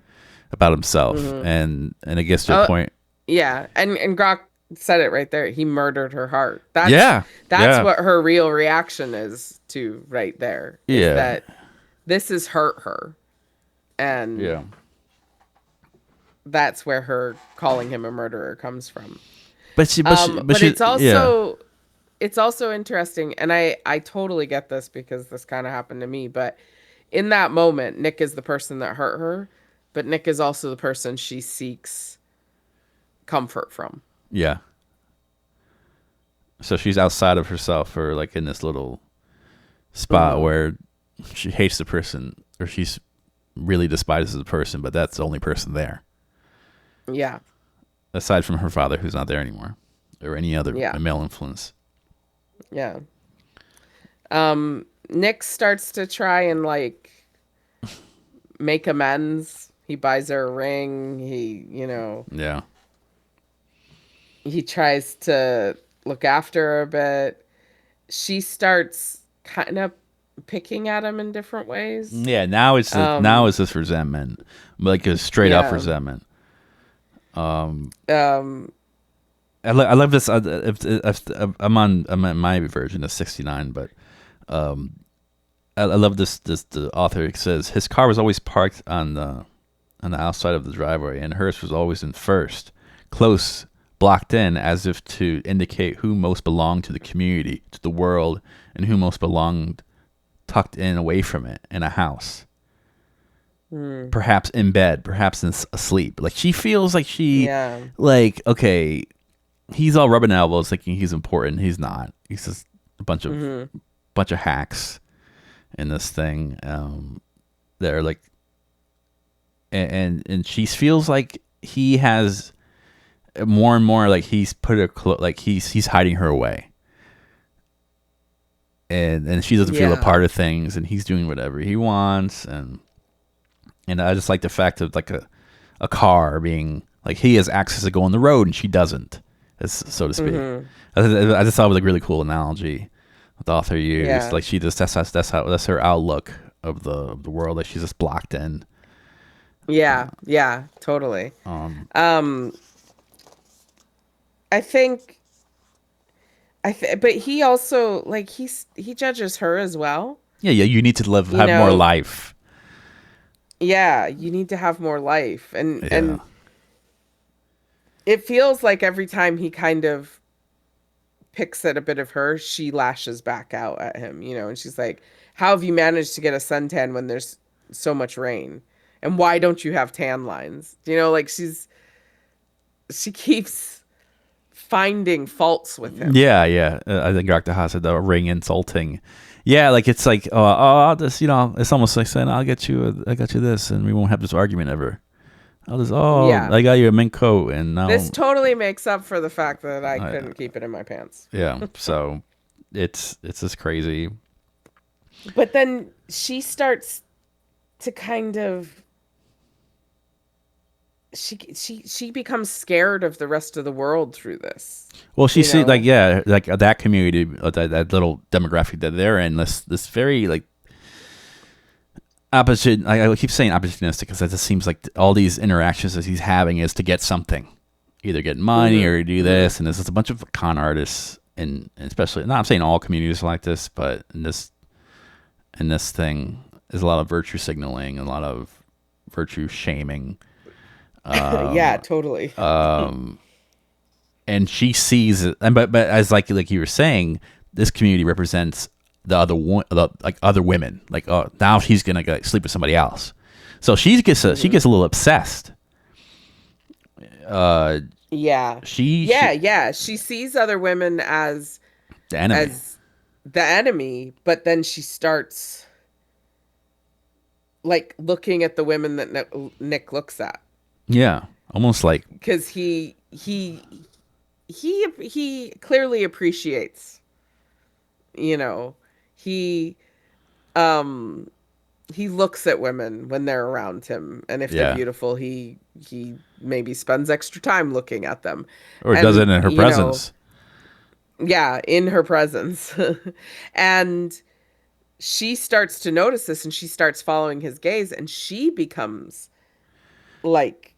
about himself Hmm. and it gets to a Oh, point. yeah, and Grok said it right there. He murdered her heart. Yeah. That's Yeah. what her real reaction is to right there. Is Yeah. that this has hurt her, and Yeah. that's where her calling him a murderer comes from. But But she yeah. it's also interesting, and I totally get this because this kind of happened to me. But in that moment, Nick is the person that hurt her, but Nick is also the person she seeks comfort from. Yeah. So she's outside of herself or like in this little spot Hmm. where she hates the person or she's really despises the person, but that's the only person there Yeah, aside from her father who's not there anymore or any other yeah, male influence. yeah. Nick starts to try and like make amends. He buys her a ring. Yeah. He tries to look after her a bit. She starts kind of picking at him in different ways. Yeah, now Um, it's this resentment, like a straight up yeah. resentment. Um, Um, I love this. If I'm on my version of 69, but um, I love this. The author says his car was always parked on the outside of the driveway, and hers was always in first, close, blocked in, as if to indicate who most belonged to the community, to the world, and who most belonged tucked in away from it in a house. hmm, Perhaps in bed, perhaps asleep. Like she feels like yeah. okay, he's all rubbing elbows, thinking he's important. He's not. He's just a Hmm. bunch of hacks in this thing. That are like, and she feels like he has more and more like he's put her like he's hiding her away, and she doesn't feel a Yeah. part of things, and he's doing whatever he wants, and I just like the fact of like a car being like he has access to go on the road and she doesn't, so to speak. Hmm. I just thought it was a really cool analogy the author used. Yeah. Like she just that's her outlook of the world. Like she's just blocked in. Yeah. Yeah. Totally. Um, Um, I think but he also like he judges her as well. yeah. You need to You have more know, life. yeah, you need to have more life. Yeah, And it feels like every time he kind of picks at a bit of her, she lashes back out at him, and she's like, "How have you managed to get a suntan when there's so much rain? And why don't you have tan lines?" Like she keeps finding faults with him. yeah. I think Dr. Haas said the ring insulting. Yeah, like it's like I'll just it's almost like saying I got you this, and we won't have this argument ever. I'll just Yeah. I got you a mink coat, and This now totally makes up for the fact that I I, couldn't keep it in my pants. yeah. So it's just crazy. But then she starts to kind of she becomes scared of the rest of the world through this. Well, she You see like know? yeah, like that community, that little demographic that they're in. This very like opposite. I keep saying opportunistic because it just seems like all these interactions that he's having is to get something, either get money Mhm. or do Mhm. this, and there's just a bunch of con artists, and especially not I'm saying all communities are like this, but in this thing is a lot of virtue signaling, a lot of virtue shaming. Yeah, Um, totally. um, and she sees it, and but as like you were saying, this community represents like other women. Like now she's gonna go sleep with somebody else, so she Mhm. gets a little obsessed. Uh, Yeah. she Yeah, yeah. She sees other women the enemy. as the enemy, but then she starts like looking at the women that Nick looks at Yeah, almost like because he clearly appreciates, you know, he um he looks at women when they're around him, and if they're yeah, beautiful, he maybe spends extra time looking at them. or does it And in her presence. yeah, in her presence. And she starts to notice this, and she starts following his gaze, and she becomes like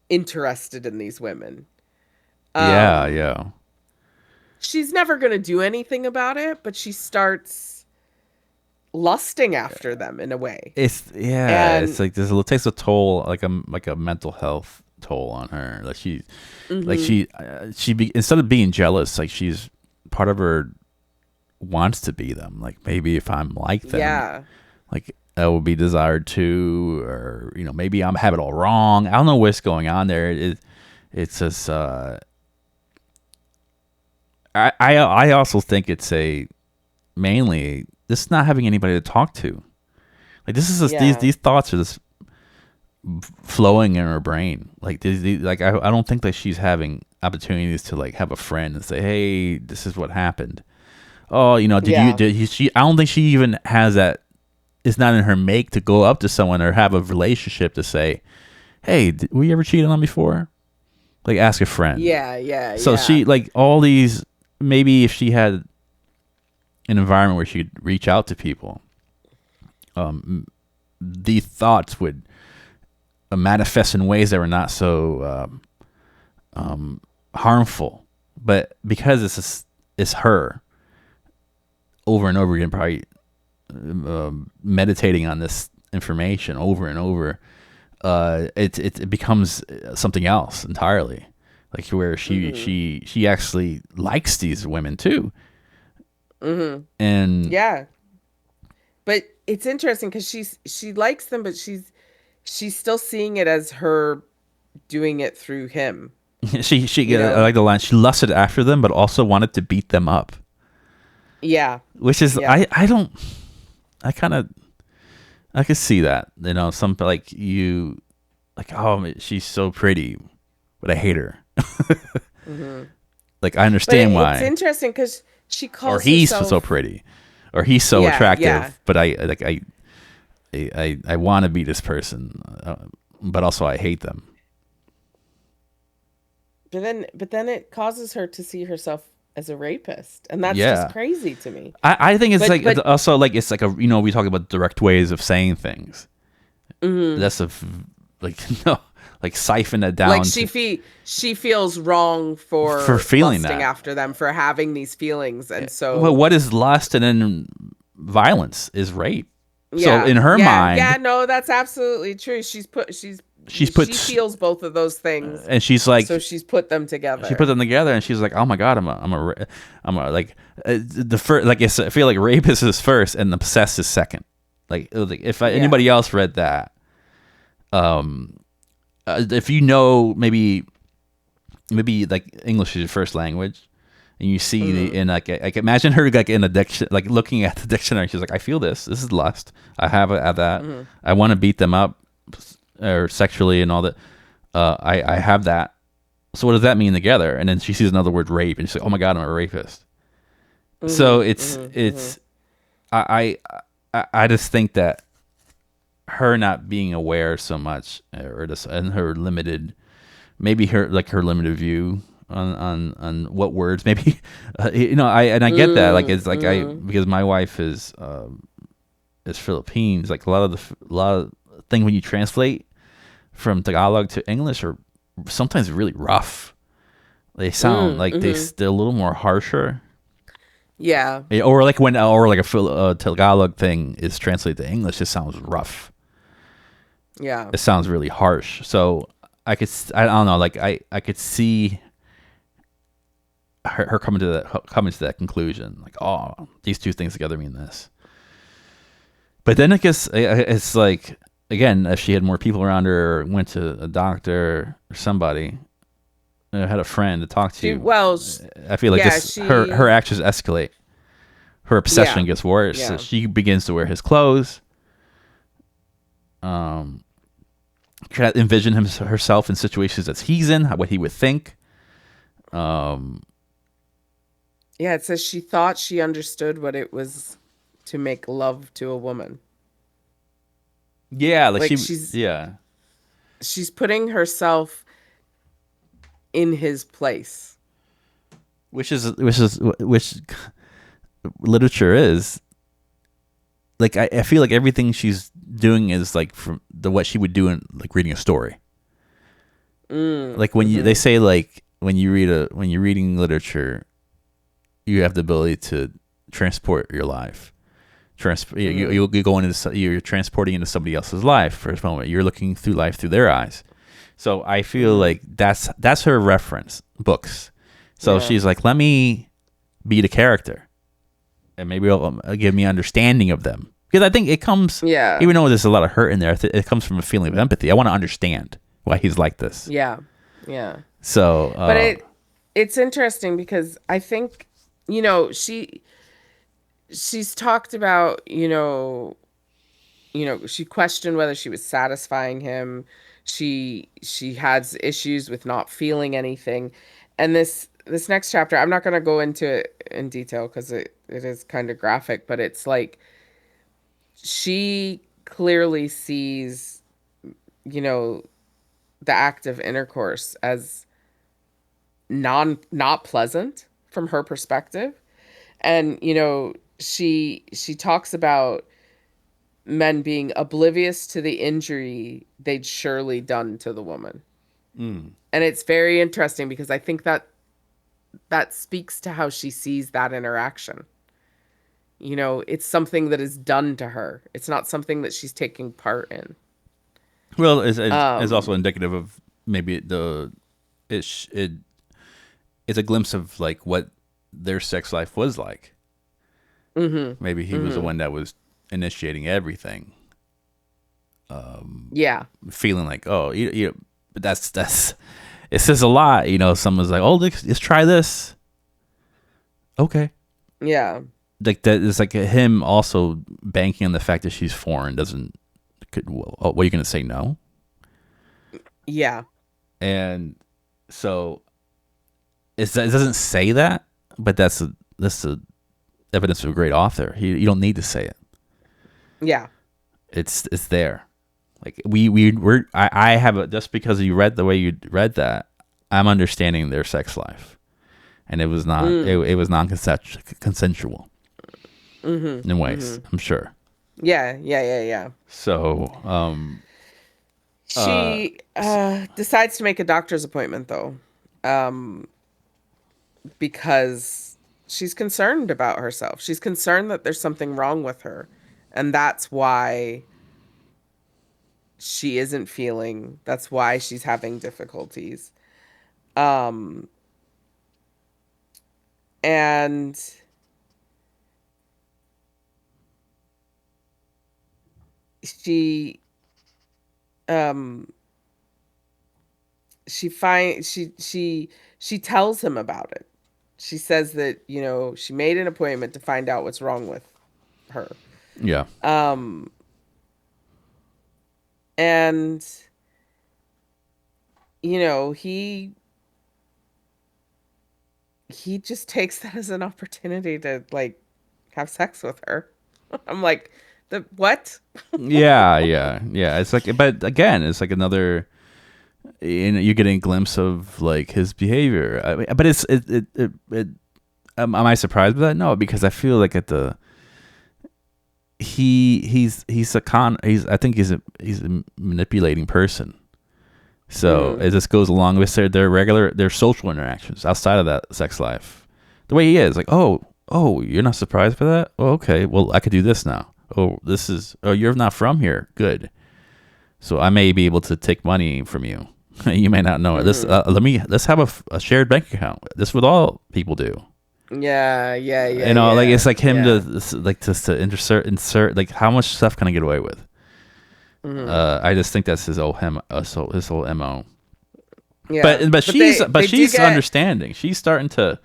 interested in these women. Yeah, Um yeah. she's never going to do anything about it, but she starts lusting after them in a way. It's And like it takes a toll, like a mental health toll on her. mhm, instead of being jealous, like she's part of her wants to be them. Like maybe if I'm like them, yeah. like I will be desired too, or maybe I'm have it all wrong. I don't know what's going on there. It's just I also think it's a mainly this not having anybody to talk to. Like this is just Yeah. these thoughts are just flowing in her brain. Like like I don't think that she's having opportunities to like have a friend and say, hey, this is what happened. Oh, Yeah. she? I don't think she even has that. It's not in her make to go up to someone or have a relationship to say, hey, were you ever cheated on before? Like ask a friend. Yeah, yeah, So yeah. she like all these. Maybe if she had an environment where she could reach out to people, these thoughts would manifest in ways that were not so harmful. But because it's her over and over again, probably meditating on this information over and over, it becomes something else entirely. Like where she actually likes these women too, and Yeah. But it's interesting because she likes them, but she's still seeing it as her doing it through him, she you I know? like the line. She lusted after them, but also wanted to beat them up, Yeah. which is Yeah. I don't I kind of I could see that, some like you like, oh, she's so pretty, but I hate her. Hmm. Like I But understand it's why, interesting because she or calls he's so herself, pretty, or he's so yeah, yeah. attractive, but I want to be this person, but also I hate them. But then it causes her to see herself as a rapist, and that's just Yeah, crazy to me. I think it's But like but also like it's like we talk about direct ways of saying things. mhm. That's like no, like siphon it Like down to she feels wrong for for feeling lusting that. after them, for having these feelings, and Well, so what is lust and then violence is rape. So yeah, in her yeah, yeah. mind, No, that's absolutely true. she's put She feels both of those things, and she's so like she's put them she put together. them together and she's like, oh my god, I'm a like the first, like I feel like rapist is first and the possessed is second. Like, it was like if Yeah. anybody else read that, um, if maybe like English is your first language, and you see the Hmm. in like imagine her like in a diction, like looking at the dictionary. She's like, I feel this. This is lust. I have it at that. Hmm. I want to beat them up or sexually and all that. I have that. So what does that mean together? And then she sees another word, rape, and she's like, oh my god, I'm a rapist. So Hmm. Hmm. Hmm. it's I just think that her not being aware so much, or just and her limited, maybe her limited view on what words maybe, I get that, like it's like I Hmm. because my wife is Philippines, like a lot of thing when you translate from Tagalog to English are sometimes really rough. They sound Hmm. like Hmm. they're a little more harsher. Yeah. Or like when or like a Tagalog thing is translated to English, it sounds rough. Yeah. It sounds really harsh. So I don't know, like I could see her coming to that conclusion, like, oh, these two things together mean this. But then I guess it's like, again, if she had more people around her, or went to a doctor or somebody, had a friend to talk She to, well, I feel like yeah, just her she actions escalate. Her obsession yeah. gets worse. So Yeah. she begins to wear his clothes. Um, try to envision herself in situations that he's in, what he would think. Um, Yeah, it says she thought she understood what it was to make love to a woman. yeah, like Like yeah, she's putting herself in his place. which literature is. Like I feel like everything she's doing is like from the what she would do in like reading a story. Mm, Like when they mm-hmm. say like when you're reading literature, you have the ability to transport your life. Mm-hmm. You go into you're transporting into somebody else's life for a moment. You're looking through life through their eyes. So I feel Mm-hmm. like that's her reference books. So Yeah. she's like, let me be the character, and maybe it'll give me understanding of them, because I think it comes, Yeah. even though there's a lot of hurt in there, it comes from a feeling of empathy. I want to understand why he's like this. Yeah. Yeah. So But it's interesting because I think, she's talked about, she questioned whether she was satisfying him. She has issues with not feeling anything. And this next chapter, I'm not going to go into it in detail because it is kind of graphic, but it's like she clearly sees, you know, the act of intercourse as not pleasant from her perspective. And she talks about men being oblivious to the injury they'd surely done to the woman. Mm. And it's very interesting because I think that that speaks to how she sees that interaction. You know, it's something that is done to her. It's not something that she's taking part in. Well, it's also Um, indicative of maybe it it's a glimpse of like what their sex life was like. mhm. Maybe he was the Mhm. one that was initiating everything, Yeah. feeling like, oh, but that's it says a lot. Someone's like, oh, let's try this. Okay, Yeah. like that is like him also banking on the fact that she's foreign doesn't. Well, what are you gonna say? No. Yeah. And so it doesn't say that, but that's a evidence of a great author. You don't need to say it. Yeah. It's there. Like I have a, just because you read the way you read that, I'm understanding their sex life, and Mm. it was non consensual Mhm. in ways. Mhm. I'm sure. Yeah. Yeah. Yeah. Yeah. So uh She decides to make a doctor's appointment though, um, because she's concerned about herself. She's concerned that there's something wrong with her, and that's why she isn't feeling. That's why she's having difficulties. Um, and she um she tells him about it. She says that, you know, she made an appointment to find out what's wrong with her. yeah. Um and you know, he just takes that as an opportunity to like have sex with her. I'm like, the what? Yeah. It's like, but again, it's like another. You're getting a glimpse of like his behavior. I mean, but am I surprised by that? No, because I feel like at the he's a con. I think he's a manipulating person. So Mhm. it just goes along with their social interactions outside of that sex life. The way he is, like, oh, you're not surprised by that? Oh, okay, well, I could do this now. Oh, you're not from here. Good. So I may be able to take money from you. You may not know it. This Mhm. let's have a shared bank account. This is what all people do. Yeah, yeah, yeah, Like yeah. it's like him Yeah. like just to insert like how much stuff can I get away with? Mhm. I just think that's his whole mo. Yeah. But But they do she's get understanding. She's starting to.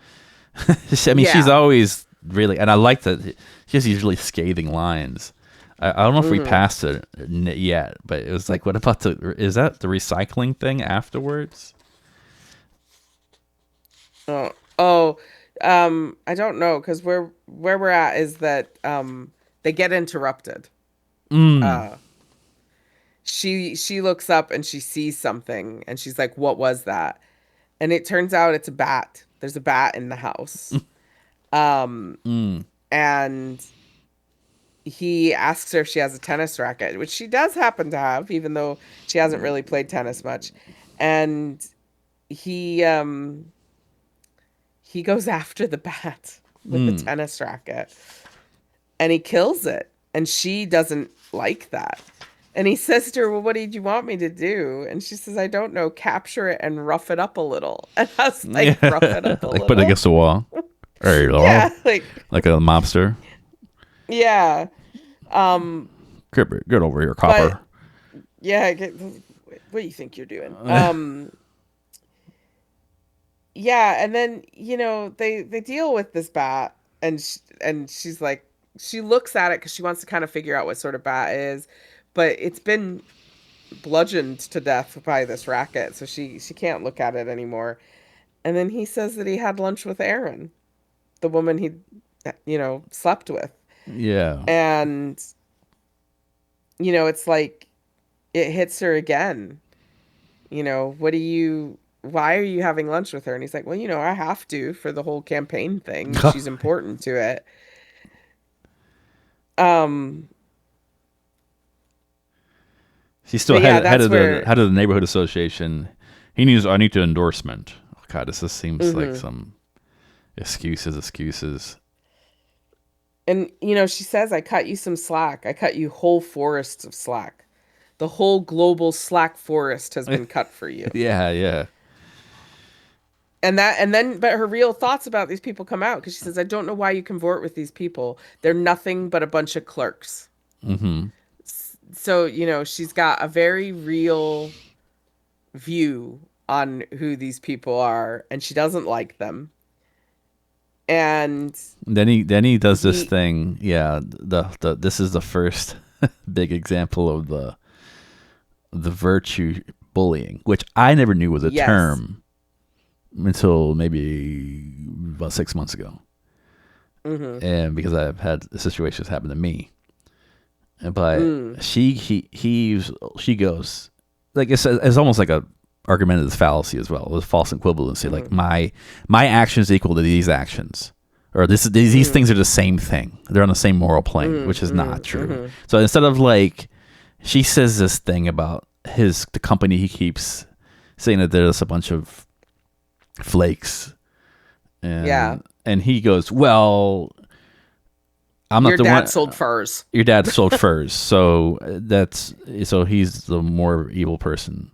I mean, she's yeah. always really, and I like that she has these really scathing lines. I don't know if we Mhm. passed it yet, but it was like, what about is that the recycling thing afterwards? Oh, oh, I don't know because where we're at is that they get interrupted. Mm, Uh, she looks up and she sees something and she's like, "What was that?" And it turns out it's a bat. There's a bat in the house. Um, mm, and he asks her if she has a tennis racket, which she does happen to have, even though she hasn't really played tennis much. And he he goes after the bat with the mm. tennis racket and he kills it. And she doesn't like that. And he says to her, "Well, what did you want me to do?" And she says, "I don't know, capture it and rough it up a little." And I was like, rough it Yeah, up a like put it little? against the wall. Hey, Yeah, Laurel, like, like a mobster. yeah. Um, Get over here, but copper. yeah, what do you think you're doing? Yeah, and then, you know, they deal with this bat and she's like she looks at it because she wants to kind of figure out what sort of bat it is, but it's been bludgeoned to death by this racket, so she can't look at it anymore. And then he says that he had lunch with Erin, the woman he, you know, slept with. Yeah. And, you know, it's like it hits her again. You know, why are you having lunch with her? And he's like, well, you know, I have to for the whole campaign thing. She's important to it. Um, She's still But yeah, that's where. head of the neighborhood association. He needs I need to endorsement. Oh, God, this just seems like Hmm. some excuses. And she says, "I cut you some slack. I cut you whole forests of slack. The whole global slack forest has been cut for you." Yeah, yeah. But her real thoughts about these people come out because she says, "I don't know why you cavort with these people. They're nothing but a bunch of clerks." Mm-hmm. So, she's got a very real view on who these people are, and she doesn't like them. And Then he does this he, thing. Yeah, the this is the first big example of the virtue bullying, which I never knew was a yes. term until maybe about 6 months ago, Mm-hmm. and because I've had situations happen to me. But Mm. she goes like it's almost like a argumentative fallacy as well, with false equivalency. Mm-hmm. Like my actions equal to these actions, or these Mm-hmm. things are the same thing. They're on the same moral plane, which is not Mm-hmm. true. Mm-hmm. So instead of like, she says this thing about the company he keeps, saying that there's a bunch of flakes, Yeah. and he goes, well, I'm not Your the one. dad sold furs. Your dad sold furs, so he's the more evil person.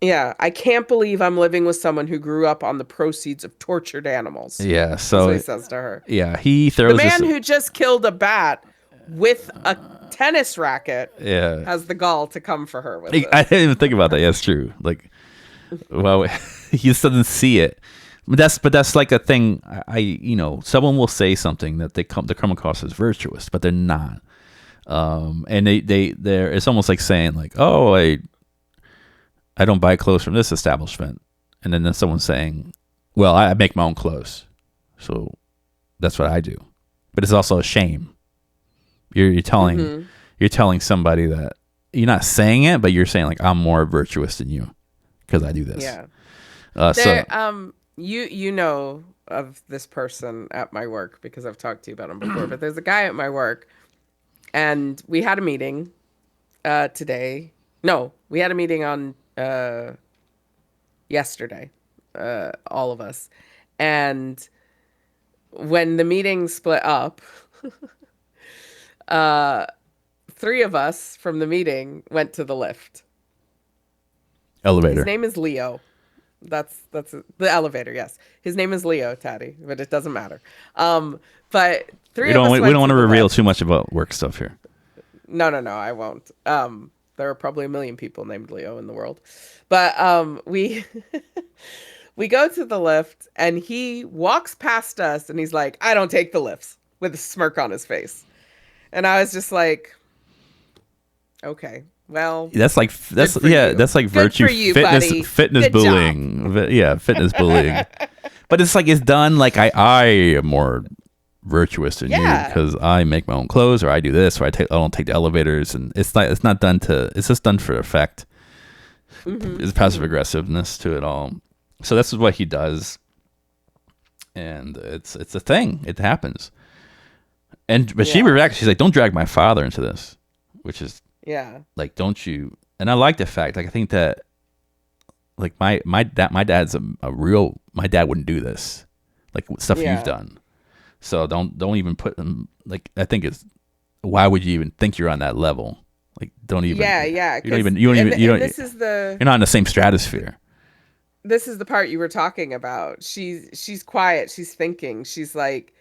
Yeah. I can't believe I'm living with someone who grew up on the proceeds of tortured animals, Yeah, is what he so says to her. yeah, he The throws this. man who just killed a bat with a tennis racket Yeah, has the gall to come for her with I this. didn't even think about that. Yeah, it's true. Like, well, he just doesn't see it. But that's like a thing. Someone will say something that they come across as virtuous, but they're not. And they're it's almost like saying like, oh, I don't buy clothes from this establishment, and then there's someone saying, well, I make my own clothes, so that's what I do. But it's also a shame. You're telling Mm-hmm. you're telling somebody that you're not saying it, but you're saying like, I'm more virtuous than you because I do this. Yeah. So There, you know of this person at my work because I've talked to you about him before, but there's a guy at my work, and we had a meeting today. No, we had a meeting on yesterday, all of us. And when the meeting split up, three of us from the meeting went to the lift. His elevator. name is Leo. The elevator. Yes, his name is Leo, Taddy, but it doesn't matter. But We three of don't us we went don't want to to the reveal lift. too much about work stuff here. No, no, no, I won't. There are probably a million people named Leo in the world, but we we go to the lift, and he walks past us, and he's like, "I don't take the lifts," with a smirk on his face, and I was just like, "Okay, well, good for you. That's like Good virtue for you, buddy. fitness Good job." bullying. Yeah, fitness bullying. But it's like it's done like I am more virtuous than you Yeah. because I make my own clothes, or I do this, or I don't take the elevators, and it's not done to, it's just done for effect. Mm-hmm. There's passive Mm-hmm. aggressiveness to it all. So this is what he does, and it's a thing. It happens. But she Yeah. reacts. She's like, "Don't drag my father into this," which is Yeah. like, "Don't you?" And I like the fact. Like, I think that like my dad's a real. My dad wouldn't do this, like stuff you've Yeah. done. So don't even put them. Like, I think it's, why would you even think you're on that level? Like, don't even. Yeah. Yeah. You don't 'Cause even. You don't even. You and don't. this is You're not in the same stratosphere. the part you were talking about. She's quiet. She's thinking. She's like,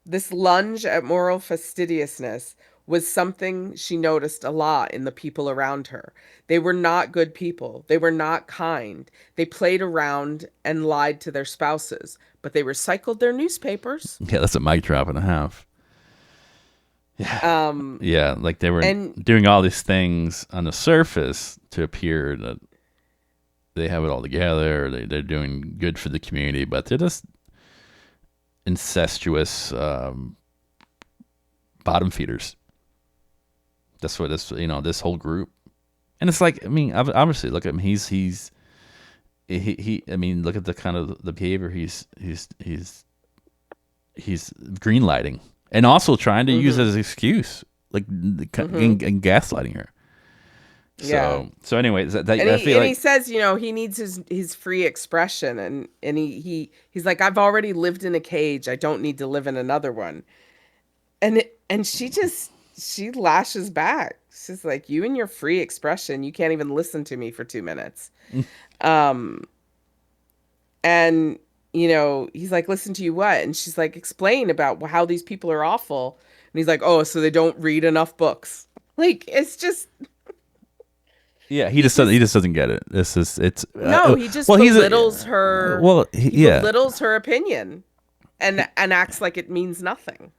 this lunge at moral fastidiousness was something she noticed a lot in the people around her. They were not good people. They were not kind. They played around and lied to their spouses, but they recycled their newspapers. Yeah, that's a mic drop and a half. Yeah. Um, Yeah, like they were and doing all these things on the surface to appear that they have it all together. They're doing good for the community, but they're just incestuous bottom feeders. That's what this whole group. And it's like, I mean, obviously, look at him. I mean, look at the kind of the behavior he's green lighting, and also trying to use mhm, as an excuse, like mhm. and gaslighting her. Yeah. So anyways, And I he feel and he like says, he needs his free expression, and he's like, I've already lived in a cage. I don't need to live in another one. And she lashes back. She's like, you and your free expression, you can't even listen to me for 2 minutes. Um, and he's like, listen to you what? And she's like, explain about how these people are awful. And he's like, oh, so they don't read enough books. Like, it's just yeah, he he just just doesn't get it. This is it's no, he just well he's belittles a her. well He yeah belittles her opinion and acts like it means nothing.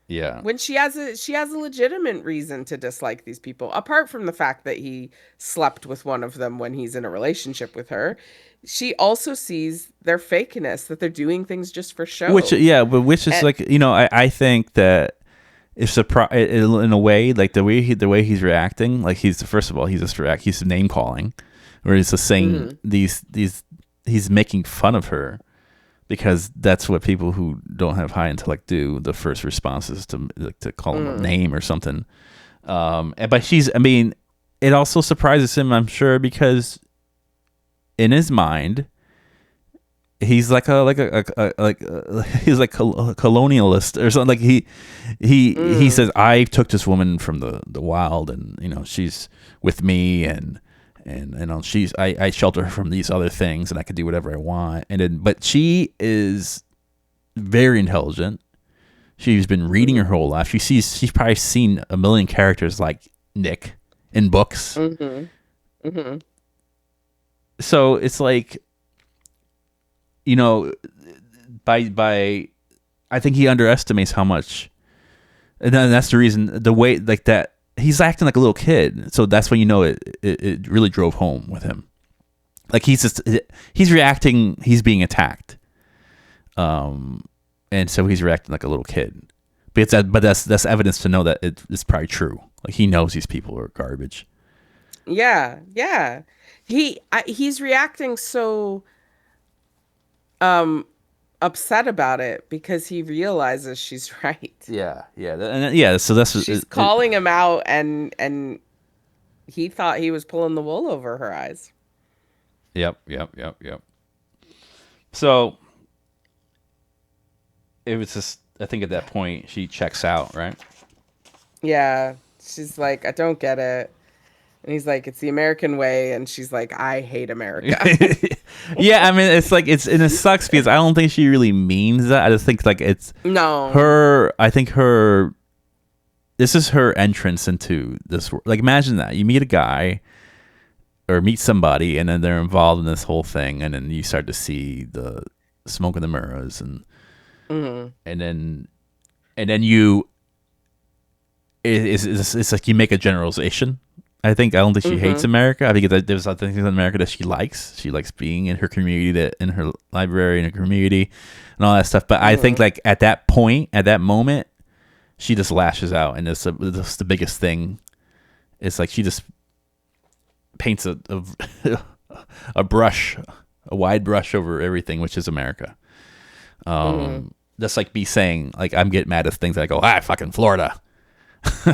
yeah When she has a legitimate reason to dislike these people, apart from the fact that he slept with one of them when he's in a relationship with her. She also sees their fakeness, that they're doing things just for which show. yeah but which is And like I think that if surprise in a way like the way he's reacting like he's first of all he's name calling or he's just saying mhm, these he's making fun of her because that's what people who don't have high intellect do. The first response is to like to call him a mhm, name or something. But I mean, it also surprises him, I'm sure, because in his mind, he's like he's like a colonialist or something. Like he mm, says, I took this woman from the wild, and she's with me, and she's I shelter her from these other things, and I can do whatever I want. And then, but she is very intelligent. She's been reading her mhm, whole life. She's probably seen a million characters like Nick in books. mhm, mhm, So it's like, you know, by I think he underestimates how much, and then that's the reason the way like that he's acting like a little kid. So that's when it really drove home with him. Like he's reacting. He's being attacked. Um, and so he's reacting like a little kid. But that's evidence to know that it's probably true. Like he knows these people are garbage. yeah, yeah. He's reacting so um upset about it because he realizes she's right. Yeah, yeah, and yeah. So that's She's it. calling him out, and he thought he was pulling the wool over her eyes. Yep, yep, yep, yep. So it was just. I think at that point she checks out, right? Yeah, she's like, I don't get it. And he's like, it's the American way. And she's like, I hate America. Yeah, I mean, it's like and it sucks because I don't think she really means that. I just think like it's No. her. I think her. This is her entrance into this world. Like, imagine that you meet a guy or meet somebody, and then they're involved in this whole thing, and then you start to see the smoke and the mirrors, Hmm. and then you. It's like you make a generalization. I don't think she hates Hmm. America. I think there's other things in America that she likes. She likes being in her community, in her library, in her community, and all that stuff. But I think Hmm. like at that point, at that moment, she just lashes out, and it's the biggest thing. It's like she just paints a brush, a wide brush over everything, which is America. Hmm. That's like me saying like I'm getting mad at things. That I go, fucking Florida.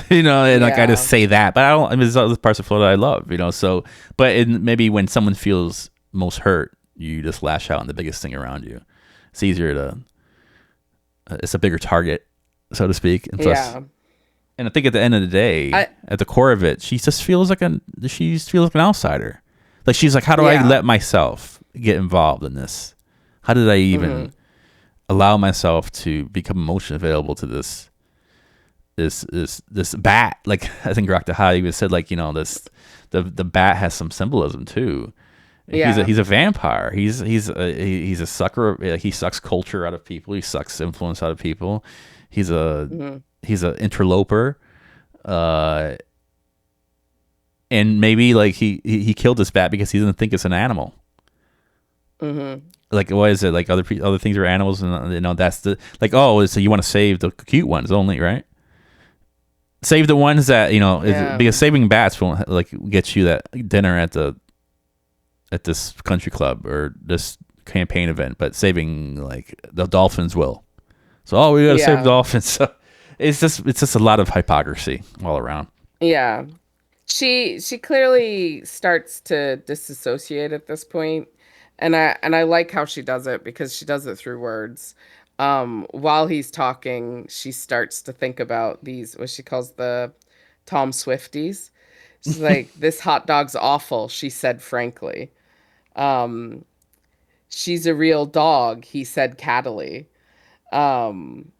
And like I just Yeah. say that, but I don't. I mean, there's other parts of Florida I love, So, but maybe when someone feels most hurt, you just lash out on the biggest thing around you. It's easier to. It's a bigger target, so to speak, and plus, Yeah. and I think at the end of the day, I, at the core of it, she feels like an outsider. Like she's like, how do I yeah. let myself get involved in this? How did I Hmm. even allow myself to become emotionally available to this bat? Like I think Dr. High even said, like this the bat has some symbolism too. Yeah. He's a vampire. He's a sucker. He sucks culture out of people. He sucks influence out of people. He's a Hmm. he's an interloper. Uh, and maybe like he killed this bat because he doesn't think it's an animal. Hmm. Like what is it? Like other things are animals, and that's the like. Oh, so you want to save the cute ones only, right? Save the ones that Yeah. because saving bats won't like get you that dinner at this country club or this campaign event, but saving like the dolphins will. So we gotta save the Yeah. dolphins. So it's just a lot of hypocrisy all around. Yeah. She clearly starts to disassociate at this point, and I like how she does it because she does it through words. While he's talking, she starts to think about these what she calls the Tom Swifties. She's like, "This hot dog's awful," she said frankly. Um, "She's a real dog," he said cattily. Um,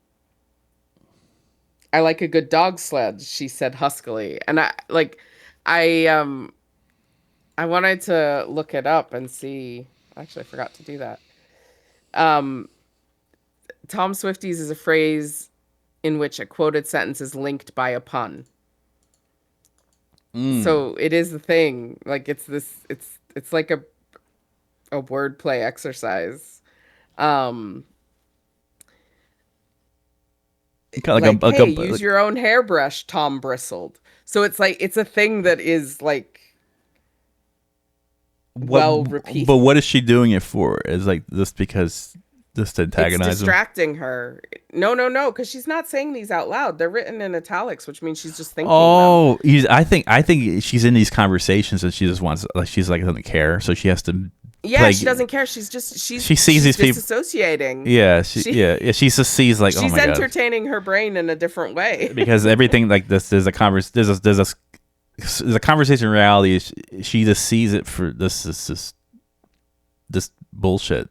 "I like a good dog sled," she said huskily. And I I wanted to look it up and see. Actually, I forgot to do that. Um, Tom Swifties is a phrase in which a quoted sentence is linked by a pun. Mm. So it is the thing. Like it's like a wordplay exercise. Um, Kind of like, like hey, a use like, your own hairbrush, Tom bristled. So it's like it's a thing that is like what? well But repeated. what is she doing it for? Is like just because just to It's antagonize him? distracting her. No, no, no, because she's not saying these out loud. They're written in italics, which means she's just thinking them. Oh, I think she's in these conversations and she just wants like she's like doesn't care, so she has to Yeah, like she doesn't care. She's just she's she sees she's these people. disassociating. Yeah, She she just sees like oh she's my god, entertaining her brain in a different way. because everything like this there's a conversation in reality. She just sees it for this bullshit.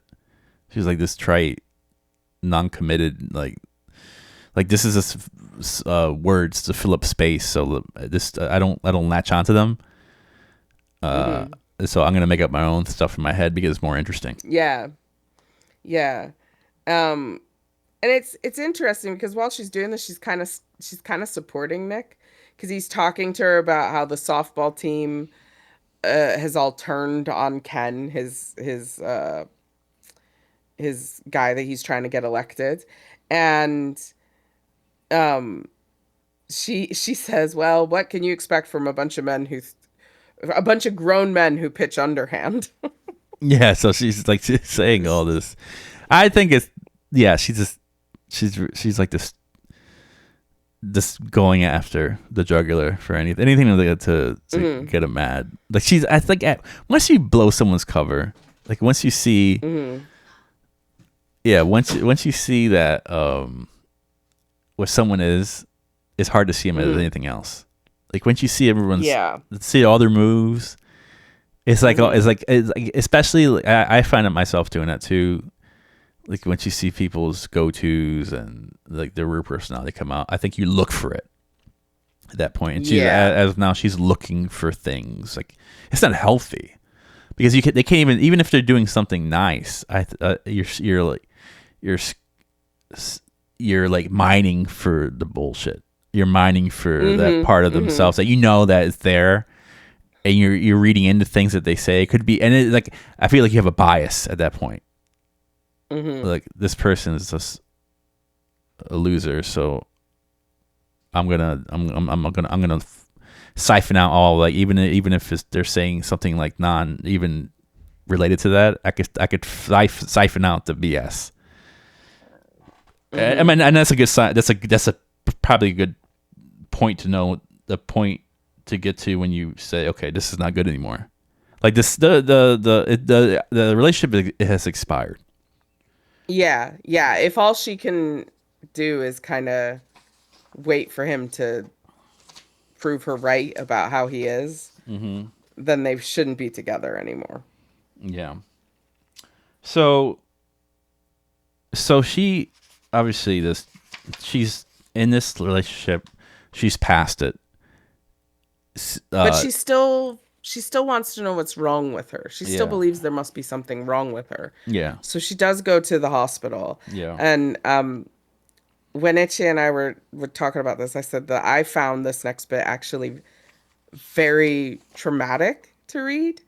She's like this trite, non-committed like this is just words to fill up space. So this I don't latch onto them. Uh, hmm so I'm gonna make up my own stuff in my head because it's more interesting. Yeah, yeah. Um, and it's interesting because while she's doing this, she's kind of supporting Nick because he's talking to her about how the softball team has all turned on Ken, his guy that he's trying to get elected, and um she says, "Well, what can you expect from a bunch of grown men who pitch underhand?" Yeah, so she's saying all this. I think it's yeah. She's like this going after the jugular for anything to hmm get him mad. Like she's I think once you blow someone's cover, like once you see hmm yeah once you see that what someone is, it's hard to see him as hmm anything else. Like once you see everyone's Yeah. see all their moves, hmm it's like especially like, I find it myself doing that too. Like once you see people's go tos and like their real personality come out, I think you look for it at that point. And she's Yeah. as now she's looking for things like it's not healthy because they can't even if they're doing something nice. You're like you're you're like mining for the bullshit. You're mining for that hmm part of hmm themselves that you know that is there, and you're reading into things that they say. It could be, and it, like I feel like you have a bias at that point. hmm Like this person is just a loser, so I'm gonna siphon out all like even if they're saying something like non even related to that, I could siphon out the BS. I hmm mean, and that's a good sign. That's a probably a good point to know the point to get to when you say, okay, this is not good anymore. Like this, the relationship it has expired. Yeah. Yeah. If all she can do is kind of wait for him to prove her right about how he is, Mm-hmm. then they shouldn't be together anymore. Yeah. So she obviously she's in this relationship. She's past it. But Uh, she still wants to know what's wrong with her. She still yeah, believes there must be something wrong with her. yeah, So she does go to the hospital. yeah. And when Itchy and I were talking about this, I said that I found this next bit actually very traumatic to read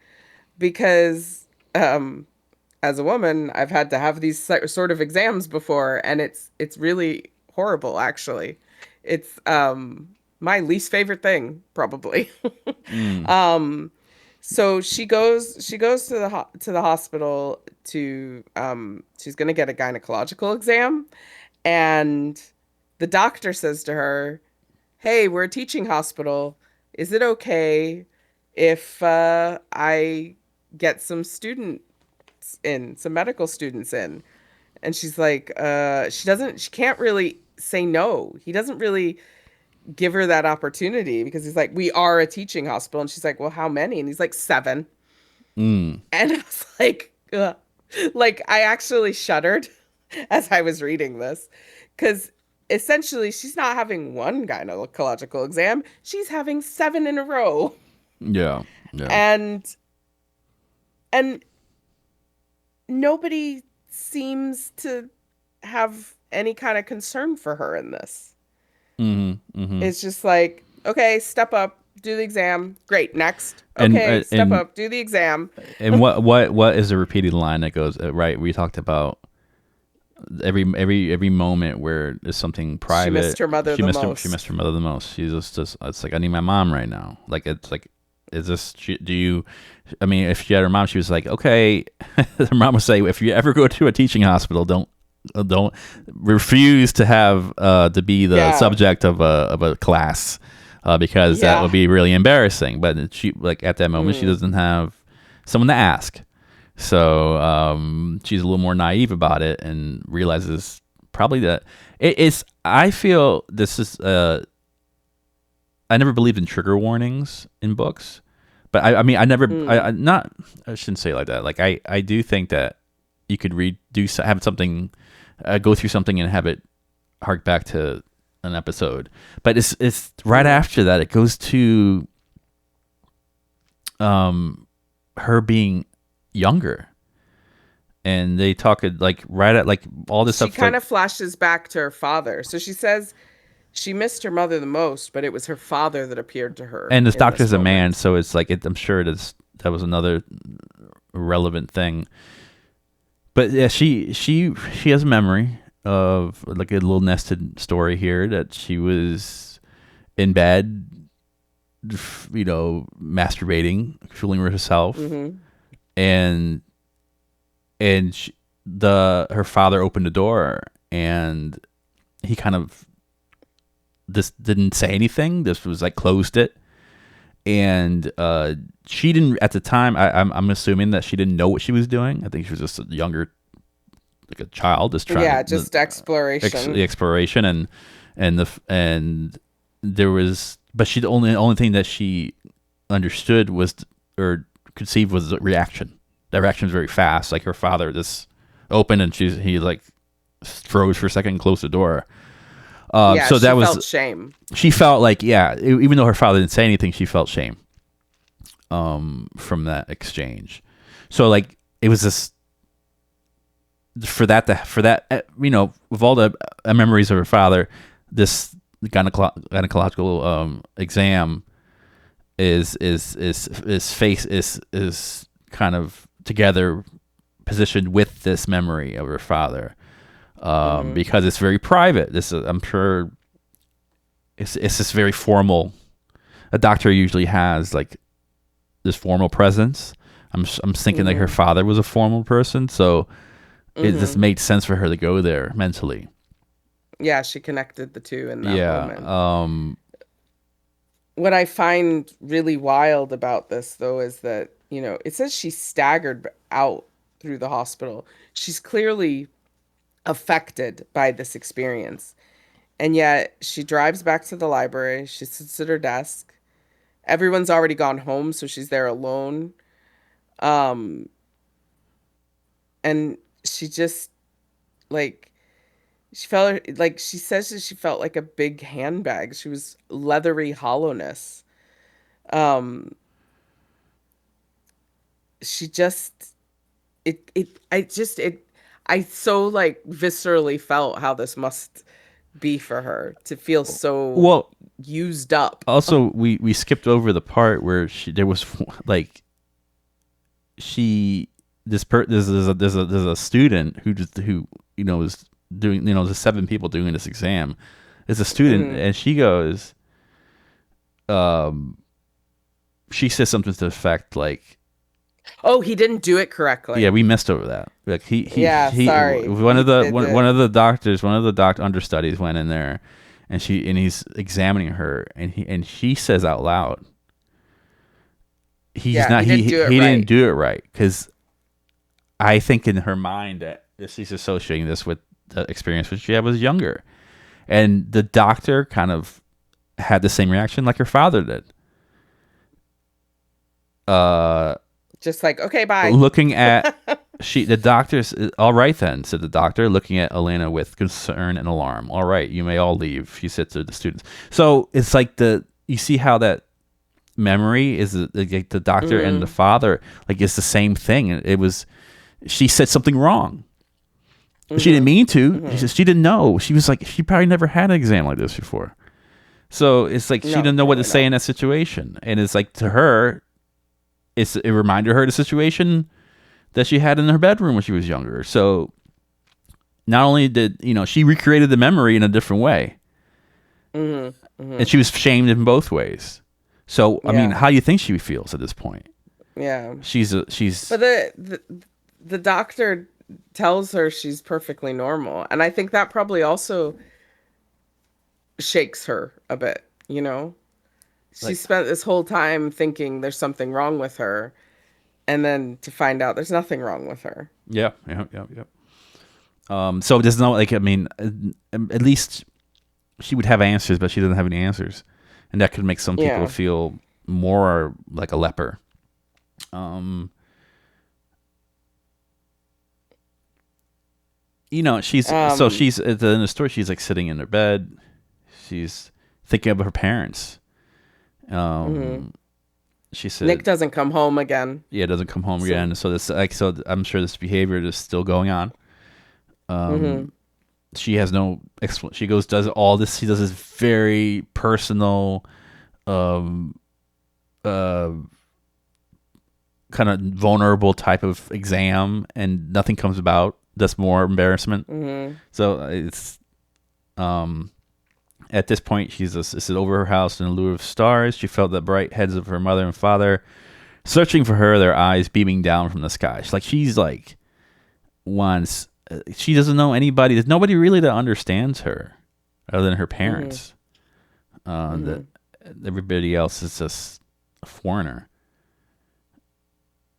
because as a woman, I've had to have these sort of exams before, and it's really horrible actually. It's my least favorite thing probably. Mm. um so she goes to the hospital to she's going to get a gynecological exam, and the doctor says to her, "Hey, we're a teaching hospital. is it okay if I get some students in, some medical students in? And she's like, she can't really say no. He doesn't really give her that opportunity because he's like, we are a teaching hospital. And she's like, well, how many? And he's like, seven. Mm. And I was like, ugh. Like, I actually shuddered as I was reading this because essentially she's not having one gynecological exam, she's having seven in a row. Yeah. Yeah. And and nobody seems to have any kind of concern for her in this. Mm-hmm. Mm-hmm. It's just like, okay, step up, do the exam. Great, next. And Okay, uh, step and up, do the exam. and what is the repeated line that goes right? We talked about every moment where there's something She missed private. her mother the She missed most. her mother the most. She's just it's like I need my mom right now. Like it's like is this do you? I mean, if she had her mom, she was like, okay. Her mom would say, if you ever go to a teaching hospital, don't refuse to have to be the Yeah, subject of a class because that would yeah. be really embarrassing. But she like at that moment she Mm, doesn't have someone to ask, so she's a little more naive about it and realizes probably that it's. I feel this is. I never believed in trigger warnings in books, but I mean I never mm. I not I shouldn't say it like that. Like I do think that you could have something go through something and have it hark back to an episode. But it's right Mm. after that it goes to her being younger, and they talk like right at like all this She stuff like kind of flashes back to her father. So she says she missed her mother the most, but it was her father that appeared to her and this in this doctor's a man, moment. so it's like I'm sure that was another relevant thing. But yeah, she has a memory of like a little nested story here that she was in bed, masturbating, fooling with herself, Hmm. and the her father opened the door and he kind of this didn't say anything. This was like closed it, and she didn't at the time. I'm assuming that she didn't know what she was doing. I think she was just a younger, like a child, just Yeah, trying just exploration. the exploration and there was, but she the only thing that she understood was or conceived was the reaction. That reaction was very fast. Like her father just opened and he like froze for a second and closed the door. Yeah, So she that was felt shame. she felt like even though her father didn't say anything, she felt shame from that exchange. So like it was this for that with all the memories of her father, this gynecological exam is kind of together positioned with this memory of her father Hmm. because it's very private. This is, I'm sure it's this very formal. A doctor usually has like this formal presence. I'm thinking like her Hmm. father was a formal person, so it just Hmm. made sense for her to go there mentally. Yeah, she connected the two in that Yeah. moment. What I find really wild about this, though, is that, it says she staggered out through the hospital. She's clearly affected by this experience. And yet she drives back to the library. She sits at her desk. Everyone's already gone home, so she's there alone. Um, and she just like she felt like she says that she felt like a big handbag. She was leathery hollowness. Um, she just I so like viscerally felt how this must be for her to feel so Well, used up. also we skipped over the part where there was like she there's a student who is doing there's 7 people doing this exam. There's a student Hmm. and she goes um she says something to the effect like, Oh, he didn't do it yeah, correctly. we missed over that. Like Yeah, sorry. one He of the did one it. of the doctors, one of the understudies went in there and he's examining her, and she says out loud, he's Yeah, not he didn't do it he didn't right. do it right, because I think in her mind that she's associating this with the experience when she was younger, and the doctor kind of had the same reaction like her father did. Just like, okay, bye. Looking at the doctor's all right then, said the doctor, looking at Elena with concern and alarm. All right, you may all leave, she said to the students. So it's like you see how that memory is like the doctor and the father, like it's the same thing. It was, she said something wrong. She didn't mean to. She didn't know. She was like, she probably never had an exam like this before. So it's like she No, didn't know what to probably say not. in that situation. And it's like to her, it reminded her of the situation that she had in her bedroom when she was younger. So not only did, she recreated the memory in a different way. And she was shamed in both ways. So, I mean, Yeah, how do you think she feels at this point? yeah. She's But the doctor tells her she's perfectly normal, and I think that probably also shakes her a bit. She like, spent this whole time thinking there's something wrong with her, and then to find out there's nothing wrong with her. yeah, yeah, yeah, yeah. So there's no, like, I mean, at least she would have answers, but she doesn't have any answers. And that could make some people Yeah. feel more like a leper. Um, Um, she's at the end of the story. She's like sitting in her bed. She's thinking of her parents. mhm. Um, she Nick said, doesn't come home again. "Yeah, doesn't come home So, again." So this, like, so I'm sure this behavior is still going on. mhm. She has no explanation. She goes, does all this. She does this very personal, um, uh, kind of vulnerable type of exam, and nothing comes about. That's more embarrassment. Mhm. So it's um at this point, it's over her house in a lure of stars. She felt the bright heads of her mother and father searching for her, their eyes beaming down from the sky. She's like wants. She doesn't know anybody. There's nobody really that understands her other than her Mhm. parents. That Mhm. everybody else is just a foreigner.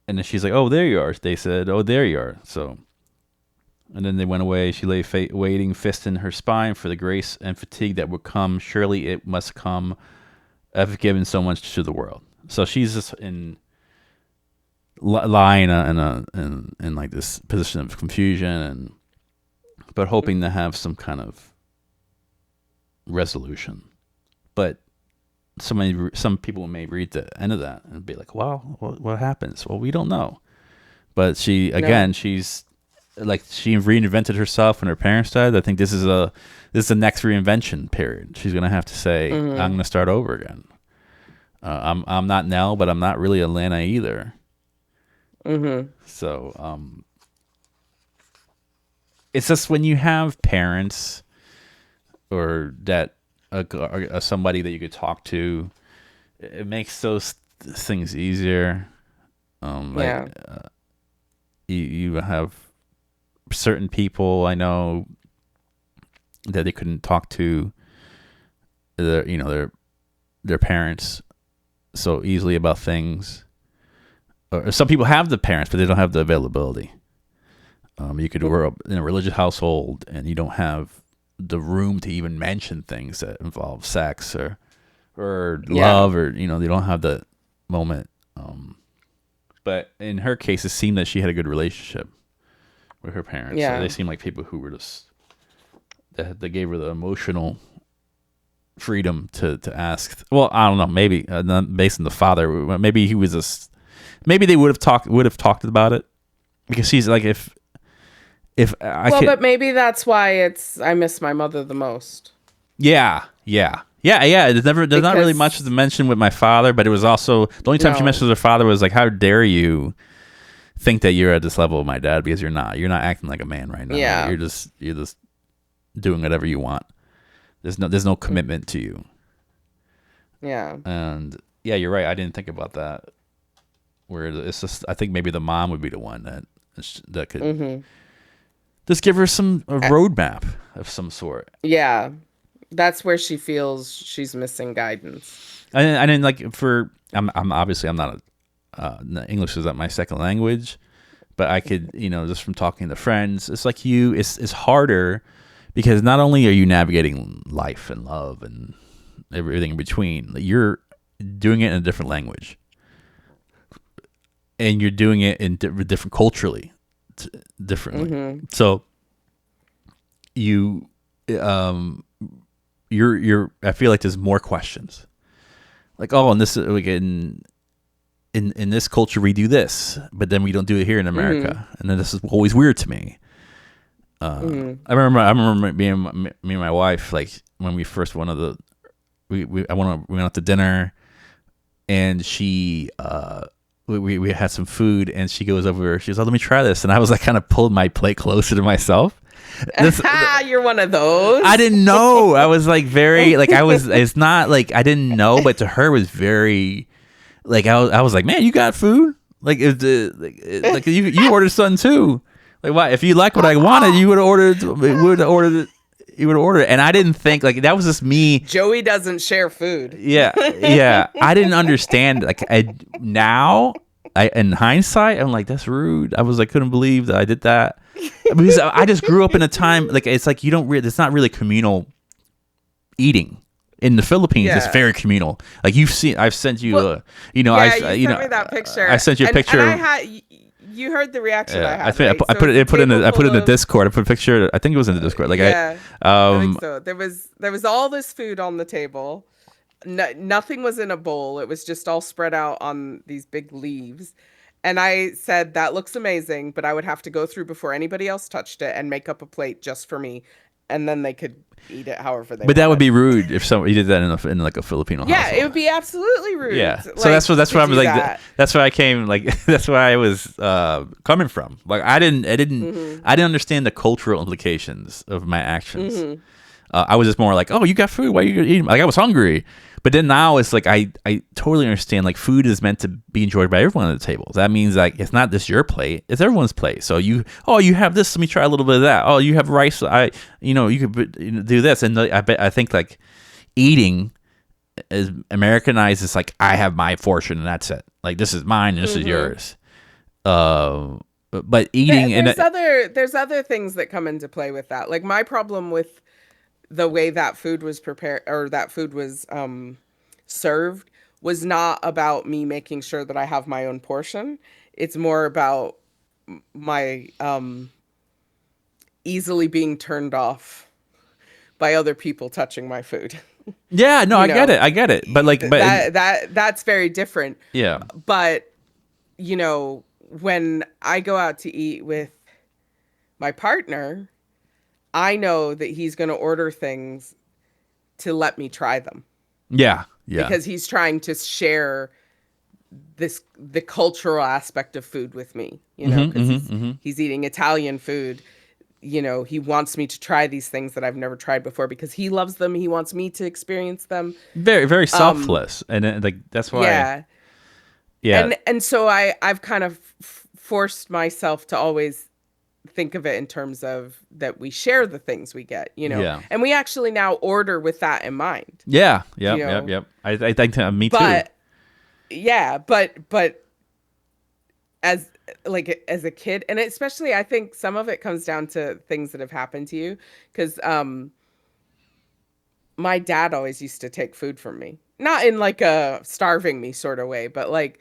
And then she's like, "Oh, there you are." They said, "Oh, there you are." So, and then they went away. She lay waiting, fist in her spine for the grace and fatigue that would come. Surely it must come. I've given so much to the world. So she's just lying in like this position of confusion, but hoping to have some kind of resolution. But some people may read the end of that and be like, "Well, what happens?" Well, we don't know. But No. she's like, she reinvented herself when her parents died. I think this is the next reinvention period. She's gonna have to say, "I'm Mhm. gonna start over again." I'm not Nell, but I'm not really Atlanta either. Mhm. So it's just when you have parents or that somebody that you could talk to, it makes those things easier. Like Yeah. you have certain people I know that they couldn't talk to their parents so easily about things. Or some people have the parents, but they don't have the availability. You could grow up in a religious household and you don't have the room to even mention things that involve sex or Yeah. love, or they don't have the moment. But in her case, it seemed that she had a good relationship with her parents. So they Yeah. seemed like people who were just that they gave her the emotional freedom to ask. Well, I don't know. Maybe not based on the father, maybe he was just. Maybe they would have talked about it, because she's like, if I Well, could. but maybe that's why it's I miss my mother the most. Yeah, yeah, yeah, yeah. There's not really much to Because mention with my father, but it was also the only time she no. mentions her father was like, "How dare you think that you're at this level of my dad, because you're not. You're not acting like a man right now. Yeah. You're just doing whatever you want. There's no commitment to you." Yeah. And yeah, you're right. I didn't think about that. Where it's just, I think maybe the mom would be the one that could Mhm. just give her a roadmap of some sort. Yeah. That's where she feels she's missing guidance. I didn't like for I'm obviously I'm not English is not my second language, but I could just from talking to friends, it's like it's harder because not only are you navigating life and love and everything in between, you're doing it in a different language and you're doing it in different culturally differently. Mm-hmm. So you you're I feel like there's more questions like, oh, and this like in this culture we do this, but then we don't do it here in America, Mm-hmm. and then this is always weird to me. Mm-hmm. I remember being me and my wife, like when we first went to the we went out to dinner, and she we had some food, and she goes over, she goes, oh, let me try this, and I was like kind of pulled my plate closer to myself. This You're one of those. I didn't know. I was like very like I was. It's not like I didn't know, but to her it was very like I was like, man, you got food. Like like you ordered something too. Like why? If you like what I wanted, you would have ordered. Would have ordered it. You would have ordered it. And I didn't think like that was just me. Joey doesn't share food. Yeah, yeah. I didn't understand. Like now, in hindsight, I'm like that's rude. I was like couldn't believe that I did that because I just grew up in a time like it's like you don't. It's not really communal eating. In the Philippines, it's Yeah. very communal. Like you've seen, I've sent you, Well, yeah, you sent me that picture. I sent you a picture. And I had you heard the reaction I had. I think right? I put it. I put it in the of- Discord. I put a picture. I think it was in the Discord. Like Yeah, I um, think so. There was all this food on the table. No, nothing was in a bowl. It was just all spread out on these big leaves. And I said that looks amazing, but I would have to go through before anybody else touched it and make up a plate just for me, and then they could eat it however they but that would wanted. be rude if somebody did that in like a Filipino Yeah, household. it would be absolutely rude. Yeah, so like, that's to where I was do like, that. that's where I came. Like that's where I was coming from. Like I didn't Mm-hmm. I didn't understand the cultural implications of my actions. Mm-hmm. I was just more like, oh, you got food. Why are you eating? Like I was hungry. But then now it's like I totally understand. Like food is meant to be enjoyed by everyone at the table. That means like it's not just your plate; it's everyone's plate. So you have this. Let me try a little bit of that. Oh, you have rice. You could do this. And I think like eating is Americanized. It's like I have my portion and that's it. Like this is mine and this is Mm-hmm. yours. But eating There's other things that come into play with that. Like my problem with the way that food was prepared or that food was served was not about me making sure that I have my own portion. It's more about my easily being turned off by other people touching my food. yeah, no, You know, I get it. But like, that's very different. yeah, But when I go out to eat with my partner, I know that he's going to order things to let me try them yeah, yeah. because he's trying to share the cultural aspect of food with me, because he's eating Italian food. He wants me to try these things that I've never tried before because he loves them. He wants me to experience them. Very, very selfless, and then, like that's why. Yeah. Yeah, And so I've kind of forced myself to always think of it in terms of that we share the things we get. Yeah. And we actually now order with that in mind. yeah, yep, You know, yep. I think me too. But yeah, but as a kid, and especially I think some of it comes down to things that have happened to you because my dad always used to take food from me. Not in like a starving me sort of way, but like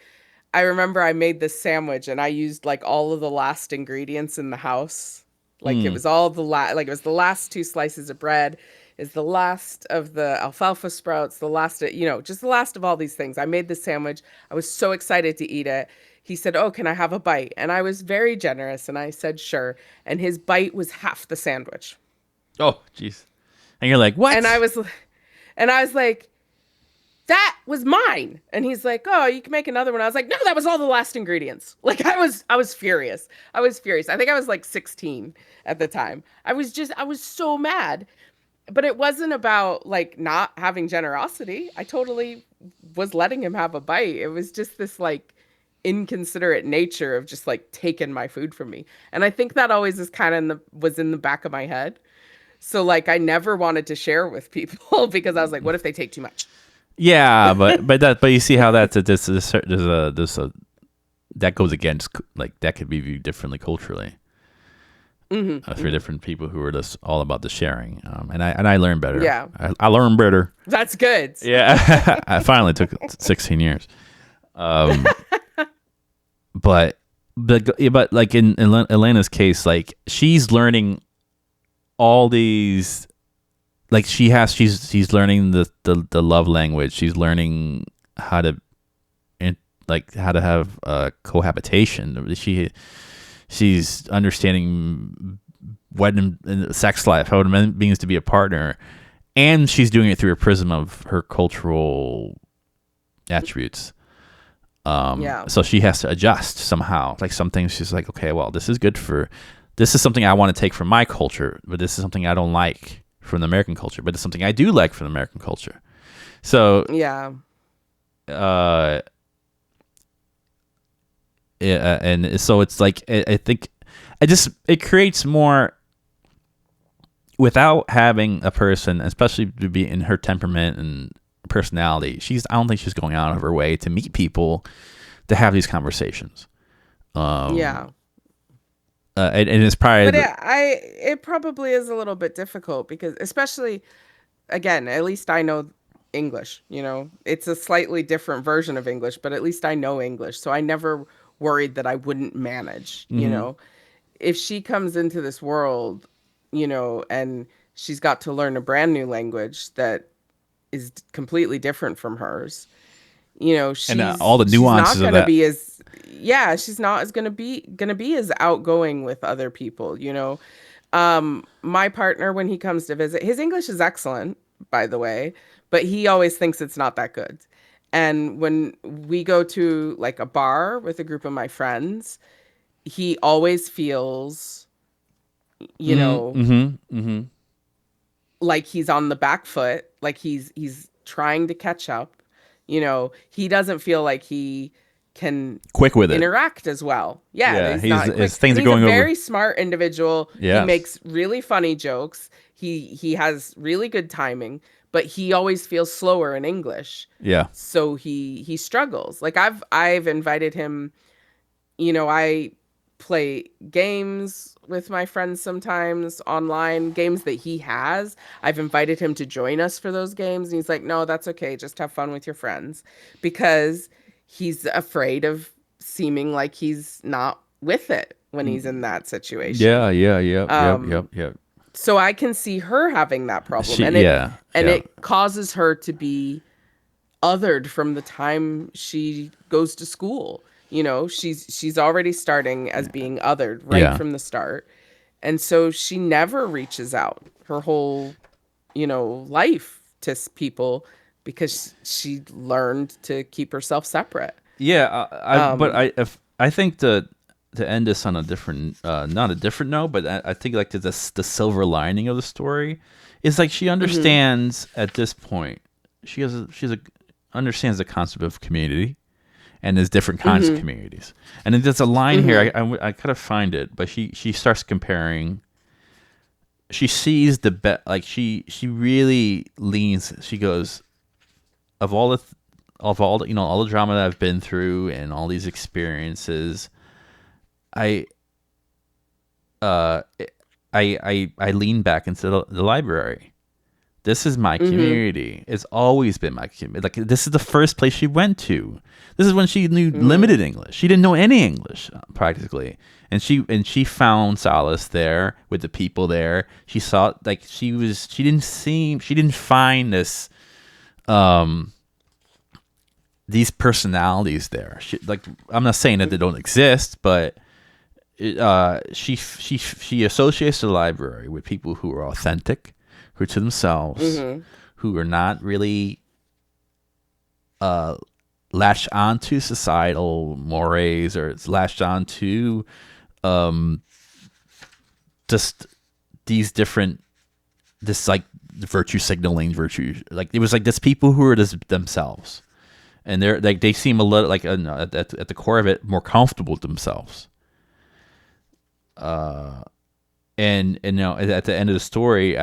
I remember I made this sandwich and I used like all of the last ingredients in the house. Like it was all like it was the last two slices of bread, is the last of the alfalfa sprouts, the last of, just the last of all these things. I made this sandwich. I was so excited to eat it. He said, "Oh, can I have a bite?" And I was very generous and I said, "Sure." And his bite was half the sandwich. Oh, jeez. And you're like, what? And I was like, that was mine. And he's like, "Oh, you can make another one." I was like, "No, that was all the last ingredients." Like I was furious. I was furious. I think I was like 16 at the time. I was so mad. But it wasn't about like not having generosity. I totally was letting him have a bite. It was just this like inconsiderate nature of just like taking my food from me. And I think that always is kind of was in the back of my head. So like I never wanted to share with people because I was like, what if they take too much? Yeah, but you see how that's there's a that goes against, like, that could be viewed differently culturally. Hmm. For Hmm. different people who are just all about the sharing. And I learned better. Yeah, I learned better. that's good. Yeah, I finally took 16 years. Um, but like in Elena's case, like, she's learning all these, like, she's learning the love language. She's learning how to how to have cohabitation. She's understanding what in sex life, how it means to be a partner, and she's doing it through a prism of her cultural attributes. Yeah. So she has to adjust somehow. Like, some things she's like, okay, well, this is something I want to take from my culture, but this is something I don't like from the American culture, but it's something I do like from the American culture. So, Yeah. uh, yeah, and so it's like, I think it creates more without having a person, especially to be in her temperament and personality. I don't think she's going out of her way to meet people to have these conversations. Um, Yeah. and it's probably But it probably is a little bit difficult because especially again, at least I know English, you know. It's a slightly different version of English, but at least I know English. So I never worried that I wouldn't manage, you mhm. know. If she comes into this world, you know, and she's got to learn a brand new language that is completely different from hers, you know, And all the she's not nuances of going to that. be as yeah, she's not as going to be as outgoing with other people, you know. My partner, when he comes to visit, his English is excellent, by the way, but he always thinks it's not that good. And when we go to like a bar with a group of my friends, he always feels, you Mm-hmm, know, mm-hmm, mm-hmm. like he's on the back foot, like he's trying to catch up. You know, he doesn't feel like he can Quick with it. interact as well. Yeah, that Yeah, he's not quick. his things And are he's a going over. very smart individual. He Yes. makes really funny jokes. He has really good timing, but he always feels slower in English. Yeah. So he struggles. Like I've invited him, you know, I play games with my friends sometimes online, games that he has. I've invited him to join us for those games. And he's like, no, that's okay. Just have fun with your friends because he's afraid of seeming like he's not with it when he's in that situation. Yeah, yeah, yep, yep, Um, yep, yep. so I can see her having that problem Yeah, and yeah, it causes her to be othered from the time she goes to school. You know, she's already starting as being othered right yeah. from the start. And so she never reaches out her whole, you know, life to people because she learned to keep herself separate. Yeah, but Um I think to end this on a different, not a different note, but I think, like, the silver lining of the story is, like, she mhm, understands at this point, she's a understands the concept of community, and there's different kinds of mhm, communities. And then there's a line here, mhm, I gotta find it, but she starts comparing. She sees like, she really leans. She goes, of all the all the drama that I've been through and all these experiences, I uh I lean back into the library. This is my mhm, community. It's always been my community. Like, this is the first place she went to. This is when she knew mhm, limited English. She didn't know any English, practically, and she found solace there with the people there. She saw, like, she didn't find um these personalities there. Like, I'm not saying that they don't exist, but she associates the library with people who are authentic, who are to themselves, mhm, who are not really uh, latched onto societal mores, or it's latched onto um, just these different, this, like, virtue signaling, like, it was like this people who are just themselves, and they're like, they seem a little like, at the core of it, more comfortable with themselves. and at the end of the story,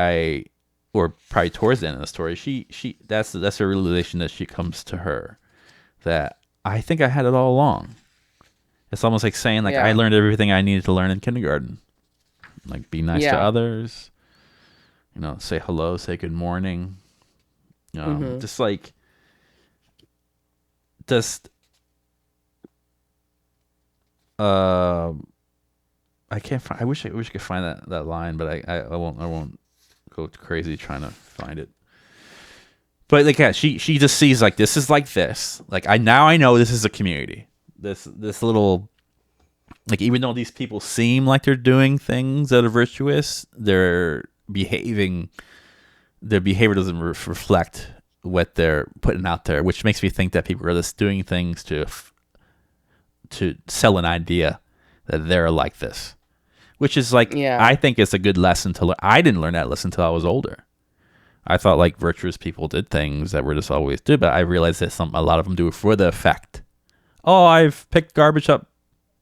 or probably towards the end of the story, she that's a realization that she comes to her, that I think I had it all along. It's almost like saying, like, I Yeah. learned everything I needed to learn in kindergarten. Like, be nice to Yeah. others, say hello, say good morning. Mm-hmm. Just like, just, uh, I can't find, I wish I could find that line, but I won't go crazy trying to find it. But like, yeah, she just sees, like, this is like this. Like, I know this is a community. This little, like, even though these people seem like they're doing things that are virtuous, their behavior doesn't reflect what they're putting out there, which makes me think that people are just doing things to sell an idea that they're like this, which is, like, Yeah. I think it's a good lesson to learn. I didn't learn that lesson until I was older. I thought, like, virtuous people did things that were just always did, but I realized that a lot of them do it for the effect. Oh, I've picked garbage up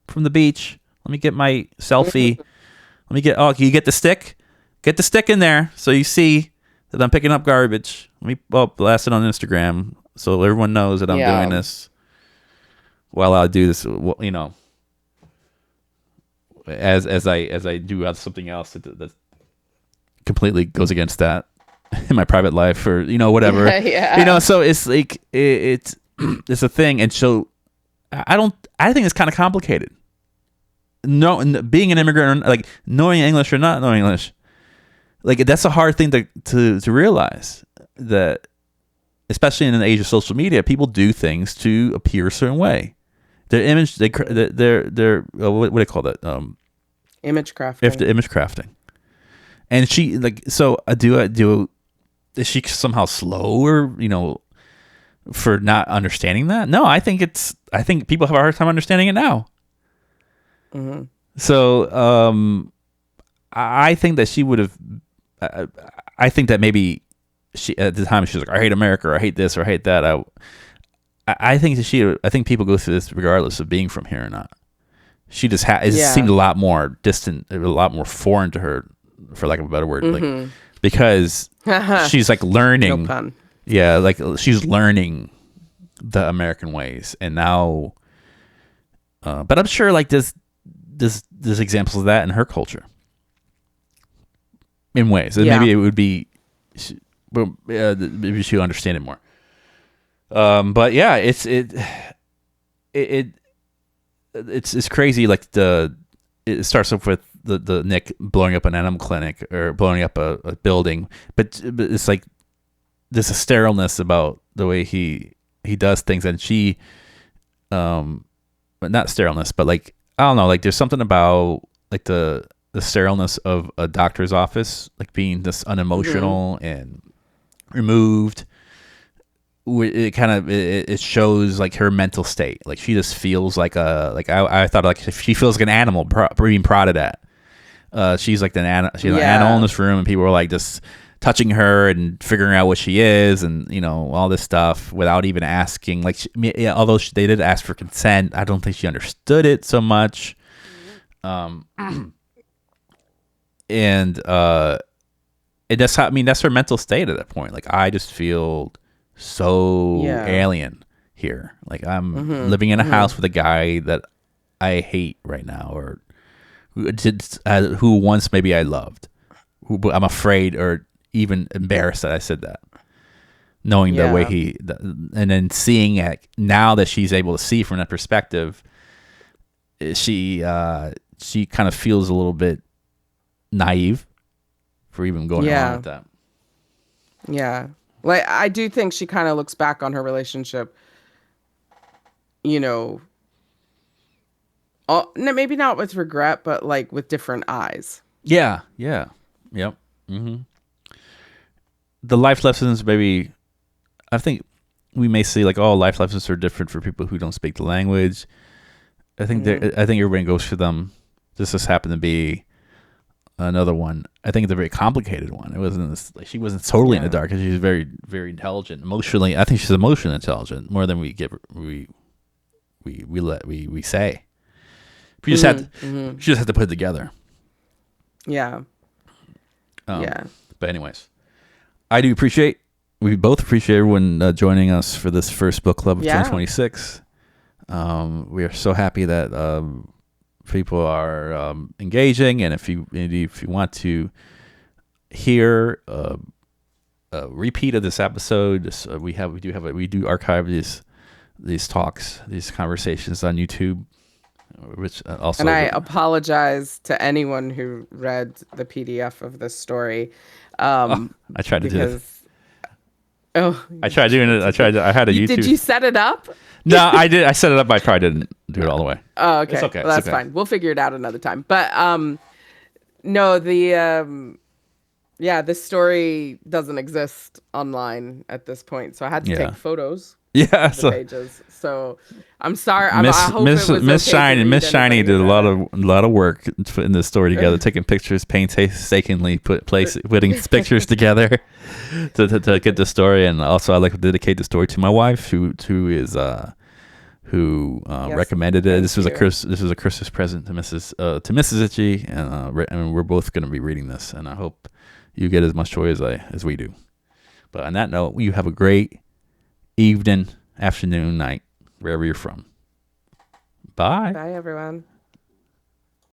from the beach. Let me get my selfie. Let me get. Oh, can you get the stick? Get the stick in there so you see that I'm picking up garbage. Let me blast it on Instagram so everyone knows that I'm doing Yeah. this while I do this. As I do something else that completely goes against that in my private life, or whatever. Yeah. So it's like it's a thing, and so I think it's kind of complicated. No, being an immigrant, like, knowing English or not knowing English, like, that's a hard thing to realize, that especially in the age of social media, people do things to appear a certain way. Their image, their what do they call that? Image If crafting. the image crafting, and she, like, so I do. Is she somehow slower, for not understanding that? No, I think people have a hard time understanding it now. Mm-hmm. So I think that she would have. I think that maybe she, at the time, she was like, I hate America, or I hate this, or I hate that. I think that I think people go through this regardless of being from here or not. She just it seemed Yeah. a lot more distant, a lot more foreign to her, for lack of a better word, like, Mm-hmm. because she's, like, No learning. pun. Yeah, like, she's learning the American ways, and now. But I'm sure, like, there's examples of that in her culture, in ways, and Yeah. maybe it would be, well, maybe she'll understand it more. But yeah, it it's crazy. Like, it starts off with the Nick blowing up an animal clinic, or blowing up a building, but it's like there's a sterileness about the way he does things, and she, but not sterileness, but, like, I don't know, like, there's something about, like, the sterileness of a doctor's office, like, being this Mm-hmm. unemotional and removed. It kind of, it shows, like, her mental state. Like, she just feels like I thought, like, she feels like an animal being prodded at. She's like she's an animal in Yeah. this room, and people are, like, just touching her and figuring out what she is, and all this stuff without even asking. Like, yeah, although they did ask for consent, I don't think she understood it so much. Um, and that's how, I mean, that's her mental state at that point. Like, I just feel so Yeah. alien here. Like, I'm Mm-hmm. living in a Mm-hmm. house with a guy that I hate right now, or who once maybe I loved, who I'm afraid or even embarrassed that I said that, knowing the way Yeah. and then seeing it now that she's able to see from that perspective, she kind of feels a little bit naive for even going along Yeah. with that. Yeah. Like, I do think she kind of looks back on her relationship, you know, maybe not with regret, but, like, with different eyes. Yeah, yeah, yep. hmm The life lessons, maybe, I think we may see, like, oh, life lessons are different for people who don't speak the language. Mm-hmm. I think everybody goes through them. This just happened to be another one. I think it's a very complicated one. It wasn't like, she wasn't totally in the Yeah. dark, because she's very, very intelligent emotionally. I think she's emotionally intelligent more than we say. We just had Mm-hmm. Mm-hmm. she just had to put it together. Yeah. Um, Yeah. but anyways, I do appreciate. We both appreciate everyone joining us for this first book club of Yeah. 2026. We are so happy that people are engaging, and if you want to hear a repeat of this episode, we do archive these talks, these conversations on YouTube, which And I also apologize to anyone who read the PDF of this story, oh, um, I tried to do it. because oh, I tried doing it. I had a did YouTube. you set it up? No, I did. I set it up. I probably didn't do it all the way. Oh, It's okay. okay. Well, It's that's okay. fine. We'll figure it out another time. But no, the yeah, this story doesn't exist online at this point, so I had to Yeah. take photos Yeah. of the So pages. So I'm sorry. I Miss hope it was Miss okay to Shiny read Miss Shiny anything did in a lot of work putting this story together, taking pictures, painstakingly putting pictures together to get the story. And also, I like to dedicate the story to my wife, who Yes, recommended it. thank you. This was a Christmas present to Mrs. Itchy, and we're both going to be reading this, and I hope you get as much joy as we do. But on that note, you have a great evening, afternoon, night, wherever you're from. Bye. Bye, everyone.